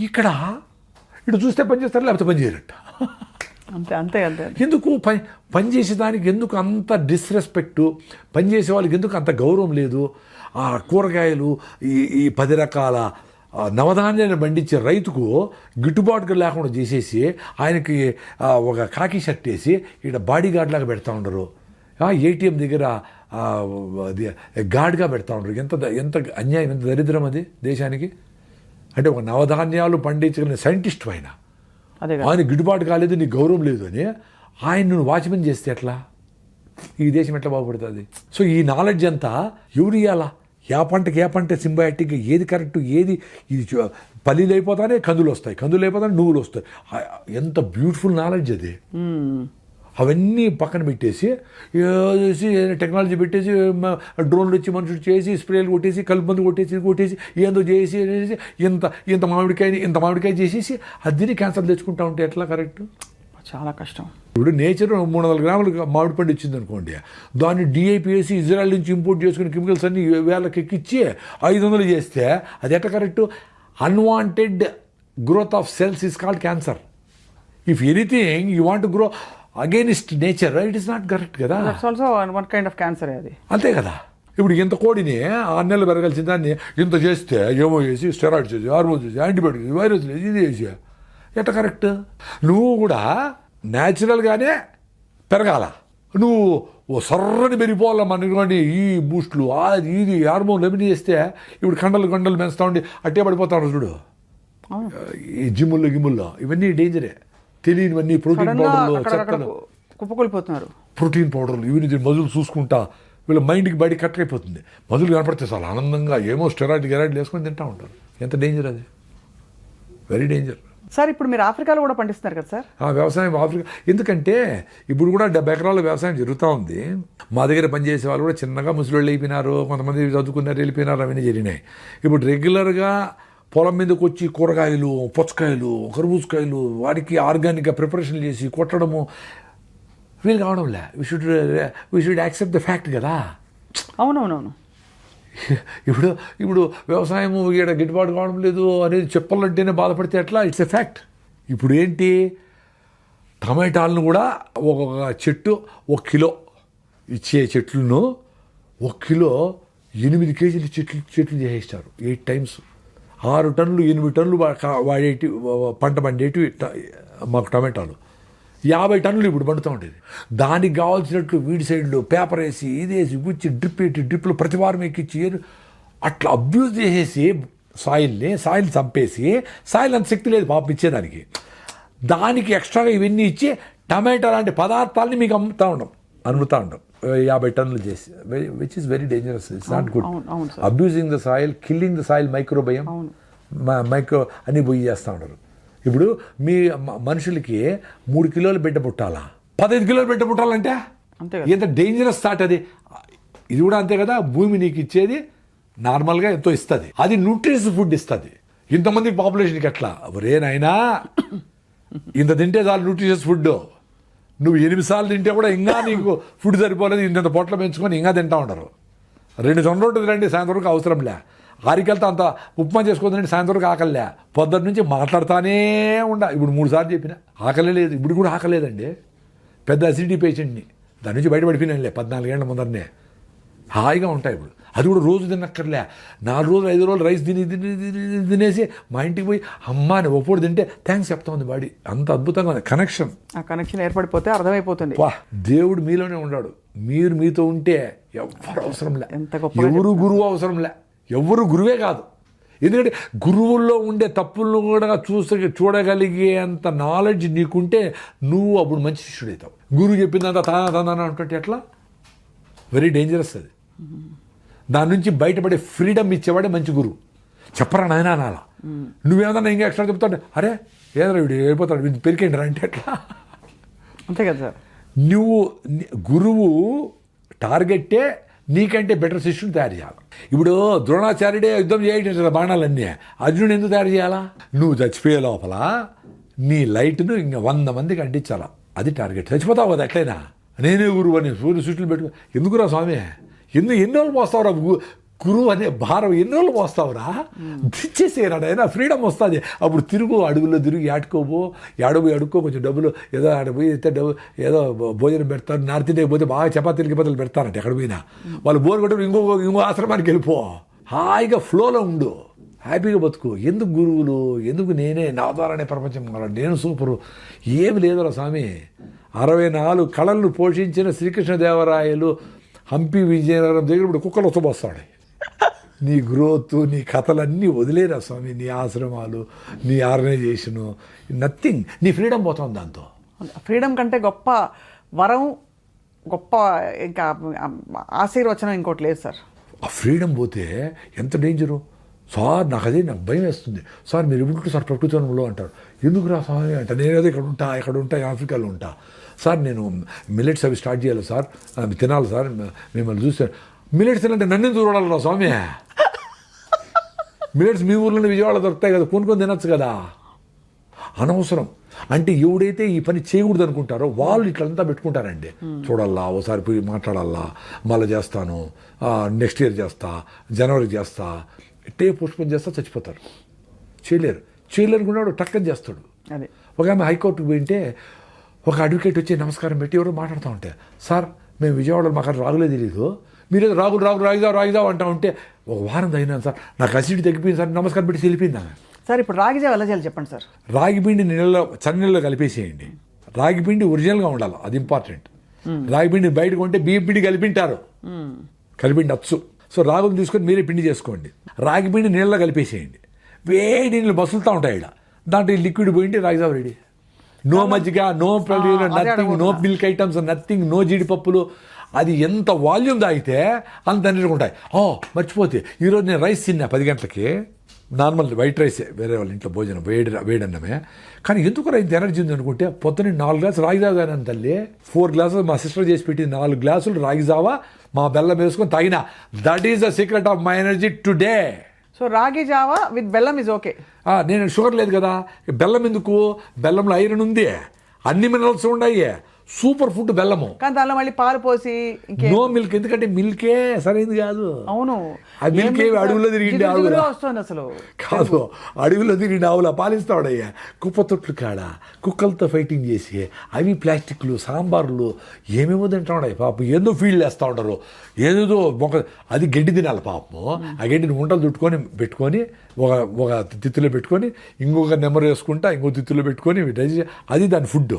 ఇక్కడ ఇటు చూస్తే పని చేస్తారు, లేకపోతే పని చేయరట. అంతే అంతే అంతే. ఎందుకు పని చేసేదానికి ఎందుకు అంత డిస్రెస్పెక్టు, పని చేసే వాళ్ళకి ఎందుకు అంత గౌరవం లేదు? ఆ కూరగాయలు ఈ 10 రకాల నవధాన్యాన్ని పండించే రైతుకు గిట్టుబాటుగా లేకుండా చేసేసి ఆయనకి ఒక కాకి షర్ట్ వేసి ఇక్కడ బాడీ గార్డ్ లాగా పెడతా ఉండరు, ఏటీఎం దగ్గర గార్డ్గా పెడతా ఉండరు. ఎంత అన్యాయం, ఎంత దరిద్రం అది దేశానికి. అంటే ఒక నవధాన్యాలు పండించగలిగిన సైంటిస్ట్ ఆయన గిట్టుబాటు కాలేదు, నీకు గౌరవం లేదు అని ఆయన నువ్వు వాచ్మెన్ చేస్తే ఎట్లా? ఈ దేశం ఎట్లా బాగుపడుతుంది? సో ఈ నాలెడ్జ్ అంతా ఎవరు ఇవ్వాలా? ఏ పంట సింబయాటిక్గా ఏది కరెక్టు, ఏది ఇది పల్లీలు అయిపోతానే కందులు వస్తాయి, కందులు అయిపోతానే నువ్వులు వస్తాయి. ఎంత బ్యూటిఫుల్ నాలెడ్జ్ అది. అవన్నీ పక్కన పెట్టేసి చేసి టెక్నాలజీ పెట్టేసి డ్రోన్లు వచ్చి మనుషులు చేసి స్ప్రేలు కొట్టేసి కలుపు మందు కొట్టేసి ఏందో చేసి ఇంత మామిడికాయ చేసేసి అది క్యాన్సర్ తెచ్చుకుంటా ఉంటే ఎట్లా కరెక్ట్? చాలా కష్టం. ఇప్పుడు నేచర్ 300 గ్రాములు మామిడి పండు ఇచ్చింది అనుకోండి, దాన్ని డిఐపిఎసి ఇజ్రాయెల్ నుంచి ఇంపోర్ట్ చేసుకుని కెమికల్స్ అన్ని 1000 ఎక్కిచ్చి 500 చేస్తే అది ఎట్లా correct? Unwanted growth of cells is called cancer. If anything you want grow against nature, it is not correct కదా. Also one kind of cancer అది. అంతే కదా. ఇప్పుడు ఇంత కోడిని 6 నెలలు పెరగాల్సిన దాన్ని ఇంత చేస్తే ఏమో చేసి స్టెరాయిడ్ చేసి, హార్మోన్ చేసి, యాంటీబయాటిక్ చేసి, వైరస్ చేసి, ఇది చేసి ఎట్లా కరెక్ట్? నువ్వు కూడా న్యాచురల్గానే పెరగాల, నువ్వు సర్రని పెరిగిపోవాల. మనకి ఈ బూస్ట్లు ఇది హార్మోన్లు ఏమి చేస్తే ఇప్పుడు కండలు పెంచుతా ఉండి అట్టే పడిపోతాడు చూడు. ఈ జిమ్ముల్లో ఇవన్నీ డేంజరే. తెలియనివన్నీ ప్రోటీన్ పౌడర్లు, చెత్తలు, కుప్పకొలిపోతున్నారు. ప్రోటీన్ పౌడర్లు ఇవి మజులు చూసుకుంటా వీళ్ళ మైండ్కి బయట కట్ అయిపోతుంది. మజులు కనపడితే చాలా ఆనందంగా ఏమో స్టెరాయిడ్ వేసుకొని తింటూ ఉంటారు. ఎంత డేంజర్ అది, వెరీ డేంజర్. సార్ ఇప్పుడు మీరు ఆఫ్రికాలో కూడా పండిస్తున్నారు కదా సార్? వ్యవసాయం ఆఫ్రికా, ఎందుకంటే ఇప్పుడు కూడా 70 ఎకరాల వ్యవసాయం జరుగుతూ ఉంది. మా దగ్గర పనిచేసే వాళ్ళు కూడా చిన్నగా ముసలిళ్ళు అయిపోయినారు, కొంతమంది చదువుకున్నారు వెళ్ళిపోయినారు, అవన్నీ జరిగినాయి. ఇప్పుడు రెగ్యులర్గా పొలం మీదకి వచ్చి కూరగాయలు, పుచ్చకాయలు, కర్బూజకాయలు వాటికి ఆర్గానిక్గా ప్రిపరేషన్ చేసి కొట్టడము వీలు కావడంలే. We should accept the fact కదా. అవునవునవును. ఇప్పుడు వ్యవసాయం ఇక్కడ గిట్టుబాటు కావడం లేదు అనేది చెప్పాలంటేనే బాధపడితే ఎట్లా? It's a fact. ఇప్పుడు ఏంటి, టమాటాలను కూడా ఒక్కొక్క చెట్టు 1 కిలో ఇచ్చే చెట్లను 1 కిలో 8 కేజీలు చెట్లు చేసేస్తారు 8 టైమ్స్. 6 టన్నులు 8 టన్నులు వాడేటి పంట పండేటివి మాకు టమాటాలు 50 టన్నులు ఇప్పుడు పండుతూ ఉండేది. దానికి కావాల్సినట్లు వీడి సైడ్లో పేపర్ వేసి ఇదేసి గుచ్చి డ్రిప్లు ప్రతి వారం ఎక్కిచ్చి అట్లా అబ్యూజ్ చేసేసి సాయిల్ చంపేసి సాయిల్ అంత శక్తి లేదు పాపం ఇచ్చేదానికి. దానికి ఎక్స్ట్రాగా ఇవన్నీ ఇచ్చి టమాటా లాంటి పదార్థాలని మీకు అమ్ముతూ ఉంటాం 50 టన్నులు చేసి, which is very dangerous. It's not good. Abusing the soil, killing the soil, microbiome అన్నీ పోయి చేస్తూ ఉంటారు. ఇప్పుడు మీ మనుషులకి 3 కిలోల బిడ్డ పుట్టాలా, 15 కిలోల బిడ్డ పుట్టాలంటే ఎంత డేంజరస్ థాట్ అది. ఇది కూడా అంతే కదా, భూమి నీకు ఇచ్చేది నార్మల్గా ఎంతో ఇస్తుంది, అది న్యూట్రిషస్ ఫుడ్ ఇస్తుంది. ఇంతమంది పాపులేషన్కి ఎట్లా నాయనా ఇంత తింటే చాలు న్యూట్రిషస్ ఫుడ్. నువ్వు 8 సార్లు తింటే కూడా ఇంకా నీకు ఫుడ్ సరిపోలేదు, ఇంత పొట్ల పెంచుకొని ఇంకా తింటా ఉంటారు. 2 జొన్న రొట్టెలు రండి సాయంత్రం వరకు అవసరంలే, ఆరికెళ్తా అంత ఉప్మా చేసుకోదండి సాయంత్రం వరకు ఆకలిలే, పొద్దున్న నుంచి మాట్లాడుతానే ఇప్పుడు 3 సార్లు చెప్పిన ఆకలే లేదు. ఇప్పుడు కూడా ఆకలేదండి, పెద్ద అసిడిటీ పేషెంట్ని, దాని నుంచి బయటపడిపోయినానులే 14 ఏళ్ల ముందరనే. హాయిగా ఉంటాయి ఇప్పుడు. అది కూడా రోజు తినక్కర్లే, 4 రోజులు 5 రోజులు రైస్ తినేసి మా ఇంటికి పోయి అమ్మ అని ఒప్పుడు తింటే థ్యాంక్స్ చెప్తా ఉంది బాడీ. అంత అద్భుతంగా ఉంది కనెక్షన్. ఆ కనెక్షన్ ఏర్పడిపోతే అర్థమైపోతుంది. వా, దేవుడు మీలోనే ఉన్నాడు, మీరు మీతో ఉంటే ఎవరు అవసరంలే, ఎవరు గురువు అవసరంలే, ఎవరు గురువే కాదు. ఎందుకంటే గురువుల్లో ఉండే తప్పులను కూడా చూడగలిగే అంత నాలెడ్జ్ నీకుంటే నువ్వు అప్పుడు మంచి శిష్యుడు అవుతావు. గురువు చెప్పిందంత తానా అనుకుంటే ఎట్లా, వెరీ డేంజరస్ అది. దాని నుంచి బయటపడే ఫ్రీడమ్ ఇచ్చేవాడే మంచి గురువు. చెప్పరా నాయన అనాలా, నువ్వేదన్నా ఇంకా ఎక్స్ట్రా చెప్తాడు, అరే ఏదైనా వీడు వెళ్ళిపోతాడు వీడు పెరికేండి రా అంటే ఎట్లా, అంతే కదా సార్. నువ్వు గురువు టార్గెట్టే నీకంటే బెటర్ శిష్యుని తయారు చేయాలి. ఇప్పుడు ద్రోణాచార్యుడే యుద్ధం చేయటం బాణాలన్నీ, అర్జునుడు ఎందుకు తయారు చేయాలా, నువ్వు చచ్చిపోయే లోపల నీ లైట్ను ఇంకా 100 మందికి అంటించాలా, అది టార్గెట్. చచ్చిపోతావు కదా ఎట్లయినా, నేనే గురువు అని సూర్య సృష్టిని పెట్టుకో. ఎందుకురా స్వామి, ఎన్ని రోజులు పోస్తావురా గురువు అనే భారం, ఎన్ని రోజులు పోస్తావురా, దిచ్చేసేరాడు అయినా ఫ్రీడమ్ వస్తుంది. అప్పుడు తిరుగు అడుగుల్లో తిరిగి అడుక్కో కొంచెం డబ్బులు ఏదో ఆడపోయి డబ్బు ఏదో భోజనం పెడతారు. నార్త్ ఇండియాకి పోతే బాగా చపాతీలకి బదులు పెడతారంటే ఎక్కడ పోయినా, వాళ్ళు బోర్ కొట్టి ఇంకో ఆశ్రమానికి వెళ్ళిపో, హాయిగా ఫ్లోలో ఉండు, హ్యాపీగా బతుకు. ఎందుకు గురువులు, ఎందుకు నేనే నా ద్వారానే ప్రపంచం, నేను సూపరు, ఏమి లేదురా స్వామి. 64 కళలను పోషించిన శ్రీకృష్ణదేవరాయలు హంపి విజయనగరం దగ్గర ఇప్పుడు కుక్కలు వస్తాడు. నీ గ్రోత్, నీ కథలన్నీ వదిలేరా స్వామి, నీ ఆశ్రమాలు, నీ ఆర్గనైజేషను, నథింగ్. నీ ఫ్రీడమ్ పోతుంది దాంతో. ఫ్రీడమ్ కంటే గొప్ప వరం, గొప్ప ఇంకా ఆశీర్వచనం ఇంకోటి లేదు సార్. ఆ ఫ్రీడమ్ పోతే ఎంత డేంజరు సార్. నాకు భయం వేస్తుంది సార్. మీరు ఎప్పుడు సార్ ప్రకృతిలో అంటారు, ఎందుకు రా స్వామి అంటే, నేనేదో ఇక్కడ ఉంటా ఆఫ్రికాలో ఉంటా సార్, నేను మిల్లెట్స్ అవి స్టార్ట్ చేయాలి సార్, అవి తినాలి సార్, మిమ్మల్ని చూస్తాను. మిల్లెట్స్ తినంటే నన్ను చూడాలి రా స్వామి, మిల్లెట్స్ మీ ఊర్లోనే విజయవాడ దొరుకుతాయి కదా, కొనుక్కొని తినచ్చు కదా, అనవసరం. అంటే ఎవడైతే ఈ పని చేయకూడదు అనుకుంటారో వాళ్ళు ఇట్లంతా పెట్టుకుంటారండి. చూడాలా, ఓసారి పోయి మాట్లాడాలా, మళ్ళీ చేస్తాను, నెక్స్ట్ ఇయర్ చేస్తా, జనవరికి చేస్తా, ఇట్టే పుష్పం చేస్తా, చచ్చిపోతారు. చేయలేరు అనుకున్నాడు టక్కని చేస్తాడు. ఒక ఆమె హైకోర్టుకు పోయింటే ఒక అడ్వకేట్ వచ్చి నమస్కారం పెట్టి ఎవరో మాట్లాడుతూ ఉంటే, సార్ మేము విజయవాడలో మాకు రాగులే తెలియదు, మీరేదో రాగులు రాగిదావు అంటా ఉంటే, ఒక వారం తగినాను సార్, నాకు అసిడిటీ తగ్గిపోయింది సార్, నమస్కారం పెట్టి వెళ్ళిపోయింది సార్. ఇప్పుడు రాగి జావ ఎలా చేయాలి చెప్పండి సార్. రాగి పిండి చన్నీళ్ళలో కలిపేసేయండి. రాగి పిండి ఒరిజినల్గా ఉండాలి, అది ఇంపార్టెంట్. రాగి పిండి బయట కొంటే బియ్యం పిండి కలిపిండి అచ్చు. సో రాగులు తీసుకొని మీరే పిండి చేసుకోండి. రాగి పిండి నీళ్ళలో కలిపేసేయండి, వేడి నీళ్ళు మసులుతూ ఉంటాయి. ఇక్కడ దాంట్లో లిక్విడ్ పోయింటే రాగి జావ రెడీ. నో మజ్జిగ, నో పల్లీలు, nothing, no milk items, nothing, no జీడిపప్పులు. అది ఎంత వాల్యూమ్ తాగితే అంత ఎనర్జీ ఉంటాయి. మర్చిపోతే ఈరోజు నేను రైస్ తిన్నా 10 గంటలకి, నార్మల్ వైట్ రైసే, వేరే వాళ్ళ ఇంట్లో భోజనం వేడన్నమే, కానీ ఎందుకు ఇంత ఎనర్జీ ఉంది అనుకుంటే, పొద్దున్న 4 గ్లాసులు రాగి జావ తాగినాను తల్లి. 4 గ్లాసులు మా సిస్టర్ చేసి పెట్టింది, 4 గ్లాసులు రాగి జావ మా బెల్లం వేసుకొని తాగిన. That is the secret of my energy today. So రాగి జావా విత్ బెల్లం ఇస్ ఓకే. నేను షుగర్ లేదు కదా, బెల్లం ఎందుకు, బెల్లంలో ఐరన్ ఉంది, అన్ని మినరల్స్ ఉన్నాయి, సూపర్ ఫుడ్ బెల్లము. కానీ దానిలో మళ్ళీ పాలు పోసి నో మిల్క్, ఎందుకంటే మిల్కే సరైనది కాదు. అవును, ఆ మిల్క్ ఏమి అడవుల్లో తిరిగిండి ఆవుల వస్తుంది అసలు కాదు, అడవిలో తిరిగిండి ఆవుల పాలిస్తాడయ్యా. కుప్ప తొట్లు కాడ కుక్కలతో ఫైటింగ్ చేసి అవి ప్లాస్టిక్లు సాంబార్లు ఏమేమో తింటాడు పాపం. ఏదో ఫీల్డ్ వేస్తూ ఉంటారు, ఏదేదో అది గడ్డి తినాలి పాపము. ఆ గడ్డిని ఉండలు పెట్టుకొని ఒక తిత్తులో పెట్టుకొని ఇంకొక నెంబర్ వేసుకుంటా ఇంకో తిత్తులో పెట్టుకొని అది దాని ఫుడ్.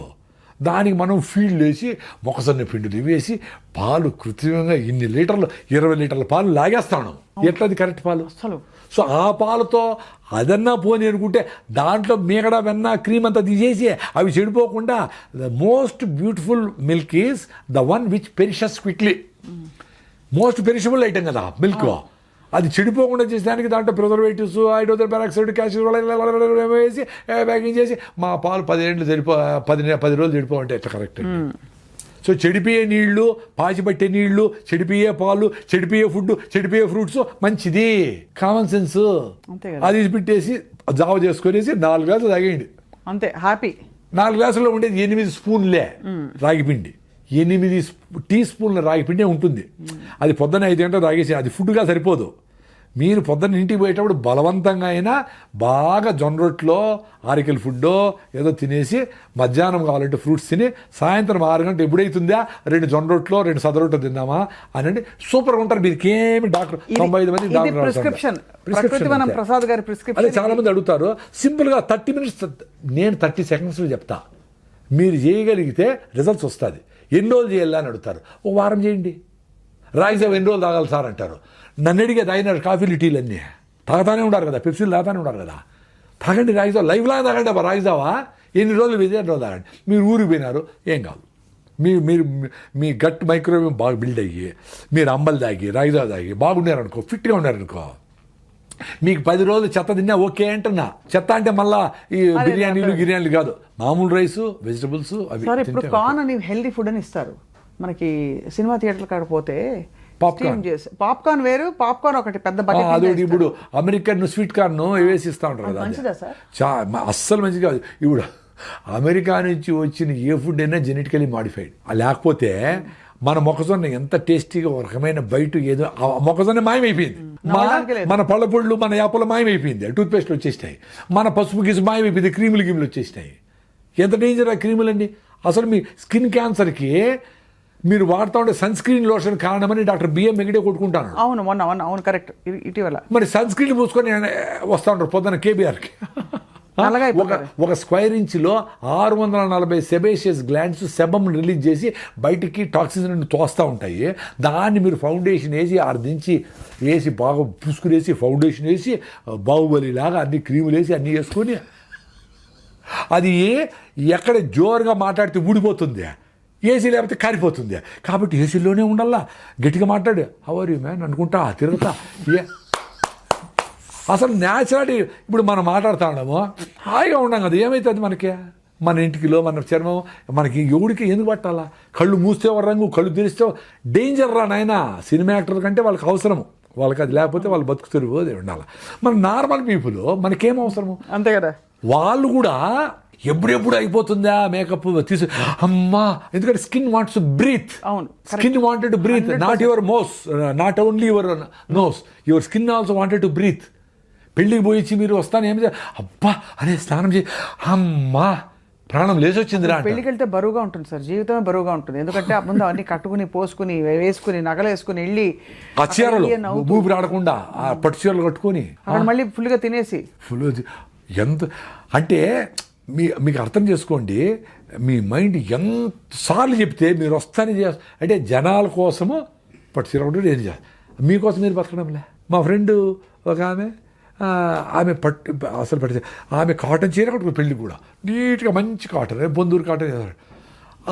దానికి మనం ఫీల్డ్ వేసి మొక్కజొన్న పిండిలు వేసి పాలు కృత్రిమంగా ఇన్ని లీటర్లు 20 లీటర్ల పాలు లాగేస్తాను. ఎట్లది కరెక్ట్ పాలు అసలు? సో ఆ పాలతో అదన్నా పోని అనుకుంటే దాంట్లో మీగడ వెన్న క్రీమ్ అంతా తీసేసి అవి చెడిపోకుండా the most beautiful milk is the one which perishes quickly. Most perishable item కదా మిల్క్. అది చెడిపోకుండా చేసేదానికి దాంట్లో ప్రిజర్వేటివ్స్, హైడ్రోజన్ పెరాక్సైడ్, క్యాల్షియం వేసి ప్యాకింగ్ చేసి మా పాలు 10 రోజులు చెడిపోవంటే ఎట్లా కరెక్ట్? సో చెడిపోయే నీళ్లు, పాచిపట్టే నీళ్లు, చెడిపోయే పాలు, చెడిపోయే ఫుడ్, చెడిపోయే ఫ్రూట్స్ మంచిది. Common sense. అది పెట్టేసి జావ చేసుకునేసి 4 గ్లాసులు తాగేయండి అంతే, హ్యాపీ. 4 గ్లాసుల్లో ఉండేది 8 స్పూన్లే రాగిపిండి. 8 టీ స్పూన్ల రాగిపిండి ఉంటుంది. అది పొద్దున్న 5 గంటలు తాగేసి అది ఫుడ్గా సరిపోదు. మీరు పొద్దున్న ఇంటికి పోయేటప్పుడు బలవంతంగా అయినా బాగా జొన్న రొట్టెలో ఆరికల్ ఫుడ్డో ఏదో తినేసి మధ్యాహ్నం కావాలంటే ఫ్రూట్స్ తిని సాయంత్రం 6 గంటలు ఎప్పుడైతుందా 2 జొన్న రొట్టెలో 2 సద రొట్టెలు తిందామా అని సూపర్గా ఉంటారు. మీకేమి డాక్టర్ 95 మంది అదే చాలా మంది అడుగుతారు. సింపుల్గా 30 మినిట్స్, నేను 30 సెకండ్స్లో చెప్తా. మీరు చేయగలిగితే రిజల్ట్స్ వస్తుంది. ఎన్ని రోజులు చేయాలి అని అడుగుతారు. ఒక వారం చేయండి. రాయిజావ ఎన్ని రోజులు తాగాలి సార్ అంటారు. నన్ను అడిగే తాగినారు కాఫీలు టీలు అన్నీ తాగుతానే ఉండారు కదా, పెప్సీలు తాగుతానే ఉండారు కదా. తాగండి రాయిజావ, లైవ్లా తాగండి అబ్బా రాయిజావా. ఎన్ని రోజులు విజయ రోజులు తాగండి. మీరు ఊరికి పోయినారు ఏం కాదు. మీరు మీ గట్ మైక్రోవేవ్ బాగా బిల్డ్ అయ్యి మీరు అంబలు తాగి రాయిజావ తాగి బాగున్నారనుకో, ఫిట్గా ఉన్నారనుకో, మీకు 10 రోజులు చెత్త తిన్నా ఓకే అంటున్నా. చెత్త అంటే మళ్ళా ఈ బిర్యానీలు కాదు, మామూలు రైస్, వెజిటబుల్స్ అవి. సార్ ఇప్పుడు కార్న్ అని హెల్దీ ఫుడ్ అని ఇస్తారు మనకి సినిమా థియేటర్ కాడ పోతే. పాప్కార్న్ వేరు, పాప్కార్న్ ఒకటి పెద్ద బకెట్. అదొకటి. ఇప్పుడు అమెరికన్ స్వీట్ కార్న్ వేసి ఇస్తా ఉంటారు కదా, మంచిదా సార్? అస్సలు మంచిది కాదు. ఇప్పుడు అమెరికా నుంచి వచ్చిన ఏ ఫుడ్ అయినా జెనెటికలీ మాడిఫైడ్. లేకపోతే మన మొక్కజొన్న ఎంత టేస్టీగా ఒక రకమైన బయట ఏదో మొక్కజొన్న మాయమైపోయింది. మన పళ్ళ పొళ్ళు మన యాపలు మాయమైపోయింది, టూత్పేస్ట్లు వచ్చేసినాయి. మన పసుపు గిసు మాయమైపోయింది, క్రీములు వచ్చేసినాయి. ఎంత డేంజర్ ఆ క్రీములండి. అసలు మీ స్కిన్ క్యాన్సర్కి మీరు వాడుతూ ఉండే సన్ స్క్రీన్ లోషన్ కారణమని డాక్టర్ బిఎం వెంకటే కొట్టుకుంటాను. అవును కరెక్ట్. ఇటీవల మరి సన్ స్క్రీన్ పూసుకొని వస్తూ ఉంటారు పొద్దున్న కేబీఆర్కి. ఒక స్క్వేర్ ఇంచ్లో 640 సెబేషియస్ గ్లాండ్స్ సెబమ్ రిలీజ్ చేసి బయటికి టాక్సిన్స్ తోస్తూ ఉంటాయి. దాన్ని మీరు ఫౌండేషన్ వేసి 6 నుంచి వేసి బాగా పూసుకునేసి ఫౌండేషన్ వేసి బాహుబలిలాగా అన్ని క్రీములు వేసి అన్నీ వేసుకొని అది ఎక్కడ జోరుగా మాట్లాడితే ఊడిపోతుంది, ఏసీ లేకపోతే కారిపోతుంది. కాబట్టి ఏసీలోనే ఉండాలా, గట్టిగా మాట్లాడు హౌ ఆర్ యు మ్యాన్ అనుకుంటా తిరుగుతా. అసలు న్యాచురాలిటీ. ఇప్పుడు మనం మాట్లాడుతూ ఉన్నాము హాయిగా ఉన్నాం కదా, ఏమవుతుంది మనకి? మన ఇంటికిలో మన చర్మం మనకి ఎవడికి ఎందుకు పట్టాలా? కళ్ళు మూస్తే ఒక రంగు, కళ్ళు తెరిస్తే డేంజర్ రా నాయన. సినిమా యాక్టర్ కంటే వాళ్ళకి అవసరము, వాళ్ళకి అది లేకపోతే వాళ్ళు బతుకుతారు ఉండాలి. మన నార్మల్ పీపుల్ మనకేం అవసరము? అంతే కదా. వాళ్ళు కూడా ఎప్పుడెప్పుడు అయిపోతుందా మేకప్ తీసు అమ్మా, ఎందుకంటే స్కిన్ వాంట్స్ టు బ్రీత్. అవును, skin wanted to breathe, not your mouth, not only your nose, your skin also wanted to breathe. పెళ్ళికి పోయిచ్చి మీరు వస్తాను ఏమి అబ్బా అరే స్నానం చేసి అమ్మా ప్రాణం లేచొచ్చిందిరా. పెళ్ళికి వెళ్తే బరువుగా ఉంటుంది సార్, జీవితమే బరువుగా ఉంటుంది. ఎందుకంటే ముందు అవన్నీ కట్టుకుని పోసుకుని వేసుకుని నగలు వేసుకుని వెళ్ళి ఆ చీరలు ఊపిరి ఆడకుండా ఆ పట్టు చీరలు కట్టుకొని మళ్ళీ ఫుల్గా తినేసి ఎంత అంటే మీకు అర్థం చేసుకోండి. మీ మైండ్ ఎంతసార్లు చెప్తే మీరు వస్తానే చేస్తారు. అంటే జనాల కోసము పట్టు చీర ఒకటి ఏం చేస్తారు, మీకోసం మీరు బతకడంలే. మా ఫ్రెండ్ ఒక ఆమె అసలు ఆమె కాటన్ చీర కట్టుకుని పెళ్ళి కూడా నీట్గా మంచి కాటన్, బొందూరు కాటన్.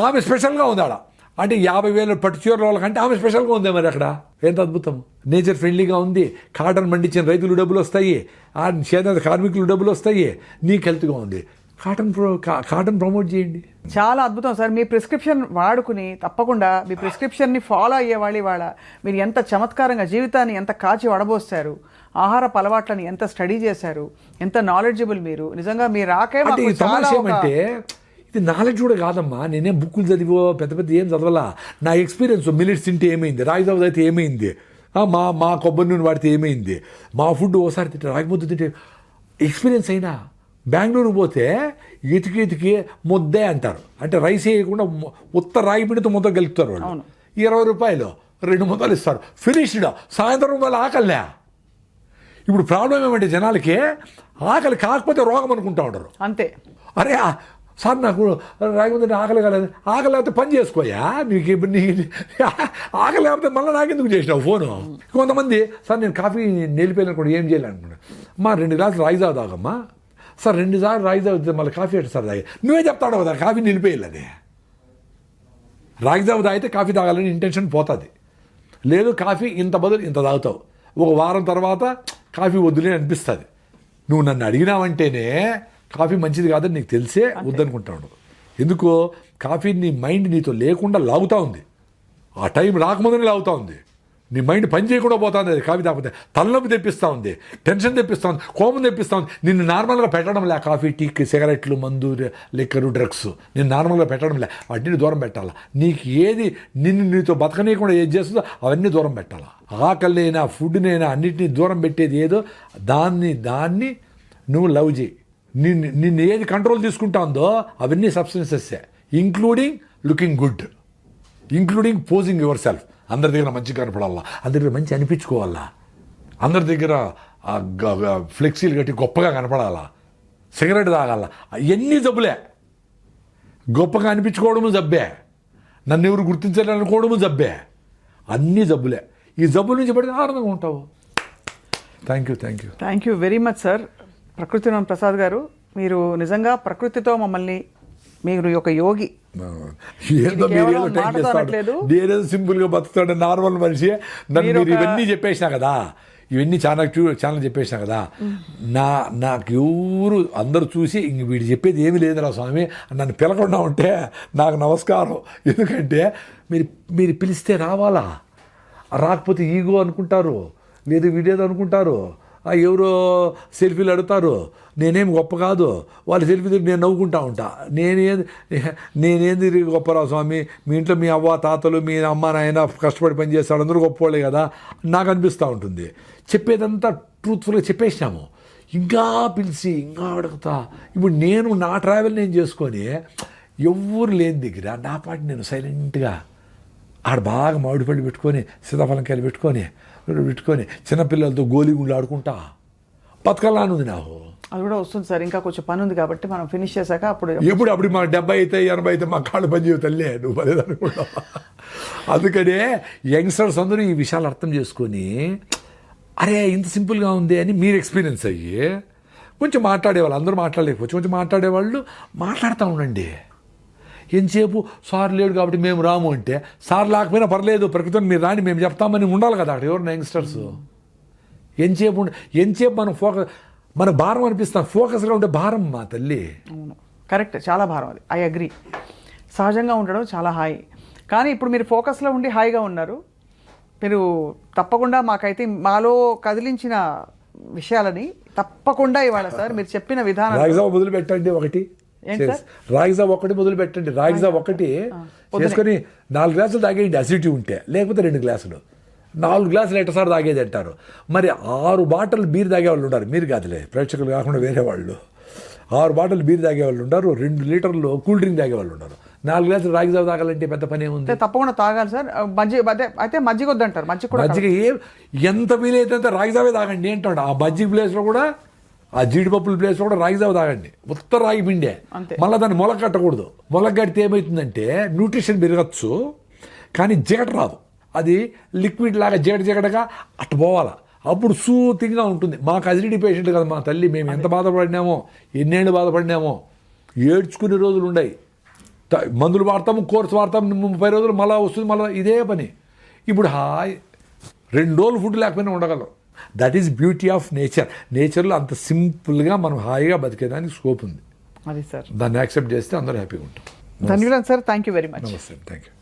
ఆమె స్పెషల్గా ఉంది ఆడ. అంటే 50,000 పట్టు చీరల వాళ్ళకంటే ఆమె స్పెషల్గా ఉంది. మరి అక్కడ ఎంత అద్భుతం. నేచర్ ఫ్రెండ్లీగా ఉంది, కాటన్ పండించిన రైతులు డబ్బులు వస్తాయి, ఆ చేనేత కార్మికులు డబ్బులు వస్తాయి, నీకు హెల్త్గా ఉంది. కాటన్ ప్రమోట్ చేయండి. చాలా అద్భుతం సార్. మీ ప్రిస్క్రిప్షన్ వాడుకుని తప్పకుండా మీ ప్రిస్క్రిప్షన్ని ఫాలో అయ్యేవాళ్ళు ఇవాళ మీరు ఎంత చమత్కారంగా జీవితాన్ని ఎంత కాచి వడబోస్తారు, ఆహారపు అలవాట్లని ఎంత స్టడీ చేశారు, ఎంత నాలెడ్జబుల్ మీరు. నిజంగా మీరు రాకే అంటే ఇది నాలెడ్జ్ కూడా కాదమ్మా, నేనేం బుక్కులు చదివో పెద్ద పెద్ద ఏం చదవాలా, నా ఎక్స్పీరియన్స్. మిల్లెట్స్ తింటే ఏమైంది, రాగి జావ అయితే ఏమైంది, మా కొబ్బరి నూనె వాడితే ఏమైంది, మా ఫుడ్ ఓసారి తింటే రాగి ముద్ద తింటే ఎక్స్పీరియన్స్ అయినా. బెంగళూరు పోతే ఎతికి ముద్దే అంటారు, అంటే రైస్ వేయకుండా ఉత్త రాగి పిండితో ముద్ద కలుపుతారు వాళ్ళు. 20 రూపాయలు 2 ముద్దలు ఇస్తారు, ఫినిష్డ్. సాయంత్రం వల్ల ఆకలిలే. ఇప్పుడు ప్రాబ్లం ఏమంటే జనాలకి ఆకలి కాకపోతే రోగం అనుకుంటా ఉంటారు. అంతే. అరే సార్ నాకు రాగి ముద్ద ఆకలి కాలేదు, ఆకలి లేకపోతే పని చేసుకోయా, నీకు ఆకలి లేకపోతే మళ్ళీ నాకెందుకు చేసినావు ఫోను. కొంతమంది సార్ నేను కాఫీ నిలిపోయినా కూడా ఏం చేయాలనుకున్నాను, 2 గ్లాసులు రాగి జావ తాగమ్మా. సార్ 2 సార్లు రాగి జావ మళ్ళీ కాఫీ ఎట్టు సార్ తాగి, నువ్వే చెప్తాడు కదా కాఫీ నిలిపేయాలని. రాగి జావ తాగితే కాఫీ తాగాలని ఇంటెన్షన్ పోతుంది. లేదు కాఫీ ఇంత బదులు ఇంత తాగుతావు, ఒక వారం తర్వాత కాఫీ వద్దులే అనిపిస్తుంది. నువ్వు నన్ను అడిగినావంటేనే కాఫీ మంచిది కాదని నీకు తెలిసే వద్దనుకుంటాడు. ఎందుకో కాఫీ నీ మైండ్ నీతో లేకుండా లాగుతూ ఉంది, ఆ టైం రాకముందని లాగుతూ ఉంది. నీ మైండ్ పని చేయకుండా పోతుంది. అది కాఫీ తాగితే తలనొప్పి తెప్పిస్తూ ఉంది, టెన్షన్ తెప్పిస్తూ ఉంది, కోపం తెప్పిస్తూ ఉంది. నిన్ను నార్మల్గా పెట్టడం లే, కాఫీ టీ సిగరెట్లు మందు లిక్కరు డ్రగ్స్ నిన్ను నార్మల్గా పెట్టడం లే, వాటిని దూరం పెట్టాలా. నీకు ఏది నీతో బతకనీయకుండా ఏది చేస్తుందో అవన్నీ దూరం పెట్టాలా. ఆకలినైనా ఫుడ్నైనా అన్నిటినీ దూరం పెట్టేది ఏదో దాన్ని నువ్వు లవ్ చేయి. నిన్ను ఏది కంట్రోల్ తీసుకుంటా ఉందో అవన్నీ substances, including looking good, including posing your self. అందరి దగ్గర మంచిగా కనపడాలా, అందరి దగ్గర మంచి అనిపించుకోవాలా, అందరి దగ్గర ఫ్లెక్సీలు కట్టి గొప్పగా కనపడాలా, సిగరెట్ తాగాల, అవన్నీ జబ్బులే. గొప్పగా అనిపించుకోవడము జబ్బే, నన్ను ఎవరు గుర్తించాలనుకోవడము జబ్బే, అన్నీ జబ్బులే. ఈ జబ్బుల నుంచి పడితే ఆనందంగా ఉంటావు. Thank you very much sir. Prakruthivanam Prasad గారు, మీరు నిజంగా ప్రకృతితో మమ్మల్ని, మీరు ఒక యోగి. నేనేదో సింపుల్ గా బతుకుతాడు నార్మల్ మనిషి. నన్ను మీరు ఇవన్నీ చెప్పేసినా కదా, ఇవన్నీ చాలా చెప్పేసినా కదా, నాకు ఎవరు అందరూ చూసి ఇంక వీడు చెప్పేది ఏమీ లేదురా స్వామి నన్ను పిలకుండా ఉంటే నాకు నమస్కారం. ఎందుకంటే మీరు పిలిస్తే రావాలా, రాకపోతే ఈగో అనుకుంటారు, లేదు వీడేదో అనుకుంటారు, ఎవరో సెల్ఫీలు అడుగుతారు, నేనేం గొప్ప కాదు, వాళ్ళ సెల్ఫీ నేను నవ్వుకుంటా ఉంటా. నేనేంది గొప్పరా స్వామి, మీ ఇంట్లో మీ అవ్వ తాతలు మీ అమ్మ నాయన కష్టపడి పని చేస్తారు, అందరూ గొప్పవాళ్ళే కదా నాకు అనిపిస్తూ ఉంటుంది. చెప్పేదంతా ట్రూత్ఫుల్గా చెప్పేసినాము, ఇంకా పిలిచి ఇంకా అడుగుతా. ఇప్పుడు నా ట్రావెల్ నేను చేసుకొని ఎవ్వరు లేని దగ్గర నా పాటి నేను సైలెంట్గా ఆడ బాగా మామిడి పళ్ళు పెట్టుకొని సీతాఫలంకాయలు పెట్టుకొని చిన్నపిల్లలతో గోలీగుండ్లు ఆడుకుంటా బతకాలని ఉంది నాకు. అది కూడా వస్తుంది సార్, ఇంకా కొంచెం పని ఉంది కాబట్టి మనం ఫినిష్ చేశాక అప్పుడు మా 70 అయితే 80 అయితే మా కాళ్ళు పని చేయవు తల్లే, నువ్వు పదేదనుకుంటా. అందుకనే యంగ్స్టర్స్ అందరూ ఈ విషయాలు అర్థం చేసుకొని అరే ఇంత సింపుల్గా ఉంది అని మీరు ఎక్స్పీరియన్స్ అయ్యి కొంచెం మాట్లాడేవాళ్ళు, అందరూ మాట్లాడలేకపోవచ్చు, కొంచెం మాట్లాడేవాళ్ళు మాట్లాడుతూ ఉండండి. ఎంతసేపు సార్ లేడు కాబట్టి మేము రాము అంటే, సార్ లేకపోయినా పర్లేదు ప్రకృతిని మీరు రాని మేము చెప్తామని ఉండాలి కదా అక్కడ ఎవరు యంగ్స్టర్స్. ఎంతసేపు మనం మనకు భారం అనిపిస్తాం, ఫోకస్గా ఉంటే భారం మా తల్లి. అవును కరెక్ట్, చాలా భారం అది, ఐ అగ్రీ. సహజంగా ఉండడం చాలా హాయి, కానీ ఇప్పుడు మీరు ఫోకస్లో ఉండి హాయిగా ఉన్నారు. మీరు తప్పకుండా మాకైతే మాలో కదిలించిన విషయాలని తప్పకుండా ఇవాళ సార్ మీరు చెప్పిన విధానం మొదలు పెట్టండి. రాగి జావ ఒకటి మొదలు పెట్టండి, రాగి జావ ఒకటి చేసుకొని 4 గ్లాసులు తాగేయండి అసిడిటీ ఉంటే, లేకపోతే 2 గ్లాసులు, 4 గ్లాసులు ఎట్టసారి తాగేది అంటారు. మరి 6 బాటిల్ బీర్ తాగేవాళ్ళు ఉన్నారు, మీరు కాదులే ప్రేక్షకులు కాకుండా వేరే వాళ్ళు. 6 బాటిల్ బీర్ తాగేవాళ్ళు ఉన్నారు, 2 లీటర్లు కూల్ డ్రింక్ తాగేవాళ్ళు ఉన్నారు. 4 గ్లాసులు రాగి జావ తాగాలంటే పెద్ద పని ఏముంది? తప్పకుండా తాగాలి సార్. అయితే మజ్జిగ వద్దంటారు, మజ్జిగ ఎంత వీలైతే అంత రాగి జావే తాగండి అంటాడు. ఆ మజ్జిగ ప్లేస్లో కూడా, ఆ జీడిపప్పుల ప్లేస్లో కూడా రాగి జావ తాగండి, ఉత్త రాగి పిండే. మళ్ళీ దాన్ని మొలకట్టకూడదు. మొలకడితే ఏమవుతుందంటే న్యూట్రిషన్ పెరగచ్చు కానీ జిగట రాదు, అది లిక్విడ్ లాగా జిగటగా అట్టు పోవాలా, అప్పుడు సూతిగా ఉంటుంది. మాకు అసిడిటీ పేషెంట్ కదా మా తల్లి, మేము ఎంత బాధపడినామో, ఎన్నేళ్ళు బాధపడినామో, ఏడ్చుకునే రోజులు ఉన్నాయి. మందులు వాడతాము, కోర్సు వాడతాము, 30 రోజులు మళ్ళీ వస్తుంది, మళ్ళీ ఇదే పని. ఇప్పుడు హాయ్ 2 రోజులు ఫుడ్ లేకపోయినా ఉండగలం. దట్ ఈస్ బ్యూటీ ఆఫ్ నేచర్లో అంత సింపుల్గా మనం హాయిగా బతికేదానికి స్కోప్ ఉంది. అది సార్, దాన్ని యాక్సెప్ట్ చేస్తే అందరూ హ్యాపీగా ఉంటాం. ధన్యవాదాలు sir, thank you very much. నమస్తే, థ్యాంక్ యూ.